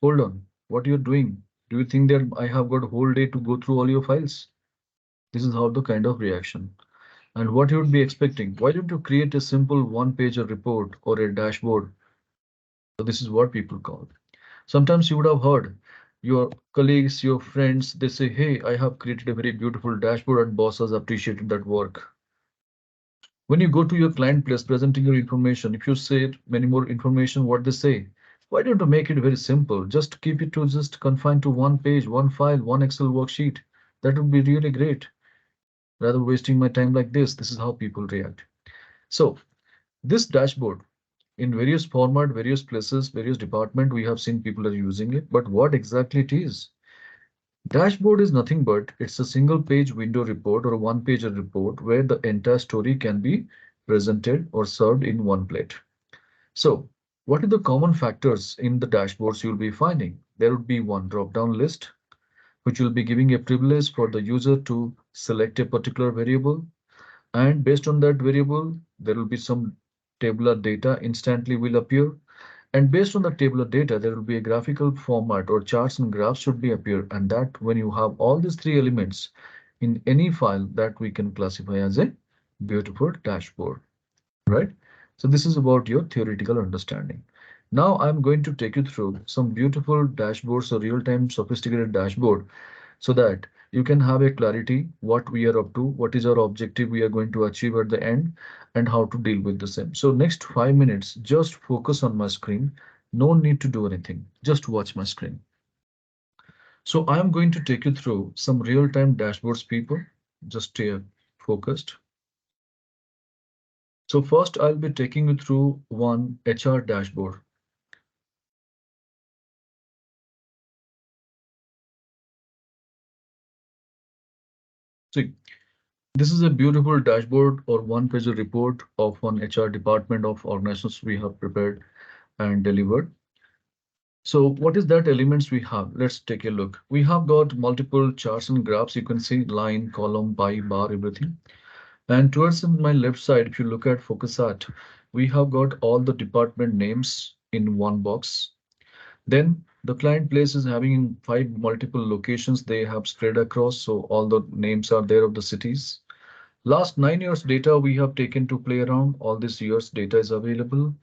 Speaker 1: Hold on, what you're doing? Do you think that I have got a whole day to go through all your files? This is how the kind of reaction. And what you would be expecting. Why don't you create a simple one-pager report or a dashboard? So this is what people call. Sometimes you would have heard your colleagues, your friends, they say, hey, I have created a very beautiful dashboard and boss has appreciated that work. When you go to your client place presenting your information, if you say many more information, what they say, why don't you make it very simple? Just keep it to just confined to one page, one file, one Excel worksheet. That would be really great. Rather wasting my time like this. This is how people react. So this dashboard in various format, various places, various department, we have seen people are using it. But what exactly it is? Dashboard is nothing but it's a single page window report or a one page report where the entire story can be presented or served in one plate. So what are the common factors in the dashboards you'll be finding? There would be one drop down list, which will be giving a privilege for the user to select a particular variable. And based on that variable, there will be some tabular data instantly will appear. And based on the tabular data, there will be a graphical format or charts and graphs should be appear. And that when you have all these three elements in any file that we can classify as a beautiful dashboard, right? So this is about your theoretical understanding. Now I'm going to take you through some beautiful dashboards or real-time sophisticated dashboard so that you can have a clarity what we are up to, what is our objective we are going to achieve at the end, and how to deal with the same. So next 5 minutes, just focus on my screen. No need to do anything. Just watch my screen. So I am going to take you through some real-time dashboards, people. Just stay focused. So first I'll be taking you through one HR dashboard. See, this is a beautiful dashboard or one-page report of one HR department of organizations we have prepared and delivered. So what is that elements we have? Let's take a look. We have got multiple charts and graphs. You can see line, column, pie, bar, everything. And towards my left side, if you look at focus art, we have got all the department names in one box. Then the client place is having in 5 multiple locations they have spread across. So all the names are there of the cities. Last 9 years data we have taken to play around. All this years data is available.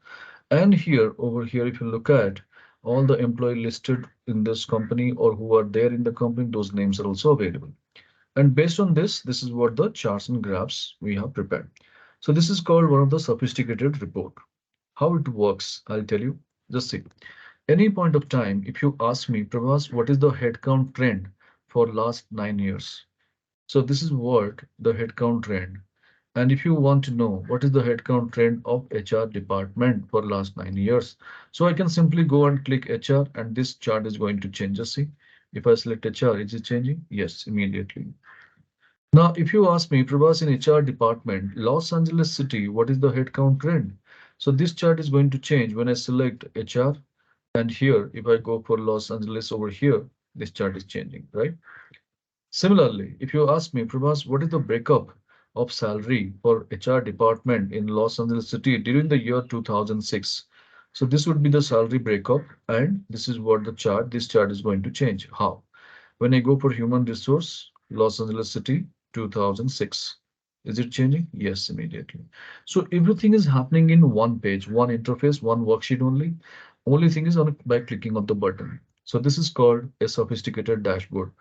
Speaker 1: And here, over here, if you look at all the employee listed in this company or who are there in the company, those names are also available. And based on this, this is what the charts and graphs we have prepared. So this is called one of the sophisticated report. How it works, I'll tell you. Just see. Any point of time, if you ask me, Pravas, what is the headcount trend for last 9 years? So this is what the headcount trend. And if you want to know what is the headcount trend of HR department for last 9 years, so I can simply go and click HR and this chart is going to change. Just see, if I select HR, is it changing? Yes, immediately. Now, if you ask me, Prabhas, in HR department, Los Angeles City, what is the headcount trend? So this chart is going to change when I select HR. And here, if I go for Los Angeles over here, this chart is changing, right? Similarly, if you ask me, Prabhas, what is the breakup of salary for HR department in Los Angeles City during the year 2006? So this would be the salary breakup, and this is what the chart, this chart is going to change. How? When I go for human resource, Los Angeles City, 2006. Is it changing? Yes, immediately. So everything is happening in one page, one interface, one worksheet only. Only thing is on by clicking of the button. So this is called a sophisticated dashboard.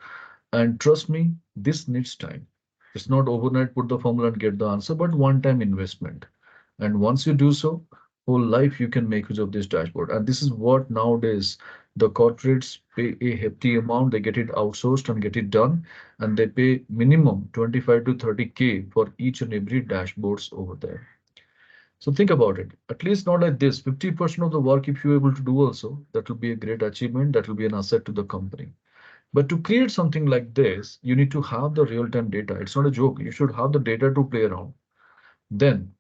Speaker 1: And trust me, this needs time. It's not overnight put the formula and get the answer, but one-time investment. And once you do so, whole life you can make use of this dashboard. And this is what nowadays the corporates pay a hefty amount. They get it outsourced and get it done. And they pay minimum 25 to 30K for each and every dashboards over there. So think about it. At least not like this. 50% of the work, if you're able to do also, that will be a great achievement. That will be an asset to the company. But to create something like this, you need to have the real-time data. It's not a joke. You should have the data to play around. Then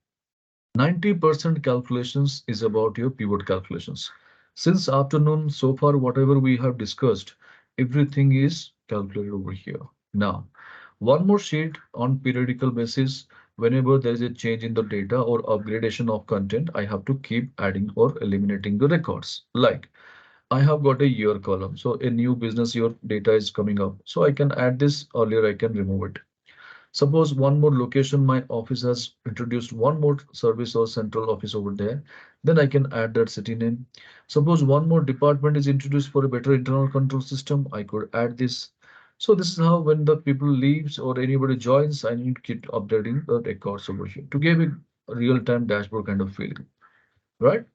Speaker 1: 90% calculations is about your pivot calculations. Since afternoon, so far, whatever we have discussed, everything is calculated over here. Now, one more sheet on periodical basis. Whenever there is a change in the data or upgradation of content, I have to keep adding or eliminating the records. Like I have got a year column. So a new business year data is coming up. So I can add this earlier, I can remove it. Suppose one more location, my office has introduced one more service or central office over there, then I can add that city name. Suppose one more department is introduced for a better internal control system, I could add this. So this is how when the people leaves or anybody joins, I need to keep updating the records over here to give a real-time dashboard kind of feeling, right?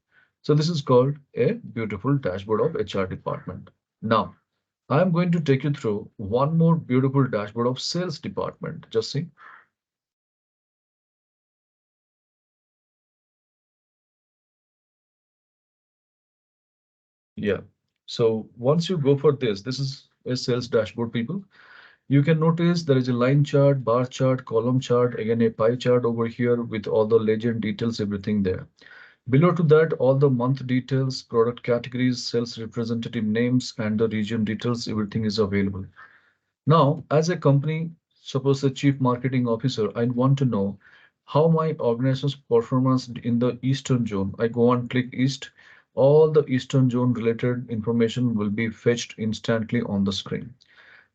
Speaker 1: So this is called a beautiful dashboard of HR department. Now, I'm going to take you through one more beautiful dashboard of sales department. Just see. Yeah. So once you go for this is a sales dashboard, people. You can notice there is a line chart, bar chart, column chart, again a pie chart over here with all the legend details, everything there. Below to that, all the month details, product categories, sales representative names, and the region details, everything is available. Now, as a company, suppose a chief marketing officer, I want to know how my organization's performance in the Eastern zone. I go and click East. All the Eastern zone related information will be fetched instantly on the screen.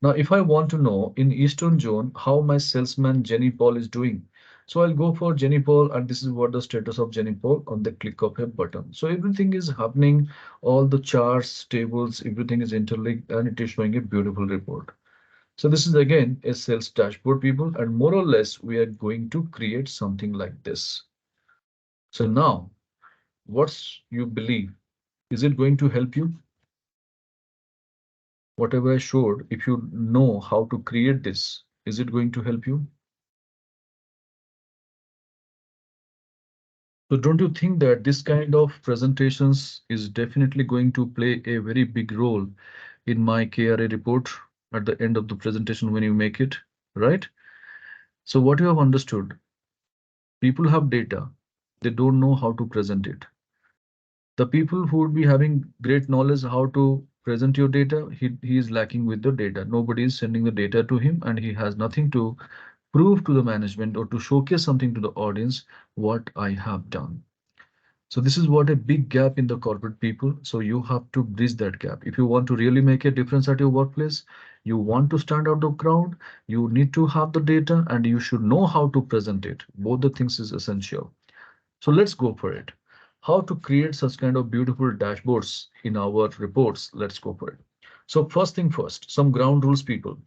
Speaker 1: Now, if I want to know in Eastern zone how my salesman Jenny Paul is doing, so I'll go for Jenny Paul, and this is what the status of Jenny Paul on the click of a button. So everything is happening, all the charts, tables, everything is interlinked, and it is showing a beautiful report. So this is again a sales dashboard, people, and more or less we are going to create something like this. So now, what's you believe? Is it going to help you? Whatever I showed, if you know how to create this, is it going to help you? So don't you think that this kind of presentations is definitely going to play a very big role in my KRA report at the end of the presentation when you make it, right? So what you have understood, people have data, they don't know how to present it. The people who would be having great knowledge how to present your data, he is lacking with the data. Nobody is sending the data to him, and he has nothing to prove to the management or to showcase something to the audience what I have done. So this is what a big gap in the corporate people. So you have to bridge that gap. If you want to really make a difference at your workplace, you want to stand out the crowd, you need to have the data and you should know how to present it. Both the things is essential. So let's go for it. How to create such kind of beautiful dashboards in our reports. Let's go for it. So first thing first, some ground rules, people.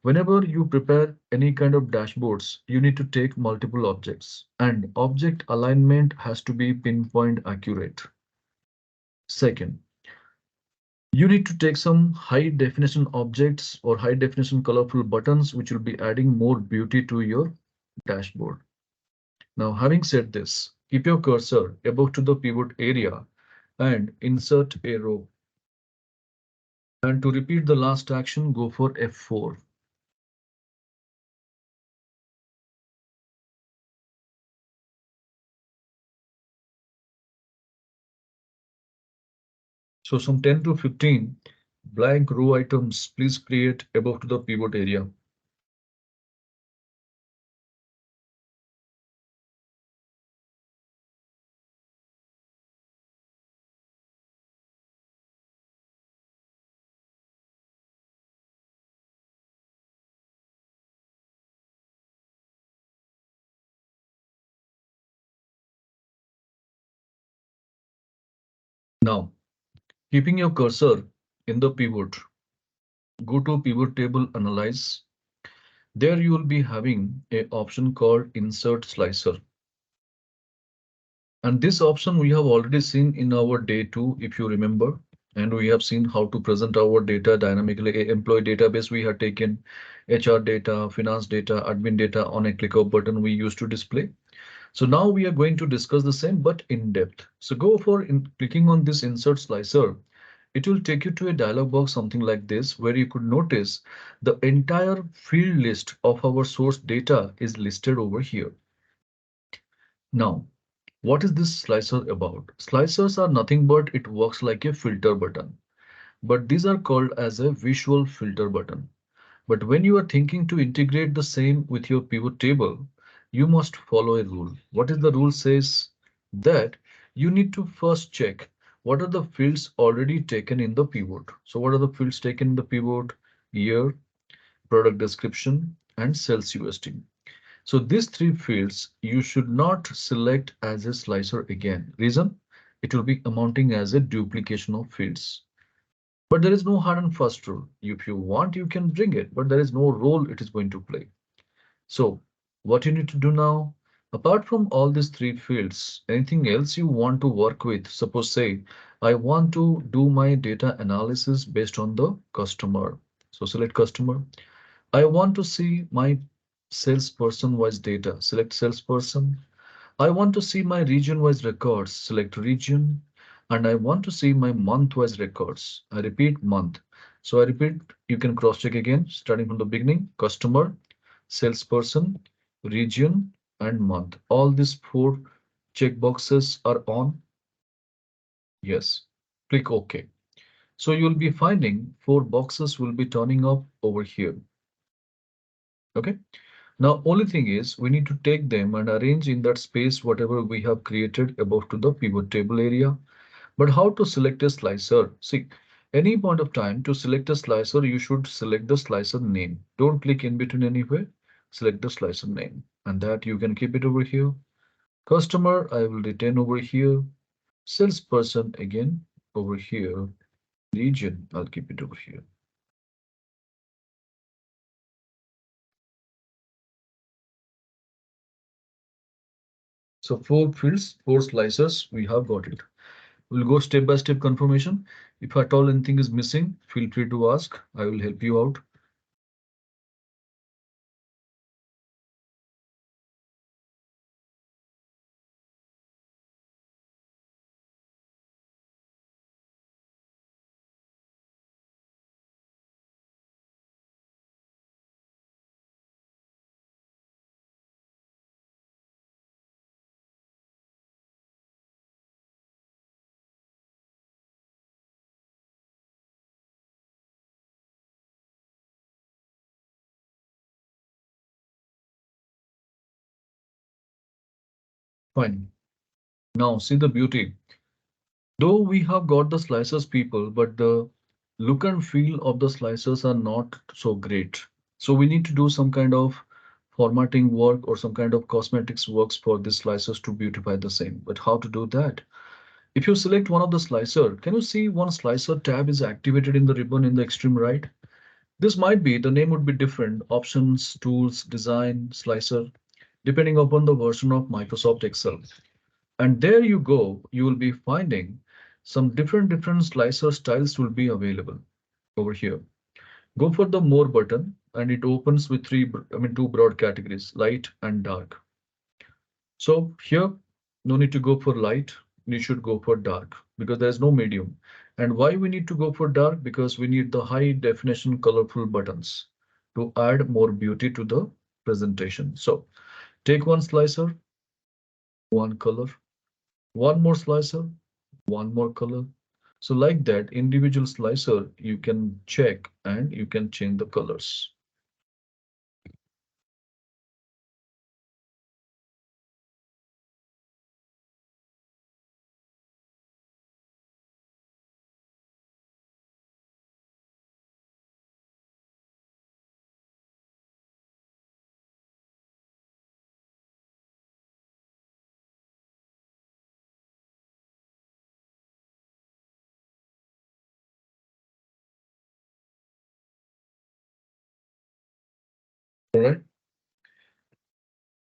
Speaker 1: Whenever you prepare any kind of dashboards, you need to take multiple objects and object alignment has to be pinpoint accurate. Second, you need to take some high definition objects or high definition colorful buttons, which will be adding more beauty to your dashboard. Now, having said this, keep your cursor above to the pivot area and insert a row. And to repeat the last action, go for F4. So some 10 to 15 blank row items, please create above to the pivot area. Now, keeping your cursor in the pivot, go to pivot table analyze. There you will be having a option called insert slicer. And this option we have already seen in our day 2, if you remember. And we have seen how to present our data dynamically. Employee database, we have taken HR data, finance data, admin data on a click of button we used to display. So now we are going to discuss the same, but in depth. So go for clicking on this insert slicer. It will take you to a dialog box, something like this, where you could notice the entire field list of our source data is listed over here. Now, what is this slicer about? Slicers are nothing but it works like a filter button, but these are called as a visual filter button. But when you are thinking to integrate the same with your pivot table, you must follow a rule. What is the rule says that you need to first check what are the fields already taken in the pivot. So what are the fields taken in the pivot? Year, product description, and sales USD. So these three fields you should not select as a slicer again. Reason? It will be amounting as a duplication of fields. But there is no hard and fast rule. If you want, you can bring it, but there is no role it is going to play. So what you need to do now, apart from all these three fields, anything else you want to work with, suppose say, I want to do my data analysis based on the customer. So select customer. I want to see my salesperson wise data. Select salesperson. I want to see my region wise records. Select region. And I want to see my month wise records. I repeat month. So I repeat, you can cross check again, starting from the beginning, customer, salesperson, region, and month. All these four check boxes are on. Yes. Click OK. So you'll be finding four boxes will be turning up over here. Okay. Now, only thing is we need to take them and arrange in that space whatever we have created above to the pivot table area. But how to select a slicer? See, any point of time to select a slicer, you should select the slicer name. Don't click in between anywhere. Select the slicer name and that you can keep it over here. Customer, I will retain over here. Salesperson again over here. Region, I'll keep it over here. So four fields, four slicers, we have got it. We'll go step by step confirmation. If at all anything is missing, feel free to ask. I will help you out. Fine. Now see the beauty. Though we have got the slicers people, but the look and feel of the slicers are not so great. So we need to do some kind of formatting work or some kind of cosmetics works for these slicers to beautify the same. But how to do that? If you select one of the slicer, can you see one slicer tab is activated in the ribbon in the extreme right? This might be, the name would be different, options, tools, design, slicer, depending upon the version of Microsoft Excel. And there you go, you will be finding some different slicer styles will be available over here. Go for the more button and it opens with two broad categories, light and dark. So here, no need to go for light, you should go for dark because there's no medium. And why we need to go for dark? Because we need the high definition colorful buttons to add more beauty to the presentation. So take one slicer, one color, one more slicer, one more color. So like that, individual slicer, you can check and you can change the colors. All right.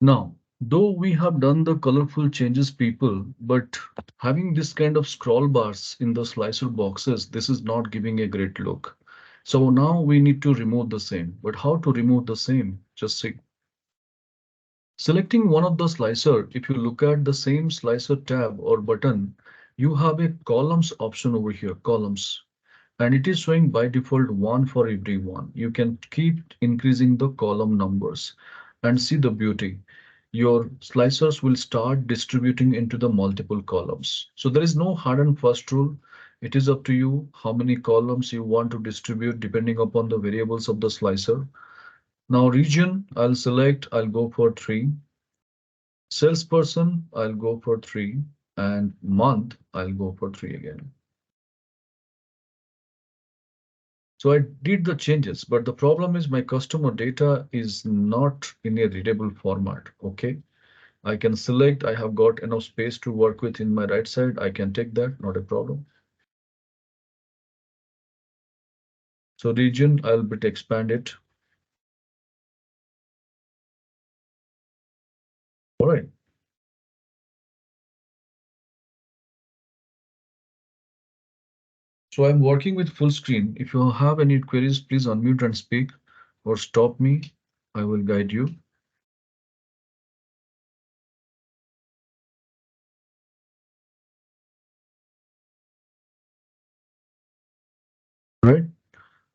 Speaker 1: Now, though we have done the colorful changes people, but having this kind of scroll bars in the slicer boxes, this is not giving a great look. So now we need to remove the same. But how to remove the same? Just see. Selecting one of the slicer, if you look at the same slicer tab or button, you have a columns option over here, columns. And it is showing by default one for every one. You can keep increasing the column numbers and see the beauty. your slicers will start distributing into the multiple columns. So there is no hard and fast rule. It is up to you how many columns you want to distribute depending upon the variables of the slicer. Now region, I'll select, I'll go for 3. Salesperson, I'll go for 3. And month, I'll go for 3 again. So I did the changes, but the problem is my customer data is not in a readable format. Okay. I can select, I have got enough space to work with in my right side. I can take that, not a problem. So region, I'll bit expand it. All right. So I'm working with full screen. If you have any queries, please unmute and speak or stop me. I will guide you. All right.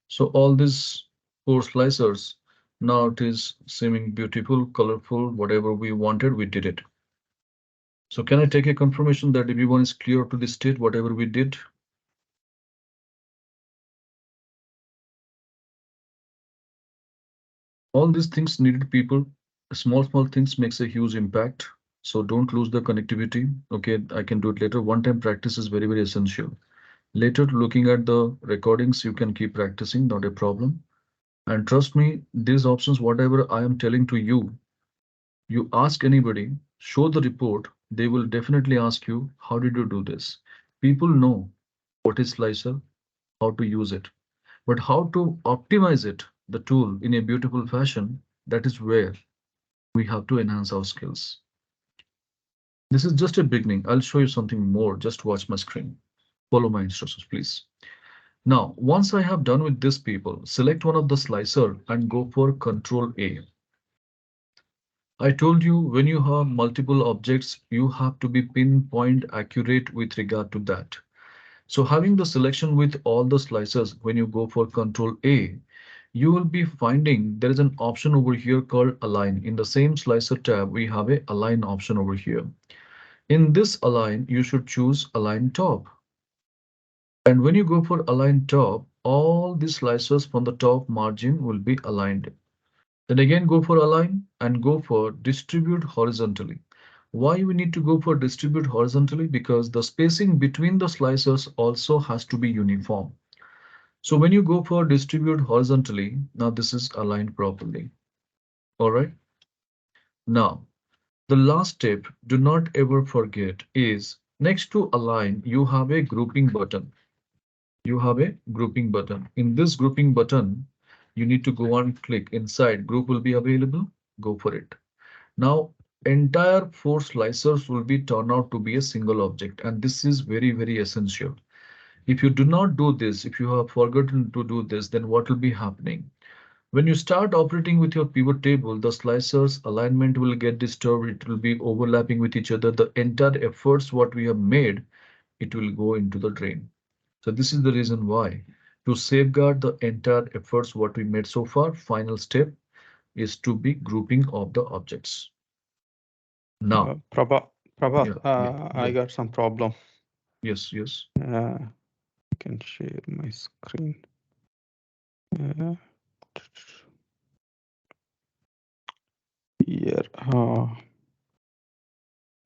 Speaker 1: So all these 4 slicers, now it is seeming beautiful, colorful, whatever we wanted, we did it. So can I take a confirmation that everyone is clear to the state, whatever we did? All these things needed people. Small things makes a huge impact. So don't lose the connectivity. Okay, I can do it later. One-time practice is very essential. Later, looking at the recordings, you can keep practicing, not a problem. And trust me, these options, whatever I am telling to you, you ask anybody, show the report, they will definitely ask you, how did you do this? People know what is slicer, how to use it, but how to optimize it, the tool in a beautiful fashion, that is where we have to enhance our skills. This is just a beginning. I'll show you something more. Just watch my screen. Follow my instructions, please. Now, once I have done with this people, select one of the slicer and go for Control A. I told you when you have multiple objects, you have to be pinpoint accurate with regard to that. So having the selection with all the slicers, when you go for Control A, you will be finding there is an option over here called Align. In the same slicer tab, we have a Align option over here. In this align, you should choose align top. And when you go for align top, all the slicers from the top margin will be aligned. Then again go for align and go for distribute horizontally. Why we need to go for distribute horizontally? Because the spacing between the slicers also has to be uniform. So when you go for distribute horizontally, now this is aligned properly. All right. Now, the last tip, do not ever forget, is next to align, you have a grouping button. You have a grouping button. In this grouping button, you need to go and click inside. Group will be available. Go for it. Now, entire 4 slicers will be turned out to be a single object. And this is very essential. If you do not do this, if you have forgotten to do this, then what will be happening? When you start operating with your pivot table, the slicers alignment will get disturbed. It will be overlapping with each other. The entire efforts what we have made, it will go into the drain. So this is the reason why, to safeguard the entire efforts what we made so far, final step is to be grouping of the objects. Now,
Speaker 2: Prabhat,
Speaker 1: yeah, yeah,
Speaker 2: I
Speaker 1: yeah.
Speaker 2: got some problem.
Speaker 1: Yes.
Speaker 2: I can share my screen. Uh, Here.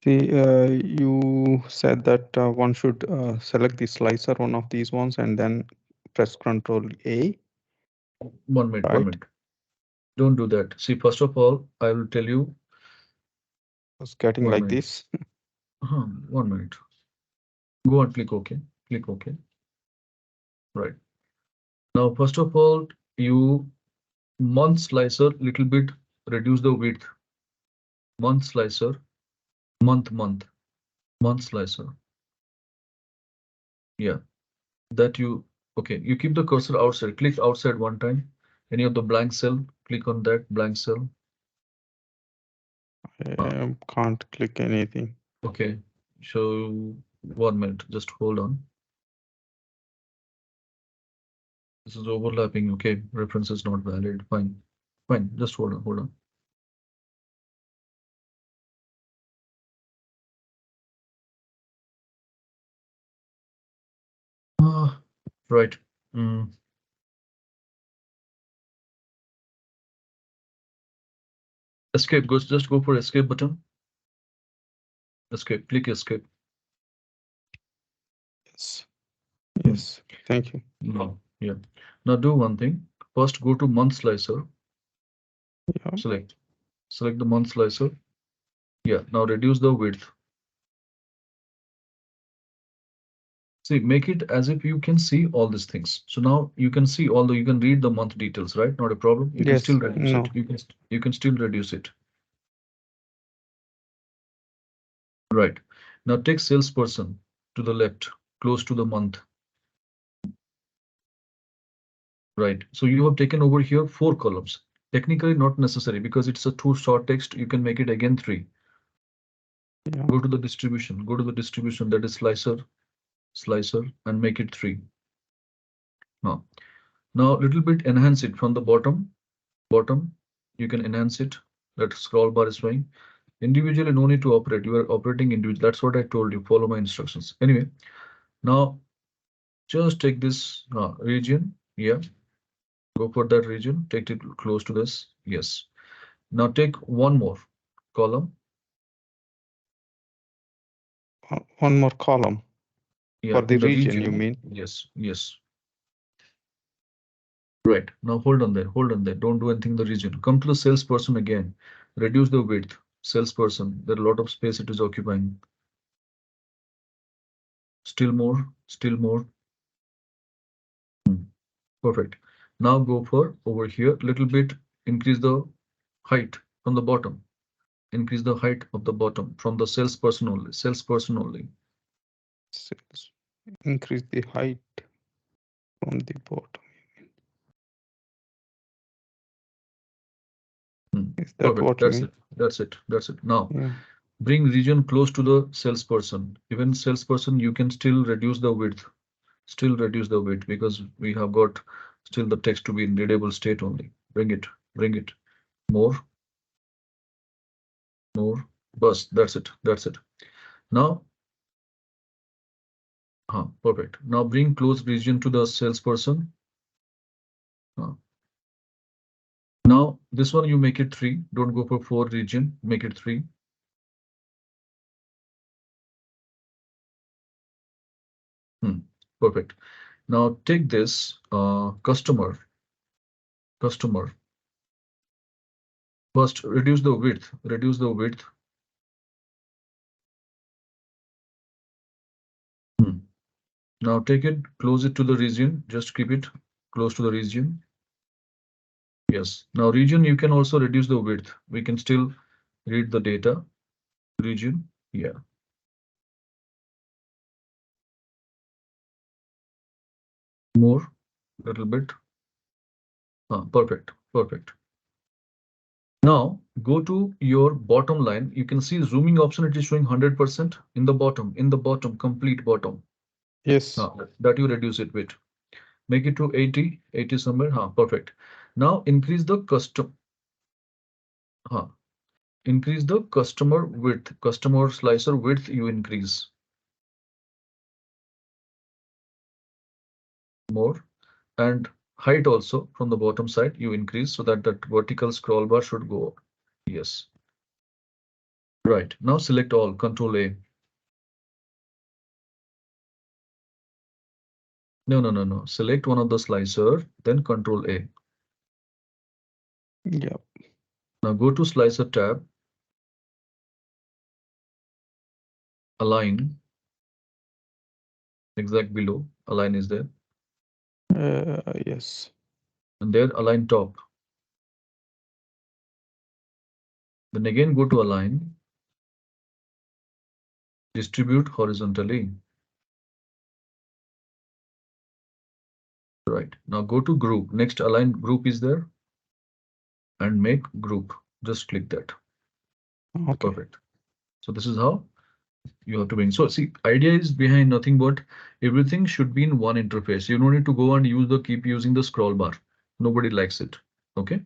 Speaker 2: See, you said that one should select the slicer, one of these ones, and then press Control A,
Speaker 1: 1 minute,
Speaker 2: right?
Speaker 1: Don't do that. See, first of all, I will tell you
Speaker 2: It's getting
Speaker 1: 1 minute.
Speaker 2: this.
Speaker 1: 1 minute. Go and click OK. Click OK. Right. Now, first of all, you month slicer little bit reduce the width. Month slicer, month slicer. Yeah, that you okay. You keep the cursor outside. Click outside 1 time. Any of the blank cell, click on that blank cell.
Speaker 2: Can't click anything.
Speaker 1: Okay. So 1 minute. Just hold on. This is overlapping. Okay. Reference is not valid. Fine. Just hold on. Right. Mm. Escape. Just go for escape button. Escape. Click escape.
Speaker 2: Yes.
Speaker 1: Hmm.
Speaker 2: Yes. Thank you.
Speaker 1: No. Yeah. Now do one thing. First, go to month slicer.
Speaker 2: Yeah.
Speaker 1: Select. Select the month slicer. Yeah. Now reduce the width. See, make it as if you can see all these things. So now you can see all the, you can read the month details, right? Not a problem. You can still
Speaker 2: Yes.
Speaker 1: reduce it.
Speaker 2: No.
Speaker 1: You can still reduce it. Right. Now take salesperson to the left, close to the month. Right. So you have taken over here 4 columns. Technically not necessary because it's a too short text. You can make it again 3.
Speaker 2: Yeah.
Speaker 1: Go to the distribution. Go to the distribution, that is slicer, slicer, and make it 3. Now little bit enhance it from the bottom. Bottom. You can enhance it. That scroll bar is showing. Individually, no need to operate. You are operating individual. That's what I told you. Follow my instructions. Anyway, now just take this region. Yeah, go for that region. Take it close to this. Yes. Now take one more column.
Speaker 2: One more column
Speaker 1: Yeah,
Speaker 2: for the
Speaker 1: in the
Speaker 2: region, you
Speaker 1: region.
Speaker 2: mean?
Speaker 1: Yes, yes. Right. Now hold on there. Hold on there. Don't do anything in the region. Come to the salesperson again. Reduce the width. Salesperson. There are a lot of space it is occupying. Still more. Still more. Hmm. Perfect. Now go for over here. Little bit. Increase the height from the bottom. Increase the height of the bottom from the salesperson only. Salesperson only.
Speaker 2: Sales. Increase the height from the bottom.
Speaker 1: Hmm.
Speaker 2: Is that
Speaker 1: Perfect.
Speaker 2: what you
Speaker 1: That's
Speaker 2: mean?
Speaker 1: it. That's it. That's it. Now
Speaker 2: Yeah.
Speaker 1: bring region close to the salesperson. Even salesperson, you can still reduce the width. Still reduce the width because we have got still the text to be in readable state only. Bring it. Bring it. More. More. Bus. That's it. That's it. Now, perfect. Now bring close region to the salesperson. Now this one you make it 3. Don't go for 4 region. Make it 3. Perfect. Now take this customer. Customer. First, reduce the width. Reduce the width. Now take it, close it to the region. Just keep it close to the region. Yes. Now region, you can also reduce the width. We can still read the data. Region. Yeah. More. Little bit. Perfect. Perfect. Now go to your bottom line. You can see zooming option. It is showing 100% in the bottom. In the bottom, complete bottom.
Speaker 2: Yes.
Speaker 1: That you reduce it with. Make it to 80, 80 somewhere. Perfect. Now increase the increase the customer width, customer slicer width you increase more, and height also from the bottom side you increase so that that vertical scroll bar should go up. Yes. Right. Now select all, Control A. No, no, no, no. Select one of the slicer, then Control A.
Speaker 2: Yeah.
Speaker 1: Now go to slicer tab, align, exact below, align is there,
Speaker 2: Yes.
Speaker 1: and there align top. Then again go to align, distribute horizontally. Right. Now go to group. Next align group is there and make group. Just click that.
Speaker 2: Okay.
Speaker 1: Perfect. So this is how you have to bring. So see, idea is behind nothing but everything should be in one interface. You don't need to go and use the keep using the scroll bar. Nobody likes it. Okay.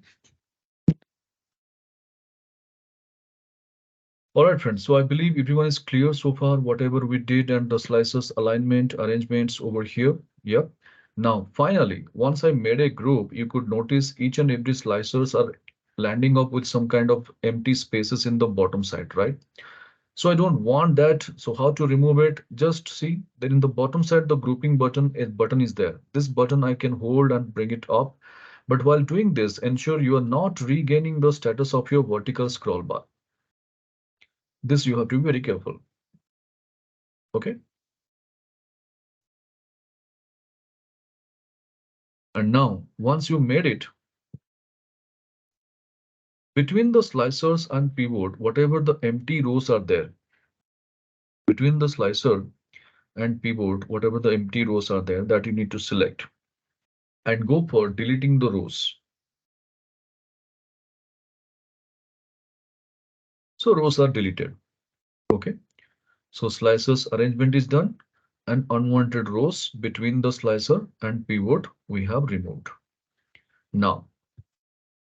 Speaker 1: All right, friends. So I believe everyone is clear so far, whatever we did and the slices, alignment, arrangements over here. Yeah. Now, finally, once I made a group, you could notice each and every slicers are landing up with some kind of empty spaces in the bottom side, right? So I don't want that. So how to remove it? Just see that in the bottom side, the grouping button, a button is there. This button I can hold and bring it up. But while doing this, ensure you are not regaining the status of your vertical scroll bar. This you have to be very careful. Okay. And now, once you made it, between the slicers and pivot, whatever the empty rows are there, between the slicer and pivot, whatever the empty rows are there that you need to select and go for deleting the rows. So rows are deleted. Okay. So slicers arrangement is done and unwanted rows between the slicer and pivot we have removed. Now,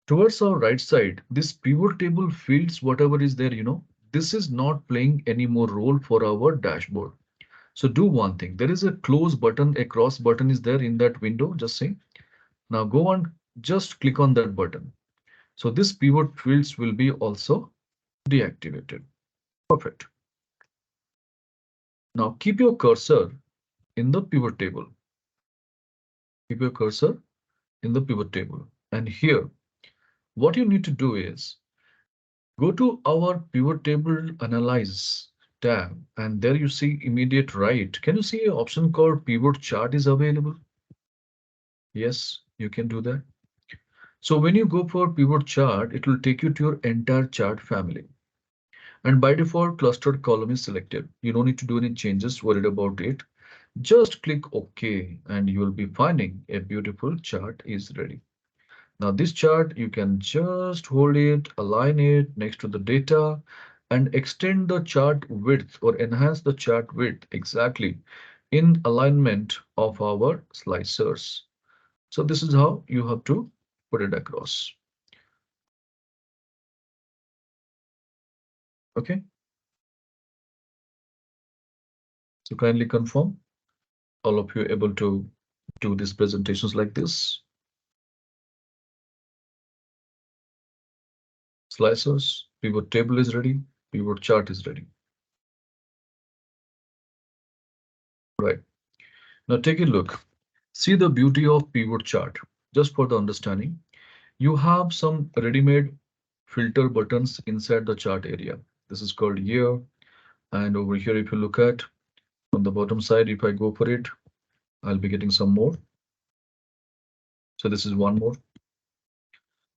Speaker 1: towards our right side, this pivot table fields whatever is there, this is not playing any more role for our dashboard. So do one thing. There is a close button, a cross button is there in that window. Just say, now go on, just click on that button. So this pivot fields will be also deactivated. Perfect. Now keep your cursor in the pivot table. Keep your cursor in the pivot table. And here, what you need to do is go to our pivot table analyze tab, and there you see immediate right. Can you see an option called pivot chart is available? Yes, you can do that. So when you go for pivot chart, it will take you to your entire chart family. And by default, clustered column is selected. You don't need to do any changes, worried about it. Just click OK, and you will be finding a beautiful chart is ready. Now this chart, you can just hold it, align it next to the data, and extend the chart width or enhance the chart width exactly in alignment of our slicers. So this is how you have to put it across. Okay. So kindly confirm all of you able to do these presentations like this. Slicers, pivot table is ready, pivot chart is ready. Right. Now take a look. See the beauty of pivot chart. Just for the understanding, you have some ready-made filter buttons inside the chart area. This is called year. And over here, if you look at on the bottom side, if I go for it, I'll be getting some more. So this is one more.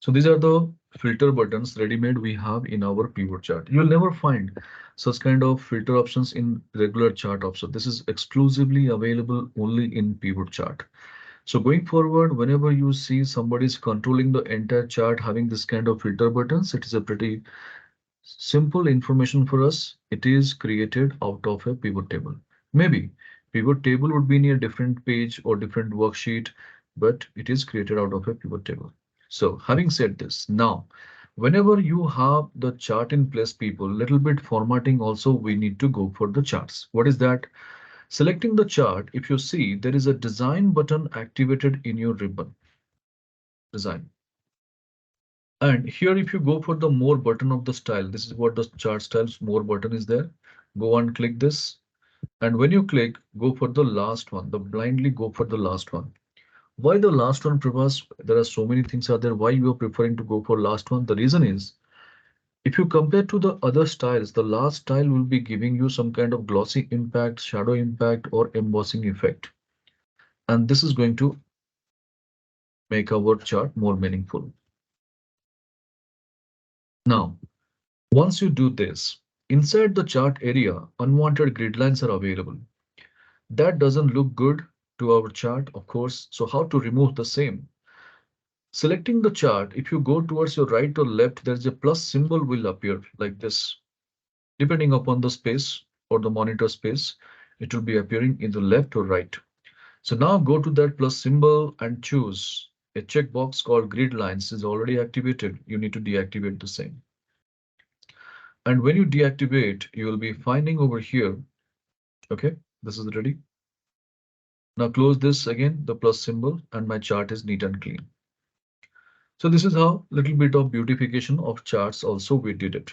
Speaker 1: So these are the filter buttons ready-made we have in our pivot chart. You'll never find such kind of filter options in regular chart option. This is exclusively available only in pivot chart. So going forward, whenever you see somebody's controlling the entire chart having this kind of filter buttons, it is a pretty simple information for us. It is created out of a pivot table. Maybe pivot table would be in a different page or different worksheet, but it is created out of a pivot table. So having said this, now whenever you have the chart in place, people, little bit formatting also we need to go for the charts. What is that? Selecting the chart, if you see there is a design button activated in your ribbon. Design. And here, if you go for the more button of the style, this is what the chart styles more button is there. Go and click this. And when you click, go for the last one, the blindly go for the last one. Why the last one, Prabhas? There are so many things out there. Why you are preferring to go for last one? The reason is, if you compare to the other styles, the last style will be giving you some kind of glossy impact, shadow impact, or embossing effect. And this is going to make our chart more meaningful. Now, once you do this, inside the chart area, unwanted grid lines are available. That doesn't look good to our chart, of course. So how to remove the same? Selecting the chart, if you go towards your right or left, there's a plus symbol will appear like this. Depending upon the space or the monitor space, it will be appearing in the left or right. So now go to that plus symbol and choose a checkbox called grid lines is already activated. You need to deactivate the same. And when you deactivate, you will be finding over here. Okay, this is ready. Now close this again, the plus symbol, and my chart is neat and clean. So this is how little bit of beautification of charts also we did it.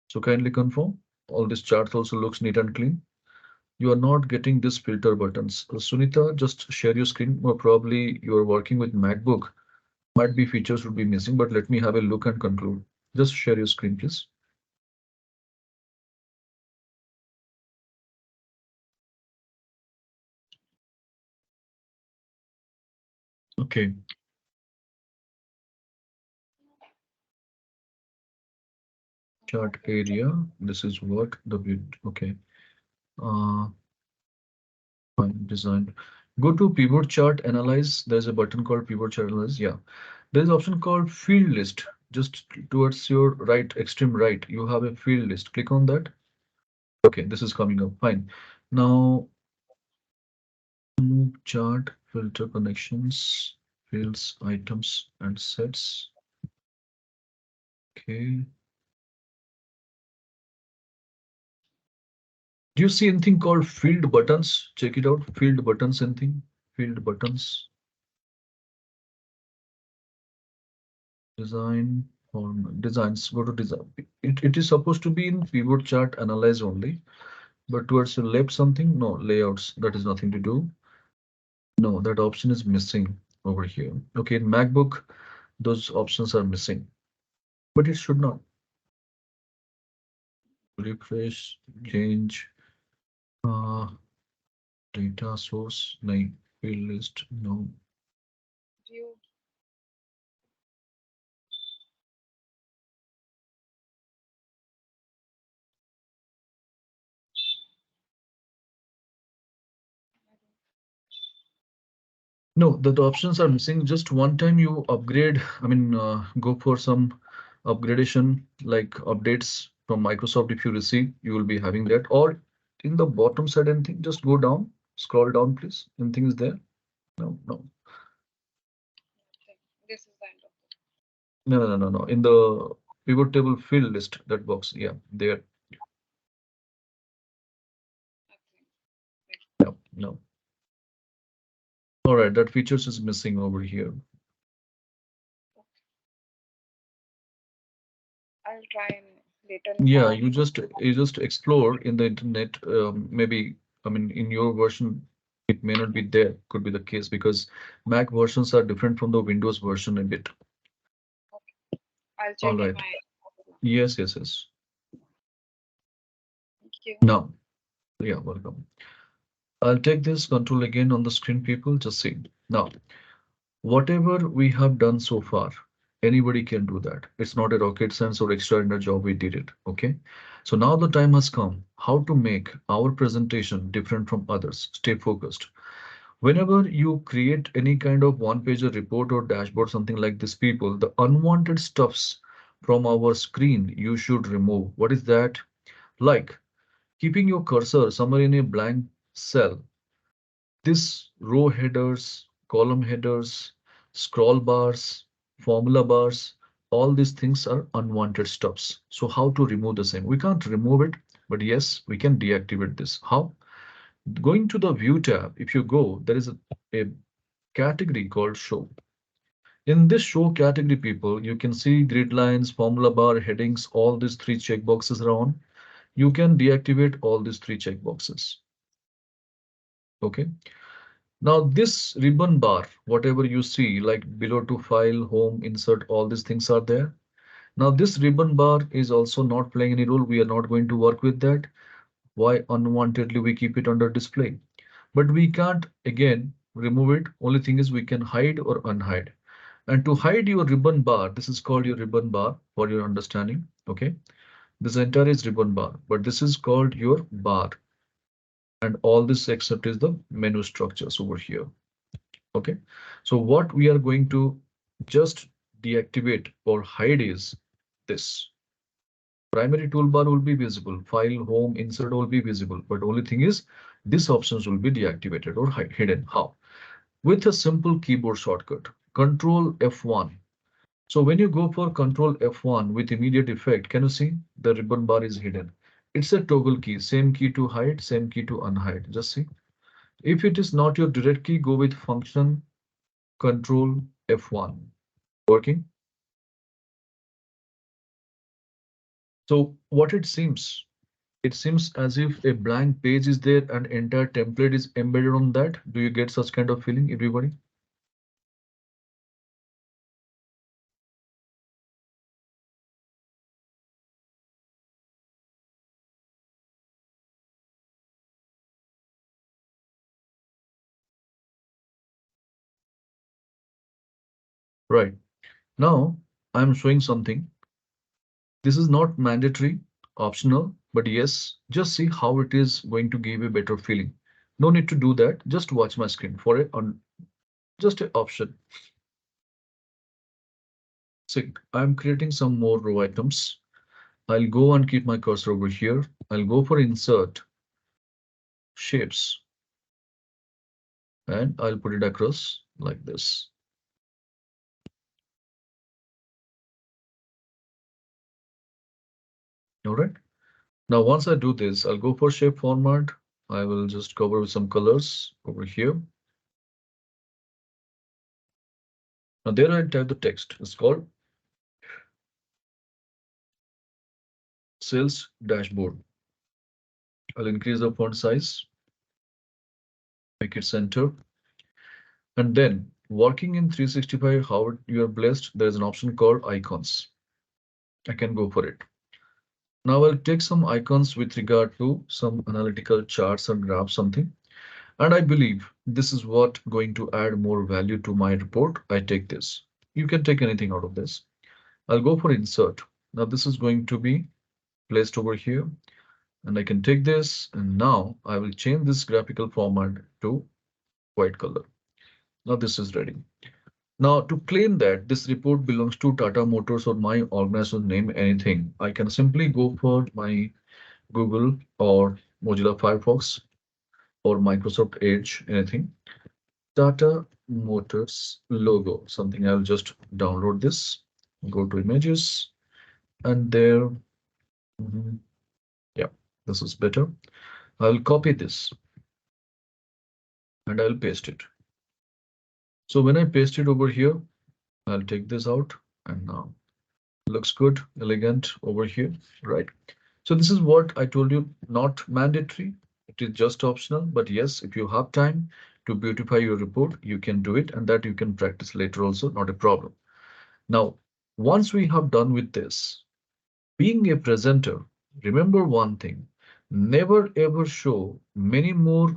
Speaker 1: So kindly confirm all this chart also looks neat and clean. You are not getting this filter buttons. Sunita, just share your screen, or probably you are working with MacBook. Might be features would be missing, but let me have a look and conclude. Just share your screen, please. Okay, chart area. This is what the okay. Uh, Fine, design. Go to pivot chart analyze. There's a button called pivot chart analyze. Yeah, there's an option called field list. Just towards your right, extreme right, you have a field list. Click on that. Okay, this is coming up. Fine. Now move chart, filter connections, fields, items, and sets. Okay. Do you see anything called field buttons? Check it out. Field buttons, anything? Field buttons. Design or designs. Go to design. It is supposed to be in pivot chart analyze only, but towards the left something. No, layouts. That is nothing to do. No, that option is missing over here. Okay, in MacBook, those options are missing, but it should not. Refresh, change, uh, data source, name, field list, no.
Speaker 3: View.
Speaker 1: No, the options are missing. Just one time you upgrade, go for some upgradation like updates from Microsoft. If you receive, you will be having that. Or in the bottom side, anything, just go down, scroll down, please. Anything is there? No, no,
Speaker 3: Okay. This is the end of it.
Speaker 1: no. In the pivot table field list, that box, yeah, there.
Speaker 3: Nothing.
Speaker 1: No, no. All right, that features is missing over here.
Speaker 3: I'll try and later.
Speaker 1: Yeah, you just explore in the internet. Maybe in your version, it may not be there. Could be the case because Mac versions are different from the Windows version a bit.
Speaker 3: Okay. I'll
Speaker 1: All
Speaker 3: check in
Speaker 1: right.
Speaker 3: my.
Speaker 1: Yes, yes, yes.
Speaker 3: Thank you.
Speaker 1: Now, yeah, welcome. I'll take this control again on the screen, people. Just see. Now, whatever we have done so far, anybody can do that. It's not a rocket science or extraordinary job. We did it. Okay. So now the time has come how to make our presentation different from others. Stay focused. Whenever you create any kind of one-pager report or dashboard, something like this, people, the unwanted stuffs from our screen, you should remove. What is that? Like keeping your cursor somewhere in a blank cell. This row headers, column headers, scroll bars, formula bars, all these things are unwanted stuffs. So how to remove the same? We can't remove it, but yes, we can deactivate this. How? Going to the view tab, if you go, there is a category called show. In this show category, people, you can see grid lines, formula bar, headings, all these three checkboxes are on. You can deactivate all these three checkboxes. Okay. Now this ribbon bar, whatever you see, like below to file, home, insert, all these things are there. Now this ribbon bar is also not playing any role. We are not going to work with that. Why unwantedly we keep it under display? But we can't again remove it. Only thing is we can hide or unhide. And to hide your ribbon bar, this is called your ribbon bar for your understanding. Okay. This entire is ribbon bar, but this is called your bar. And all this except is the menu structures over here. Okay. So what we are going to just deactivate or hide is this. Primary toolbar will be visible, file, home, insert will be visible, but only thing is these options will be deactivated or hidden. How? With a simple keyboard shortcut, Control F1. So when you go for Control F1 with immediate effect, can you see the ribbon bar is hidden? It's a toggle key, same key to hide, same key to unhide. Just see. If it is not your direct key, go with function control F1. Working. So what it seems as if a blank page is there and entire template is embedded on that. Do you get such kind of feeling, everybody? Right. Now I'm showing something. This is not mandatory, optional, but yes, just see how it is going to give a better feeling. No need to do that. Just watch my screen for it on just an option. See, I'm creating some more row items. I'll go and keep my cursor over here. I'll go for insert shapes and I'll put it across like this. All right. Now, once I do this, I'll go for shape format. I will just cover with some colors over here. Now there I type the text. It's called sales dashboard. I'll increase the font size, make it center. And then working in 365, how you are blessed, there's an option called icons. I can go for it. Now I'll take some icons with regard to some analytical charts and graph something. And I believe this is what going to add more value to my report. I take this. You can take anything out of this. I'll go for insert. Now this is going to be placed over here. And I can take this and now I will change this graphical format to white color. Now this is ready. Now to claim that this report belongs to Tata Motors or my organization name anything, I can simply go for my Google or Mozilla Firefox or Microsoft Edge, anything. Tata Motors logo, something. I'll just download this, go to images, and there, yeah, this is better. I'll copy this and I'll paste it. So when I paste it over here, I'll take this out and now looks good, elegant over here, right? So this is what I told you, not mandatory. It is just optional, but yes, if you have time to beautify your report, you can do it and that you can practice later also, not a problem. Now, once we have done with this, being a presenter, remember one thing, never ever show many more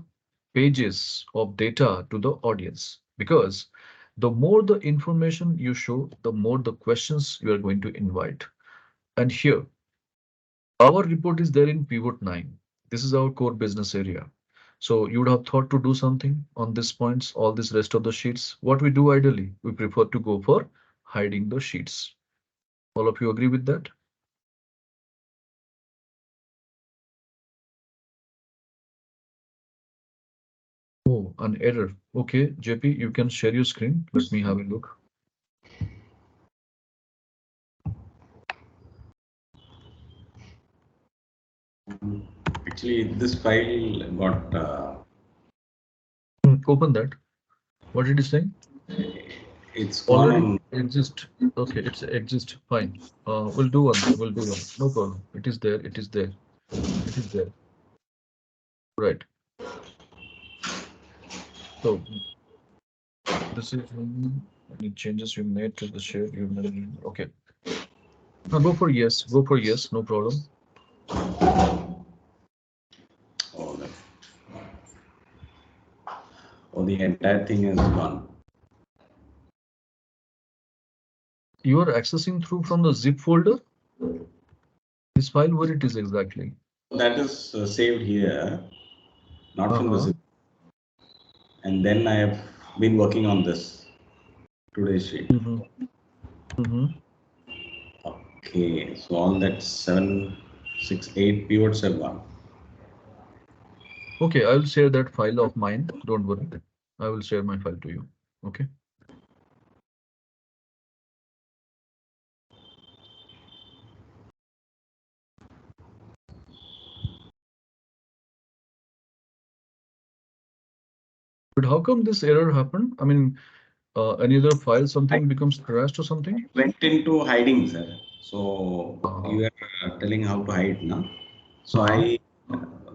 Speaker 1: pages of data to the audience because the more the information you show, the more the questions you are going to invite. And here, our report is there in pivot 9. This is our core business area. So you would have thought to do something on these points, all this rest of the sheets. What we do ideally, we prefer to go for hiding the sheets. All of you agree with that? Oh, an error. Okay, JP, you can share your screen. Let me have a look.
Speaker 5: Actually, this file got
Speaker 1: Open that. What did you say?
Speaker 5: it's gone
Speaker 1: Already
Speaker 5: on.
Speaker 1: exist. Okay, it's exist. Fine. We'll do one. We'll do one. No problem. It is there. It is there. It is there. Right. So this is any changes you made to the share you made. Okay. Now go for yes. Go for yes. No problem.
Speaker 5: Oh, the entire thing is gone.
Speaker 1: You are accessing through from the zip folder. This file where it is exactly.
Speaker 5: That is saved here, not from the
Speaker 1: Uh-huh.
Speaker 5: zip. And then I have been working on this today's sheet.
Speaker 1: Mm-hmm. Mm-hmm.
Speaker 5: Okay, so all that 7, 6, 8 pivots have gone.
Speaker 1: Okay, I will share that file of mine. Don't worry. I will share my file to you. Okay. But how come this error happened? I mean, any other file,
Speaker 5: I
Speaker 1: something becomes crashed or something?
Speaker 5: went into hiding, sir. So
Speaker 1: Uh,
Speaker 5: you are telling how to hide, no? So
Speaker 1: uh-huh.
Speaker 5: I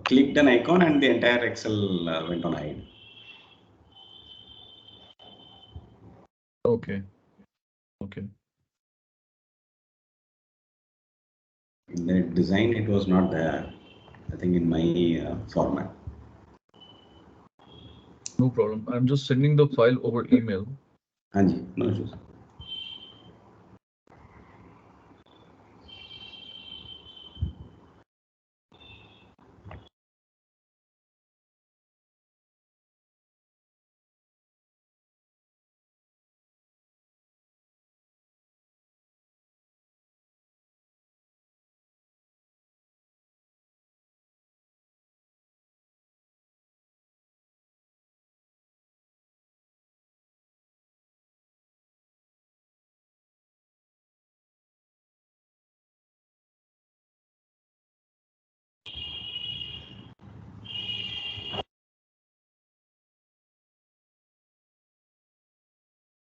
Speaker 5: clicked an icon and the entire Excel went on hide.
Speaker 1: Okay. Okay.
Speaker 5: In the design, it was not there. I think in my format.
Speaker 1: No problem. I'm just sending the file over email.
Speaker 5: Hanji, no issues.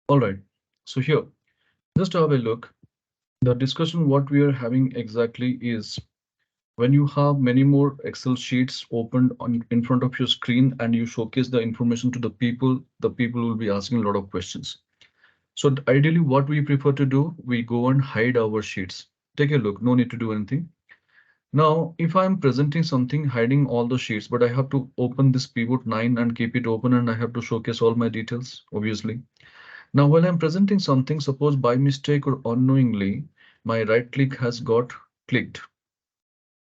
Speaker 1: All right. So here, just have a look. The discussion what we are having exactly is when you have many more Excel sheets opened in front of your screen and you showcase the information to the people will be asking a lot of questions. So ideally, what we prefer to do, we go and hide our sheets. Take a look, no need to do anything. Now, if I'm presenting something hiding all the sheets, but I have to open this pivot 9 and keep it open and I have to showcase all my details, obviously. Now, while I'm presenting something, suppose by mistake or unknowingly, my right click has got clicked.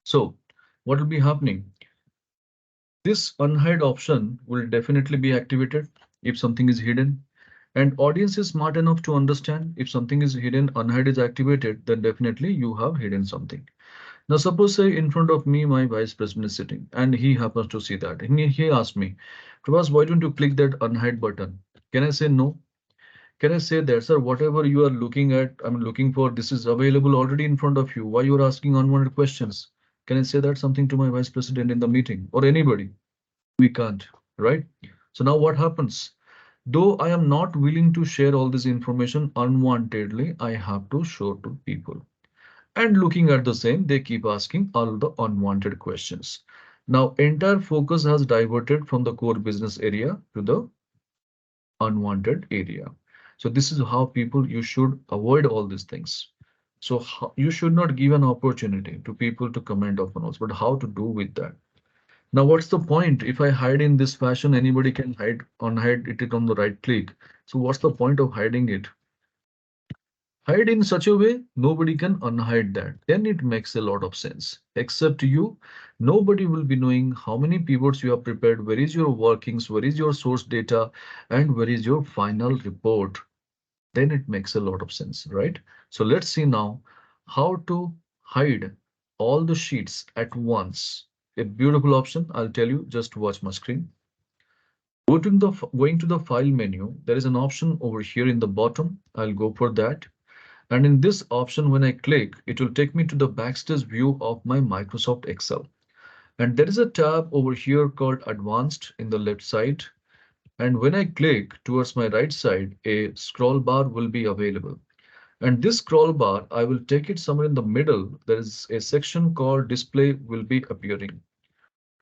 Speaker 1: So what will be happening? This unhide option will definitely be activated if something is hidden. And audience is smart enough to understand if something is hidden, unhide is activated, then definitely you have hidden something. Now, suppose say in front of me, my vice president is sitting and he happens to see that. And he asked me, Prabhas, why don't you click that unhide button? Can I say no? Can I say that, sir, whatever you are looking at, I'm looking for, this is available already in front of you. Why you are asking unwanted questions? Can I say that something to my vice president in the meeting or anybody? We can't, right? So now what happens? Though I am not willing to share all this information unwantedly, I have to show to people. And looking at the same, they keep asking all the unwanted questions. Now, entire focus has diverted from the core business area to the unwanted area. So this is how people you should avoid all these things. So you should not give an opportunity to people to comment upon us, but how to do with that? Now, what's the point? If I hide in this fashion, anybody can hide unhide it on the right click. So what's the point of hiding it? Hide in such a way nobody can unhide that. Then it makes a lot of sense. Except you, nobody will be knowing how many pivots you have prepared, where is your workings, where is your source data, and where is your final report. Then it makes a lot of sense, right? So let's see now how to hide all the sheets at once. A beautiful option. I'll tell you, just watch my screen. Going to the file menu, there is an option over here in the bottom. I'll go for that. And in this option, when I click, it will take me to the backstage view of my Microsoft Excel. And there is a tab over here called Advanced in the left side. And when I click towards my right side, a scroll bar will be available. And this scroll bar, I will take it somewhere in the middle. There is a section called Display will be appearing.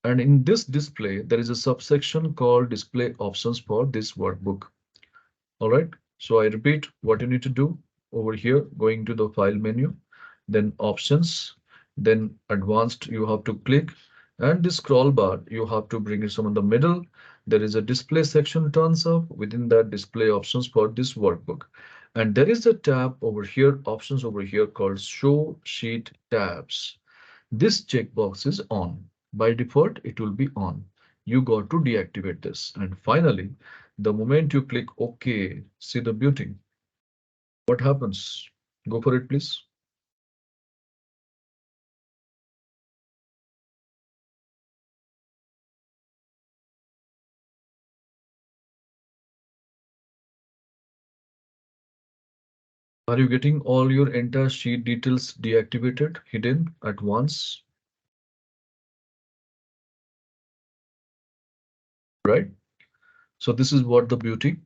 Speaker 1: And in this display, there is a subsection called Display Options for this workbook. All right. So I repeat what you need to do over here, going to the file menu, then options, then advanced, you have to click, and this scroll bar, you have to bring it some in the middle. There is a display section turns up within that display options for this workbook. And there is a tab over here, options over here called show sheet tabs. This checkbox is on. By default, it will be on. You got to deactivate this. And finally, the moment you click OK, see the beauty. What happens? Go for it, please. Are you getting all your entire sheet details deactivated, hidden at once? Right? So this is what the beauty.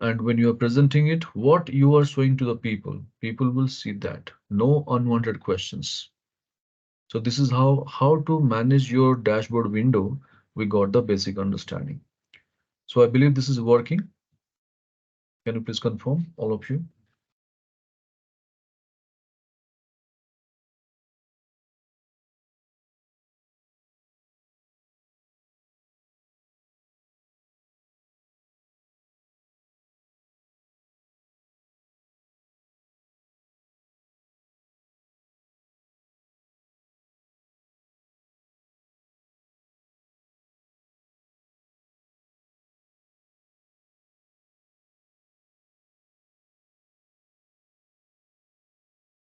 Speaker 1: And when you are presenting it, what you are showing to the people will see that. No unwanted questions. So this is how to manage your dashboard window. We got the basic understanding. So I believe this is working. Can you please confirm, all of you?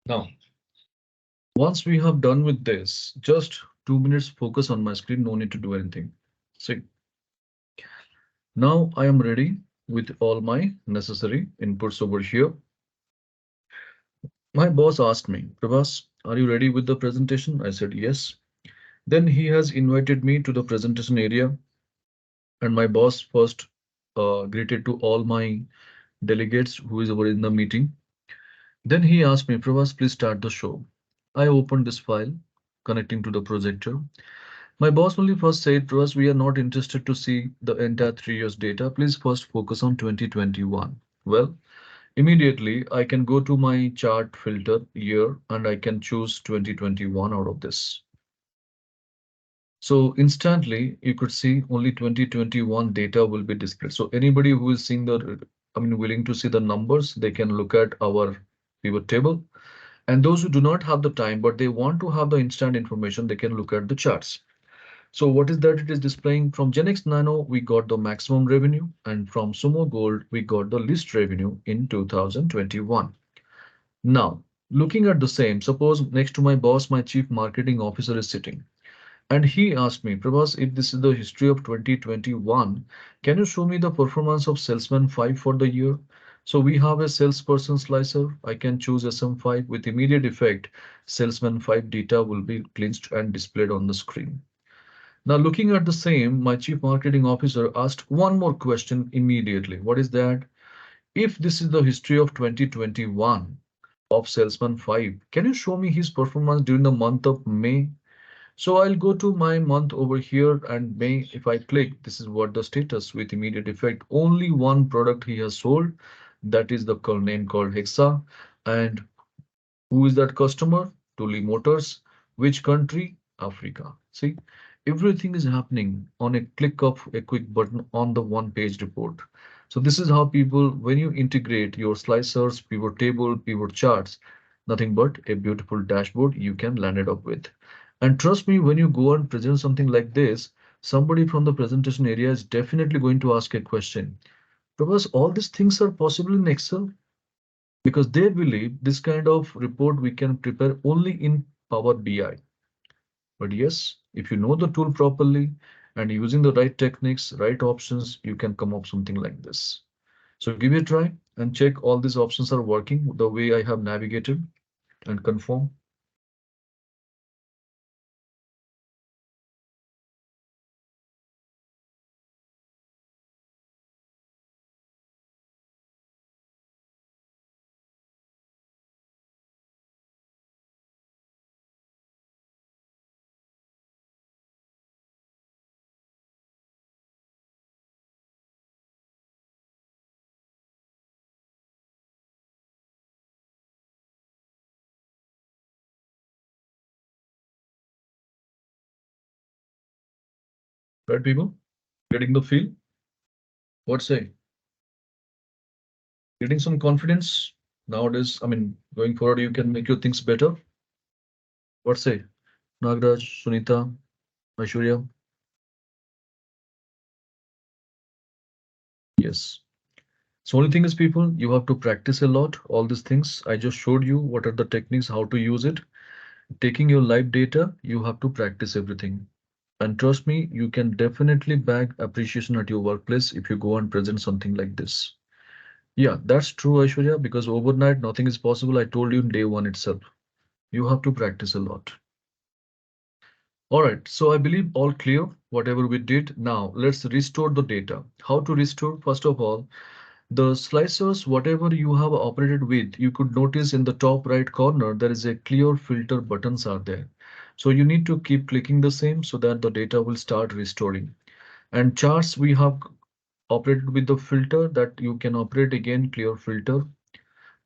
Speaker 1: Now, once we have done with this, just 2 minutes focus on my screen, no need to do anything. See, now I am ready with all my necessary inputs over here. My boss asked me, Prabhas, are you ready with the presentation? I said yes. Then he has invited me to the presentation area, and my boss first greeted to all my delegates who is over in the meeting. Then he asked me, Prabhas, please start the show. I opened this file, connecting to the projector. My boss only first said to us, we are not interested to see the entire 3 years data. Please first focus on 2021. Well, immediately I can go to my chart filter year and I can choose 2021 out of this. So instantly you could see only 2021 data will be displayed. So anybody who is seeing willing to see the numbers, they can look at our pivot table. And those who do not have the time, but they want to have the instant information, they can look at the charts. So what is that it is displaying? From Genex Nano, we got the maximum revenue, and from Sumo Gold, we got the least revenue in 2021. Now, looking at the same, suppose next to my boss, my chief marketing officer is sitting, and he asked me, Prabhas, if this is the history of 2021, can you show me the performance of Salesman 5 for the year? So we have a salesperson slicer. I can choose SM5 with immediate effect. Salesman 5 data will be cleansed and displayed on the screen. Now, looking at the same, my chief marketing officer asked one more question immediately. What is that? If this is the history of 2021 of Salesman 5, can you show me his performance during the month of May? So I'll go to my month over here and May. If I click, this is what the status with immediate effect. Only one product he has sold. That is the name called Hexa. And who is that customer? Tuli Motors. Which country? Africa. See, everything is happening on a click of a quick button on the one page report. So this is how people, when you integrate your slicers, pivot table, pivot charts, nothing but a beautiful dashboard you can land it up with. And trust me, when you go and present something like this, somebody from the presentation area is definitely going to ask a question. Because all these things are possible in Excel, because they believe this kind of report we can prepare only in Power BI. But yes, if you know the tool properly and using the right techniques, right options, you can come up something like this. So give it a try and check all these options are working the way I have navigated and confirm. Right, people? Getting the feel? What say? Getting some confidence? Nowadays, going forward, you can make your things better. What say? Nagraj, Sunita, Aishwarya? Yes. So only thing is, people, you have to practice a lot. All these things I just showed you. What are the techniques? How to use it? Taking your live data, you have to practice everything. And trust me, you can definitely bag appreciation at your workplace if you go and present something like this. Yeah, that's true, Aishwarya, because overnight nothing is possible. I told you in day one itself. You have to practice a lot. All right, so I believe all clear. whatever we did. Now let's restore the data. How to restore? First of all, the slicers, whatever you have operated with, you could notice in the top right corner, there is a clear filter buttons are there. So you need to keep clicking the same so that the data will start restoring. And charts, we have operated with the filter that you can operate again, clear filter.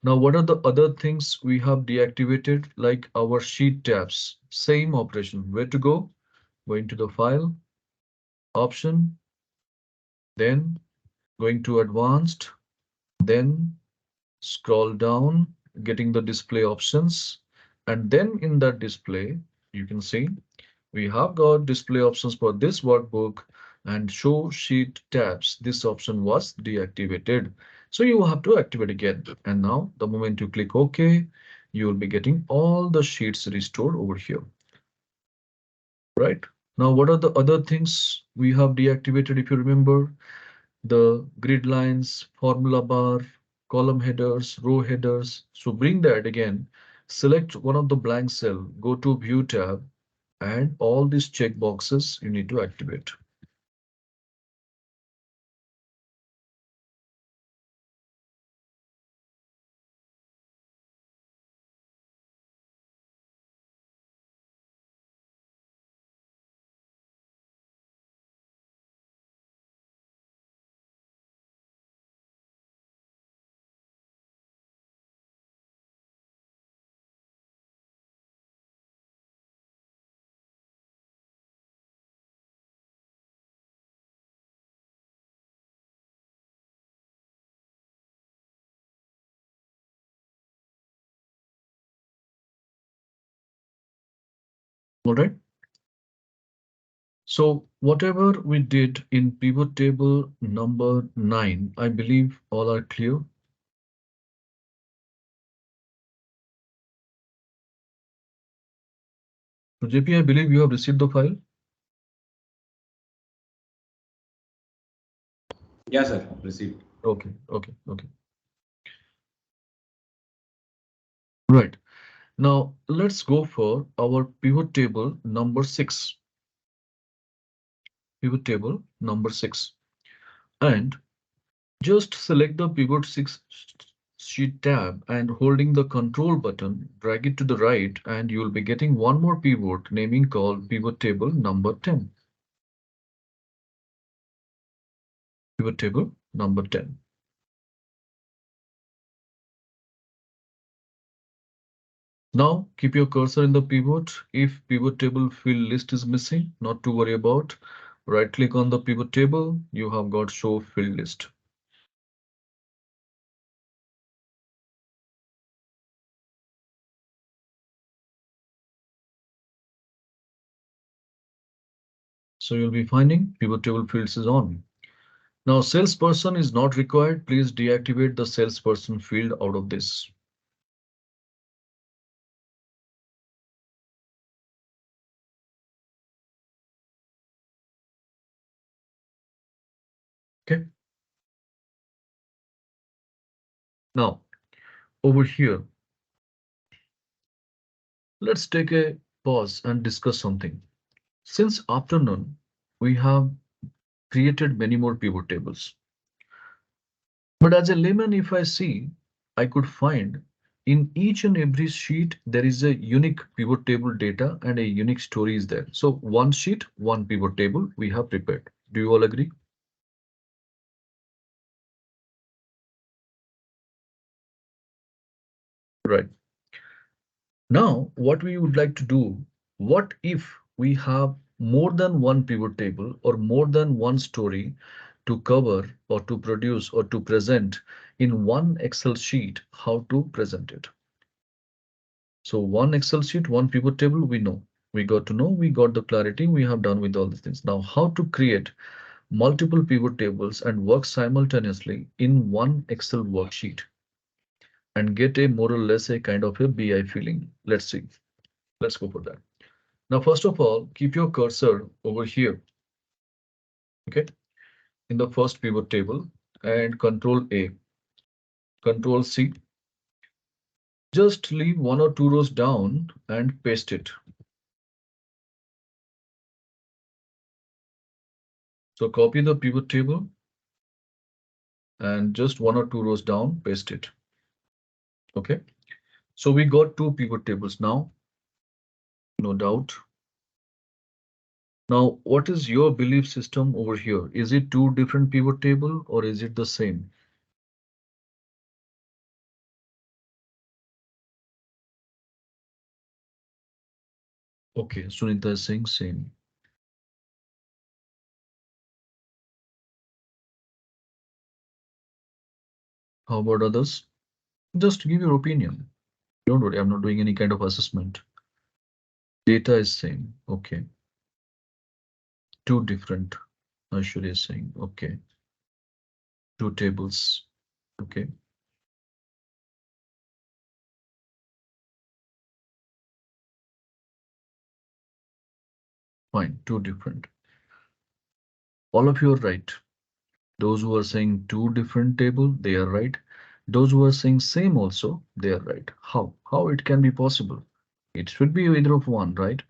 Speaker 1: Now, what are the other things we have deactivated, like our sheet tabs? Same operation. Where to go? Going to the file, option, then going to advanced, then scroll down, getting the display options. And then in that display, you can see we have got display options for this workbook and show sheet tabs. This option was deactivated. So you have to activate again. And now the moment you click OK, you will be getting all the sheets restored over here, right? Now, what are the other things we have deactivated? If you remember, the grid lines, formula bar, column headers, row headers. So bring that again, select one of the blank cell, go to View tab, and all these check boxes you need to activate. All right. So whatever we did in pivot table number 9, I believe all are clear. So JP, I believe you have received the file.
Speaker 5: Yeah, sir. Received.
Speaker 1: Okay, okay, okay. Right. Now let's go for our pivot table number 6. Pivot table number 6. And just select the pivot 6 sheet tab and holding the control button, drag it to the right, and you will be getting one more pivot naming called pivot table number 10. Pivot table number 10. Now keep your cursor in the pivot. If pivot table field list is missing, not to worry about. Right click on the pivot table. You have got show field list. So you'll be finding pivot table fields is on. Now salesperson is not required. Please deactivate the salesperson field out of this. Okay. Now over here, let's take a pause and discuss something. Since afternoon, we have created many more pivot tables. But as a layman, if I see, I could find in each and every sheet, there is a unique pivot table data and a unique story is there. So one sheet, one pivot table we have prepared. Do you all agree? Right. Now, what we would like to do, what if we have more than one pivot table or more than one story to cover or to produce or to present in one Excel sheet, how to present it? So one Excel sheet, one pivot table, we know. We got to know, we got the clarity, we have done with all these things. Now, how to create multiple pivot tables and work simultaneously in one Excel worksheet and get a more or less a kind of a BI feeling. Let's see. Let's go for that. Now, first of all, keep your cursor over here, okay, in the first pivot table and Control A, Control C. Just leave one or two rows down and paste it. So copy the pivot table and just 1 or 2 rows down, paste it. Okay. So we got 2 pivot tables now, no doubt. Now, what is your belief system over here? Is it 2 different pivot table or is it the same? Okay, Sunita is saying same. How about others? Just give your opinion. Don't worry, I'm not doing any kind of assessment. Data is same. Okay. 2 different. Ashwari is saying, okay. 2 tables. Okay. Fine. 2 different. All of you are right. Those who are saying 2 different table, they are right. Those who are saying same also, they are right. How? How it can be possible? It should be either of one, right?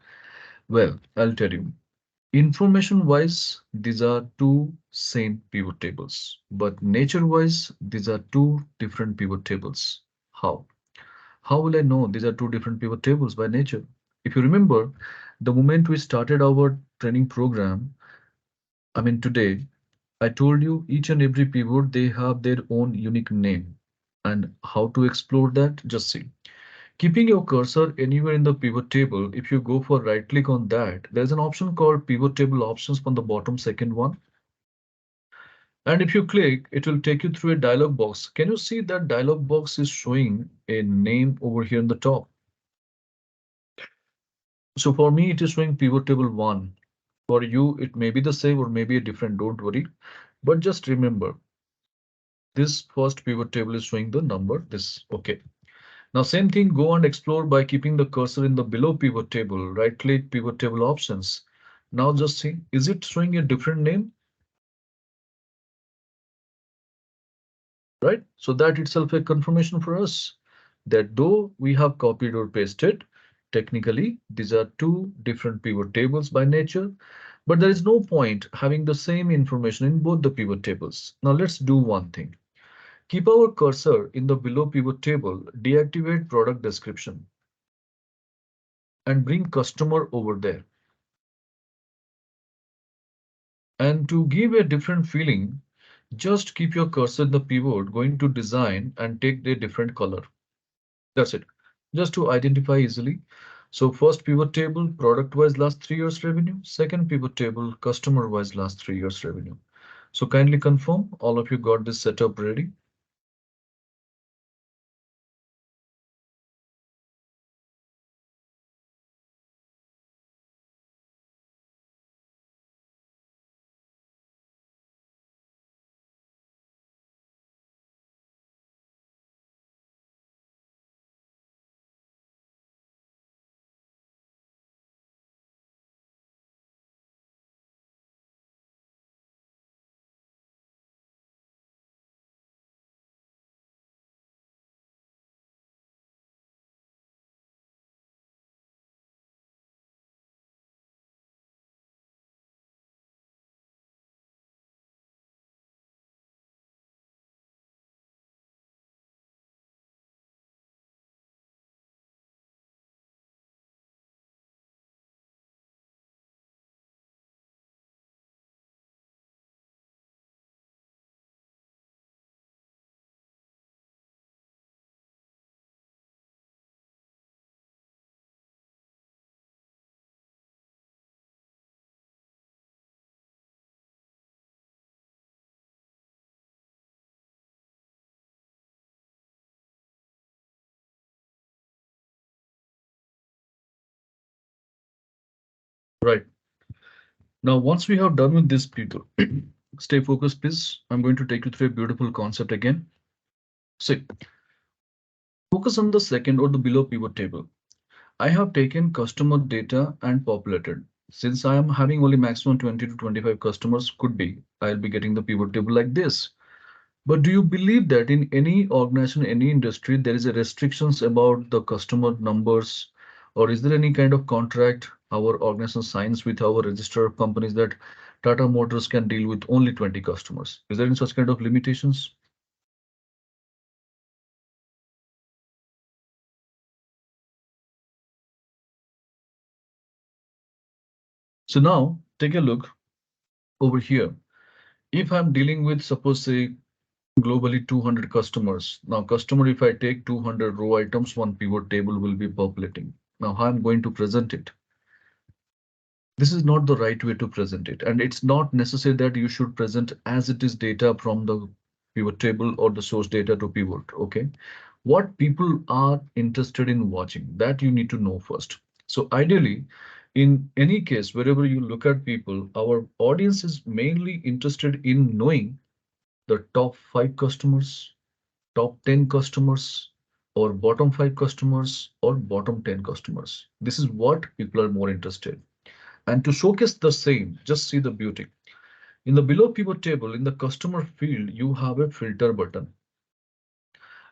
Speaker 1: Well, I'll tell you. Information wise, these are 2 same pivot tables, but nature wise, these are 2 different pivot tables. How? How will I know these are 2 different pivot tables by nature? If you remember, the moment we started our training program, I mean today, I told you each and every pivot, they have their own unique name. And how to explore that? Just see. Keeping your cursor anywhere in the pivot table, if you go for right click on that, there's an option called pivot table options from the bottom second one. And if you click, it will take you through a dialog box. Can you see that dialog box is showing a name over here in the top? So for me, it is showing pivot table 1. For you, it may be the same or maybe a different, don't worry. But just remember, this first pivot table is showing the number, this, okay. Now same thing, go and explore by keeping the cursor in the below pivot table, right click pivot table options. Now just see, is it showing a different name? Right? So that itself a confirmation for us that though we have copied or pasted, technically these are 2 different pivot tables by nature, but there is no point having the same information in both the pivot tables. Now let's do one thing. Keep our cursor in the below pivot table, deactivate product description and bring customer over there. And to give a different feeling, just keep your cursor in the pivot, going to design and take a different color. That's it. Just to identify easily. So first pivot table, product wise last 3 years revenue. Second pivot table, customer wise last 3 years revenue. So kindly confirm all of you got this setup ready. Right. Now, once we have done with this, people, stay focused, please. I'm going to take you through a beautiful concept again. See, focus on the second or the below pivot table. I have taken customer data and populated. Since I am having only maximum 20 to 25 customers, could be, I'll be getting the pivot table like this. But do you believe that in any organization, any industry, there is a restrictions about the customer numbers, or is there any kind of contract our organization signs with our register of companies that Tata Motors can deal with only 20 customers. Is there any such kind of limitations? So now take a look over here. If I'm dealing with, suppose say, globally 200 customers. Now customer, if I take 200 row items, one pivot table will be populating. Now how I'm going to present it? This is not the right way to present it. And it's not necessary that you should present as it is data from the pivot table or the source data to pivot. Okay. What people are interested in watching, that you need to know first. So ideally, in any case, wherever you look at people, our audience is mainly interested in knowing the top 5 customers, top 10 customers, or bottom 5 customers, or bottom 10 customers. This is what people are more interested. And to showcase the same, just see the beauty. In the below pivot table, in the customer field, you have a filter button.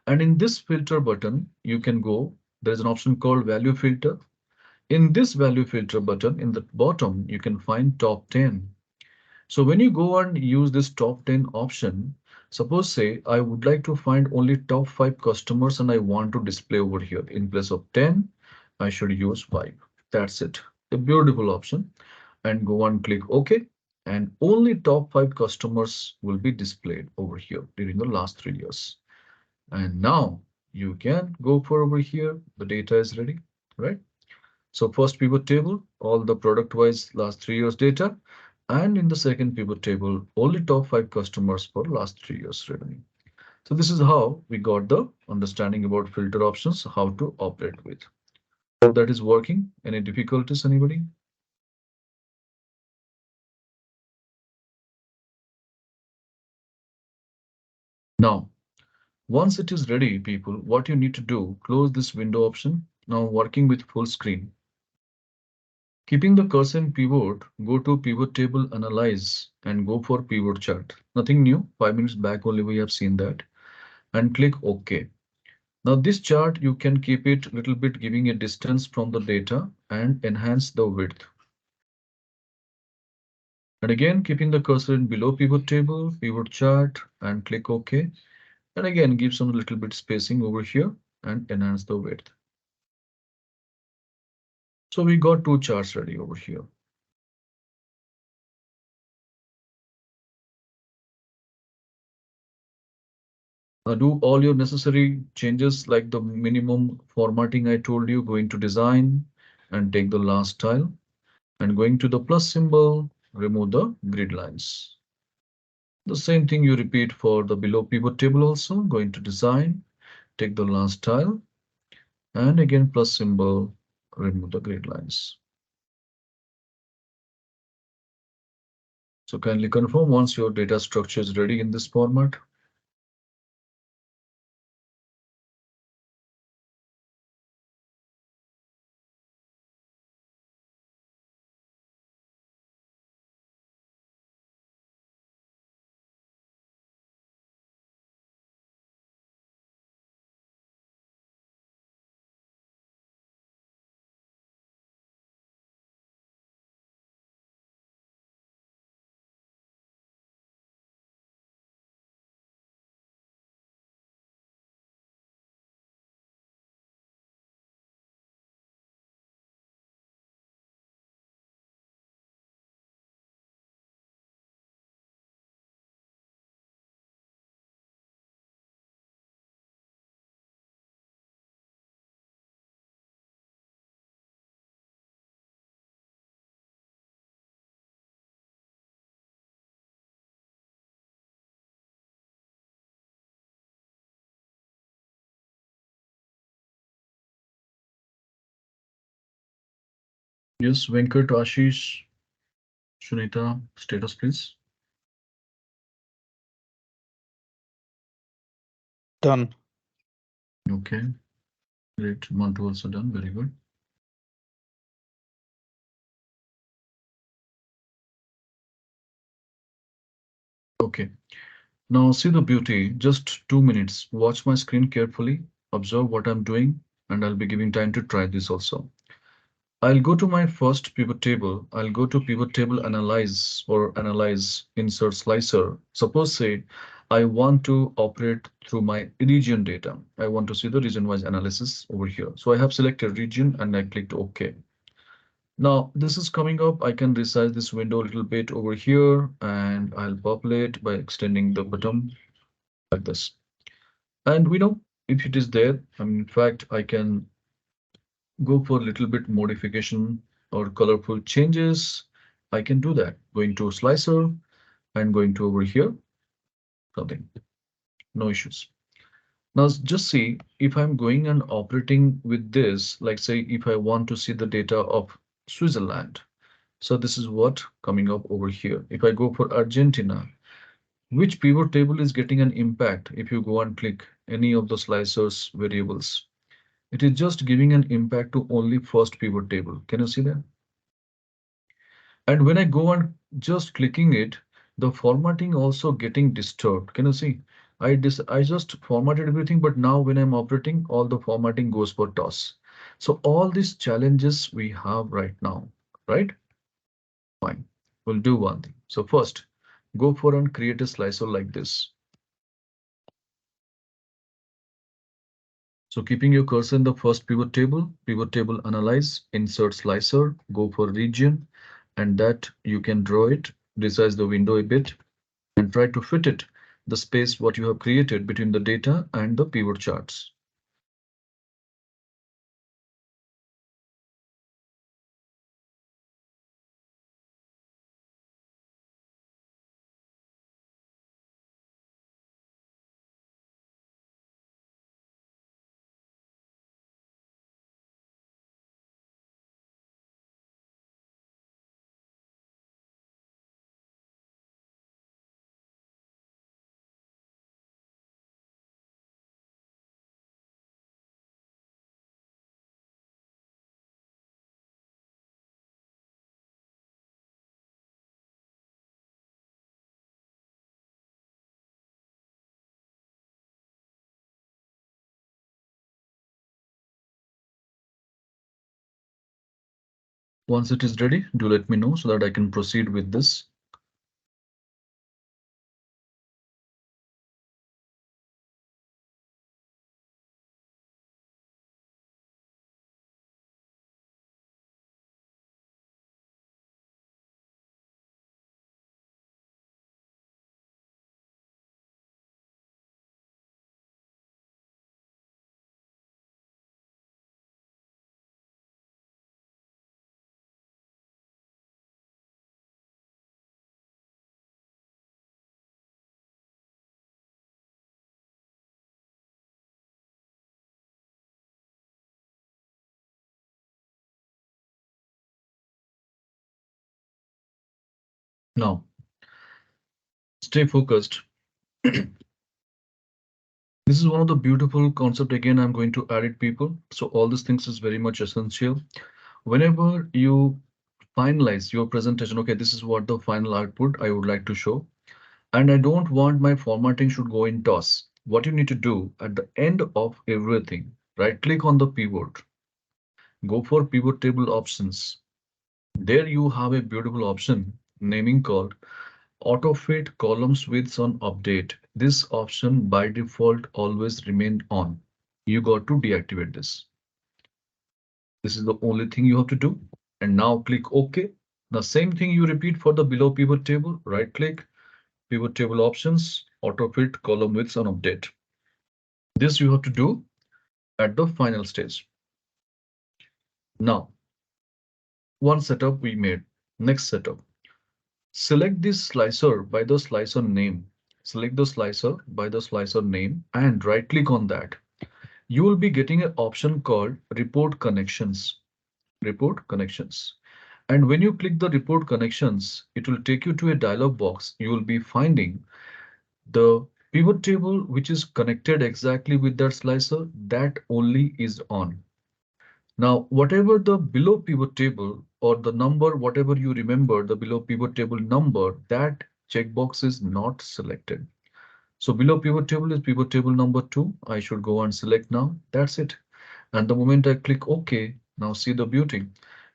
Speaker 1: And in this filter button, you can go, there's an option called value filter. In this value filter button, in the bottom, you can find top 10. So when you go and use this top 10 option, suppose say I would like to find only top 5 customers and I want to display over here. In place of 10, I should use 5. That's it. A beautiful option. And go and click OK. And only top 5 customers will be displayed over here during the last 3 years. And now you can go for over here. The data is ready, right? So first pivot table, all the product wise last 3 years data. And in the second pivot table, only top 5 customers for last 3 years revenue. So this is how we got the understanding about filter options, how to operate with. Hope that is working. Any difficulties, anybody? Now, once it is ready, people, what you need to do, close this window option. Now working with full screen. Keeping the cursor in pivot, go to pivot table analyze and go for pivot chart. Nothing new, 5 minutes back only we have seen that. And click OK. Now this chart, you can keep it a little bit giving a distance from the data and enhance the width. And again, keeping the cursor in below pivot table, pivot chart and click OK. And again, give some little bit spacing over here and enhance the width. So we got 2 charts ready over here. Do all your necessary changes like the minimum formatting I told you, going to design and take the last tile and going to the plus symbol, remove the grid lines. The same thing you repeat for the below pivot table also, going to design, take the last tile and again plus symbol, remove the grid lines. So kindly confirm once your data structure is ready in this format. Yes, Venkat, Ashish, Sunita, status please.
Speaker 2: Done.
Speaker 1: Okay, great. Mantu also done. Very good. Okay, now see the beauty. Just 2 minutes. Watch my screen carefully. Observe what I'm doing, and I'll be giving time to try this also. I'll go to my first pivot table. I'll go to pivot table analyze or analyze insert slicer. Suppose say I want to operate through my region data. I want to see the region wise analysis over here. So I have selected region and I clicked OK. Now this is coming up. I can resize this window a little bit over here and I'll populate by extending the bottom like this. And we know if it is there, in fact, I can go for a little bit modification or colorful changes. I can do that. Going to slicer and going to over here, something, no issues. Now just see if I'm going and operating with this, like say if I want to see the data of Switzerland. So this is what coming up over here. If I go for Argentina, which pivot table is getting an impact if you go and click any of the slicers variables? It is just giving an impact to only first pivot table. Can you see that? And when I go and just clicking it, the formatting also getting disturbed. Can you see? I just formatted everything, but now when I'm operating, all the formatting goes for toss. So all these challenges we have right now, right? Fine. We'll do one thing. So first, go for and create a slicer like this. So keeping your cursor in the first pivot table analyze, insert slicer, go for region, and that you can draw it, resize the window a bit, and try to fit it, the space what you have created between the data and the pivot charts. Once it is ready, do let me know so that I can proceed with this. Now, stay focused. This is one of the beautiful concept again I'm going to add it people. So all these things is very much essential. Whenever you finalize your presentation, okay, this is what the final output I would like to show. And I don't want my formatting should go in toss. What you need to do at the end of everything, right click on the pivot, go for pivot table options. There you have a beautiful option naming called auto fit columns widths on update. This option by default always remained on. You got to deactivate this. This is the only thing you have to do. And now click OK. The same thing you repeat for the below pivot table. Right click, pivot table options, auto fit column widths on update. This you have to do at the final stage. Now, one setup we made. Next setup. Select this slicer by the slicer name. Select the slicer by the slicer name and right click on that. You will be getting an option called report connections. Report connections. And when you click the report connections, it will take you to a dialog box. You will be finding the pivot table which is connected exactly with that slicer, that only is on. Now, whatever the below pivot table or the number, whatever you remember, the below pivot table number, that checkbox is not selected. So below pivot table is pivot table number 2. I should go and select now. That's it. And the moment I click OK, now see the beauty.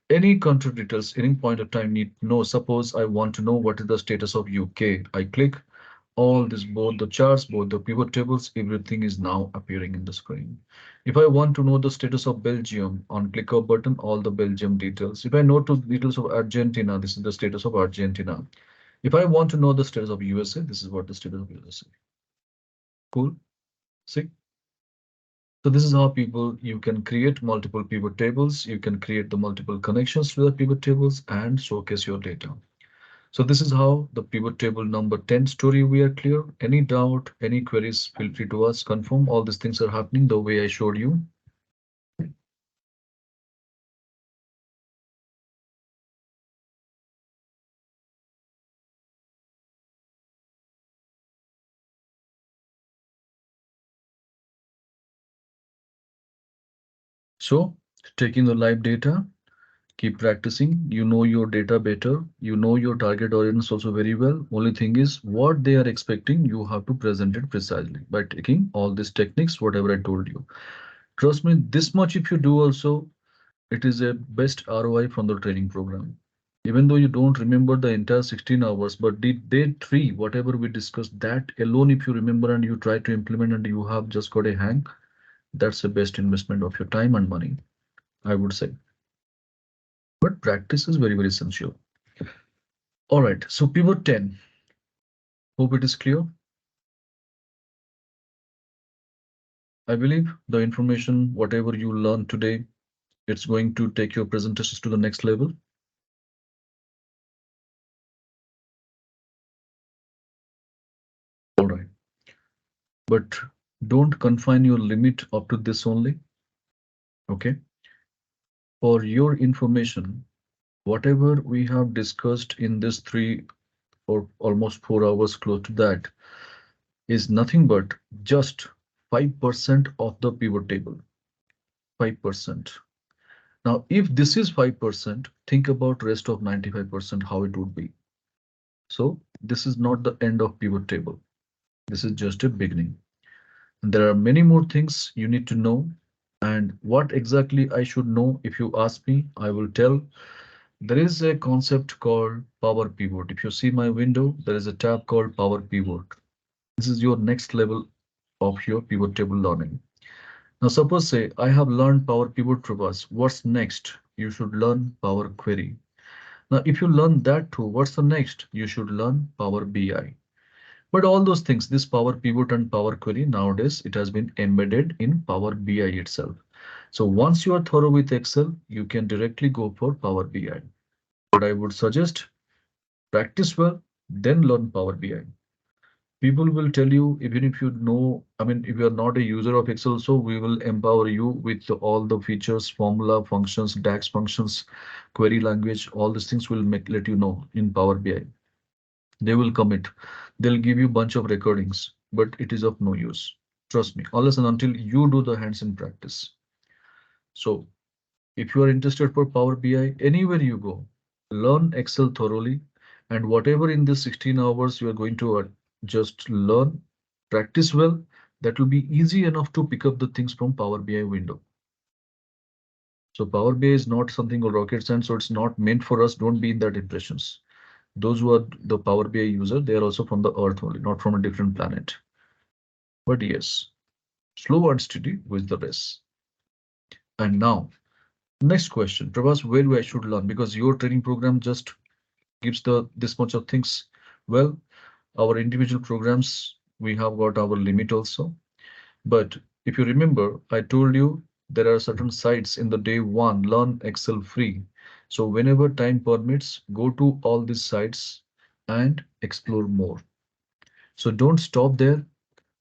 Speaker 1: Any country details, any point of time need to know. Suppose I want to know what is the status of UK. I click all this, both the charts, both the pivot tables, everything is now appearing in the screen. If I want to know the status of Belgium, on click of button, all the Belgium details. If I know to details of Argentina, this is the status of Argentina. If I want to know the status of USA, this is what the status of USA. Cool. See? So this is how people, you can create multiple pivot tables, you can create the multiple connections to the pivot tables and showcase your data. So this is how the pivot table number 10 story we are clear. Any doubt, any queries, feel free to ask, confirm all these things are happening the way I showed you. So taking the live data, keep practicing. You know your data better. You know your target audience also very well. Only thing is what they are expecting, you have to present it precisely by taking all these techniques, whatever I told you. Trust me, this much if you do also, it is a best ROI from the training program. Even though you don't remember the entire 16 hours, but the day three, whatever we discussed, that alone, if you remember and you try to implement and you have just got a hang, that's the best investment of your time and money, I would say. But practice is very, very essential. All right, so pivot 10. Hope it is clear. I believe the information, whatever you learn today, it's going to take your presentations to the next level. All right, but don't confine your limit up to this only. Okay. For your information, whatever we have discussed in this 3 or almost 4 hours close to that is nothing but just 5% of the pivot table. 5%. Now, if this is 5%, think about rest of 95% how it would be. So this is not the end of pivot table. This is just a beginning. And there are many more things you need to know. And what exactly I should know, if you ask me, I will tell. There is a concept called Power Pivot. If you see my window, there is a tab called Power Pivot. This is your next level of your pivot table learning. Now, suppose say I have learned Power Pivot Traverse. What's next? You should learn Power Query. Now, if you learn that too, what's the next? You should learn Power BI. But all those things, this Power Pivot and Power Query, nowadays it has been embedded in Power BI itself. So once you are thorough with Excel, you can directly go for Power BI. But I would suggest practice well, then learn Power BI. People will tell you, even if you know, I mean, if you are not a user of Excel, so we will empower you with all the features, formula, functions, DAX functions, query language, all these things will make let you know in Power BI. They will commit. They'll give you a bunch of recordings, but it is of no use. Trust me, unless and until you do the hands-on practice. So if you are interested for Power BI, anywhere you go, learn Excel thoroughly, and whatever in this 16 hours you are going to just learn, practice well, that will be easy enough to pick up the things from Power BI window. So Power BI is not something of rocket science, so it's not meant for us. Don't be in that impressions. Those who are the Power BI user, they are also from the Earth only, not from a different planet. But yes, slow and steady with the rest. And now, next question, Prabhas, where do I should learn? Because your training program just gives the this much of things. Well, our individual programs, we have got our limit also. But if you remember, I told you there are certain sites in the day one, learn Excel free. So whenever time permits, go to all these sites and explore more. So don't stop there.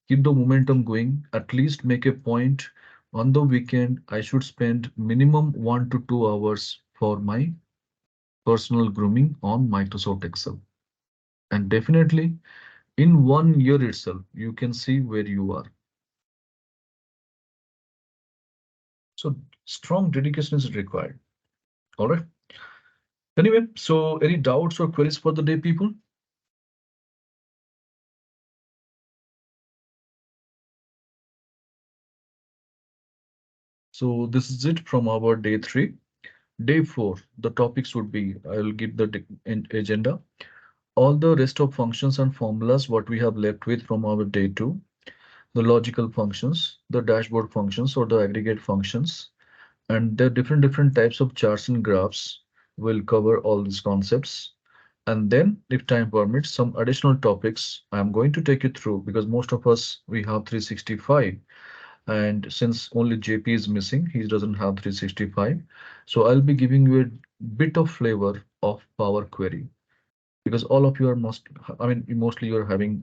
Speaker 1: Keep the momentum going. At least make a point on the weekend. I should spend minimum 1 to 2 hours for my personal grooming on Microsoft Excel. And definitely in 1 year itself, you can see where you are. So strong dedication is required. All right. Anyway, so any doubts or queries for the day, people? So this is it from our day three. Day 4, the topics would be, I will give the agenda. All the rest of functions and formulas what we have left with from our day 2, the logical functions, the dashboard functions or the aggregate functions, and the different types of charts and graphs will cover all these concepts. And then if time permits, some additional topics I'm going to take you through, because most of us we have 365, and since only JP is missing, he doesn't have 365. So I'll be giving you a bit of flavor of Power Query, because all of you are mostly you're having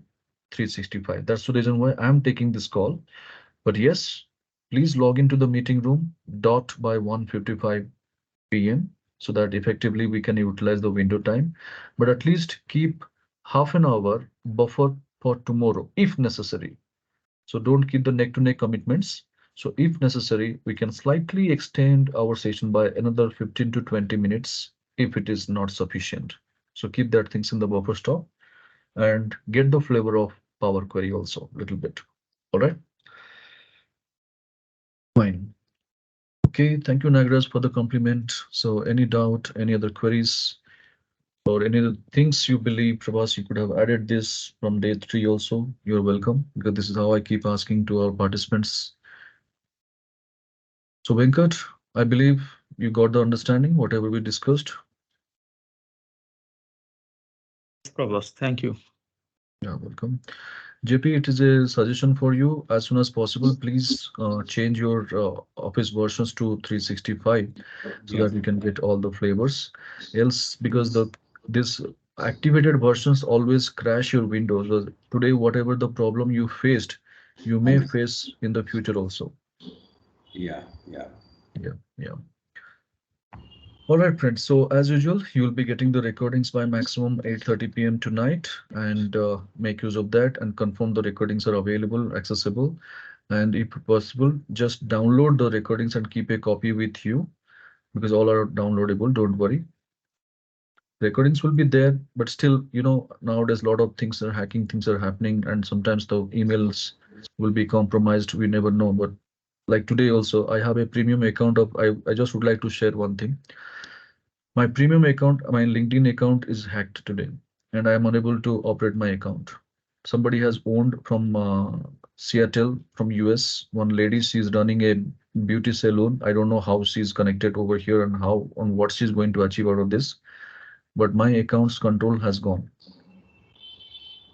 Speaker 1: 365. That's the reason why I'm taking this call. But yes, please log into the meeting room dot by 1:55 p.m. so that effectively we can utilize the window time. But at least keep half an hour buffer for tomorrow if necessary. So don't keep the neck to neck commitments. So if necessary, we can slightly extend our session by another 15 to 20 minutes if it is not sufficient. So keep that things in the buffer stock and get the flavor of Power Query also a little bit. All right, fine. Okay, thank you, Nagraj, for the compliment. So any doubt, any other queries, or any other things you believe, Prabhas, you could have added this from day 3 also, you're welcome, because this is how I keep asking to our participants. So Venkat, I believe you got the understanding, whatever we discussed.
Speaker 2: Prabhas, thank you.
Speaker 1: Yeah, welcome. JP, it is a suggestion for you. As soon as possible, please change your Office versions to 365 so
Speaker 5: Yeah.
Speaker 1: that you can get all the flavors. Else, because the this activated versions always crash your Windows. So today, whatever the problem you faced, you may face in the future also.
Speaker 5: Yeah. Yeah.
Speaker 1: Yeah, yeah. All right, friends. So as usual, you'll be getting the recordings by maximum 8:30 p.m. tonight, and make use of that and confirm the recordings are available, accessible. And if possible, just download the recordings and keep a copy with you, because all are downloadable. Don't worry. Recordings will be there, but still, nowadays a lot of things are hacking, things are happening, and sometimes the emails will be compromised. We never know. But like today also, I have a premium account of, I just would like to share one thing. My premium account, my LinkedIn account is hacked today, and I am unable to operate my account. Somebody has owned from Seattle, from US. One lady, she's running a beauty salon. I don't know how she's connected over here and how on what she's going to achieve out of this. But my account's control has gone.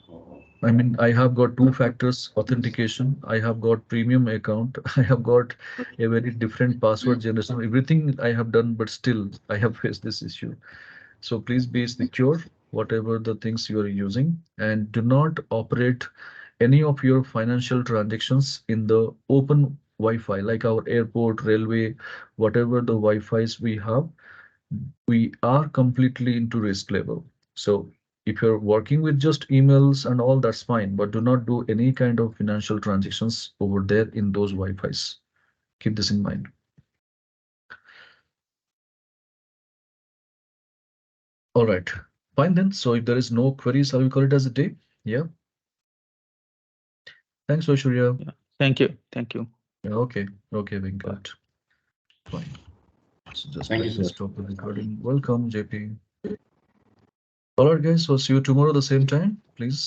Speaker 5: Oh,
Speaker 1: I mean, I have got two factors authentication. I have got premium account. I have got a very different password generation. Everything I have done, but still I have faced this issue. So please be secure, whatever the things you are using, and do not operate any of your financial transactions in the open Wi-Fi, like our airport, railway, whatever the Wi-Fi's we have, we are completely into risk level. So if you're working with just emails and all, that's fine, but do not do any kind of financial transactions over there in those Wi-Fi's. Keep this in mind. All right, fine then. So if there is no queries, I will call it as a day. Yeah. Thanks, Aishwarya.
Speaker 2: Yeah. Thank you. Thank you.
Speaker 1: Yeah, okay. Okay,
Speaker 2: Bye.
Speaker 1: Venkat. Fine. So just
Speaker 5: thank you,
Speaker 1: let me
Speaker 5: sir.
Speaker 1: stop the recording. Welcome, JP. All right, guys. So see you tomorrow the same time. Please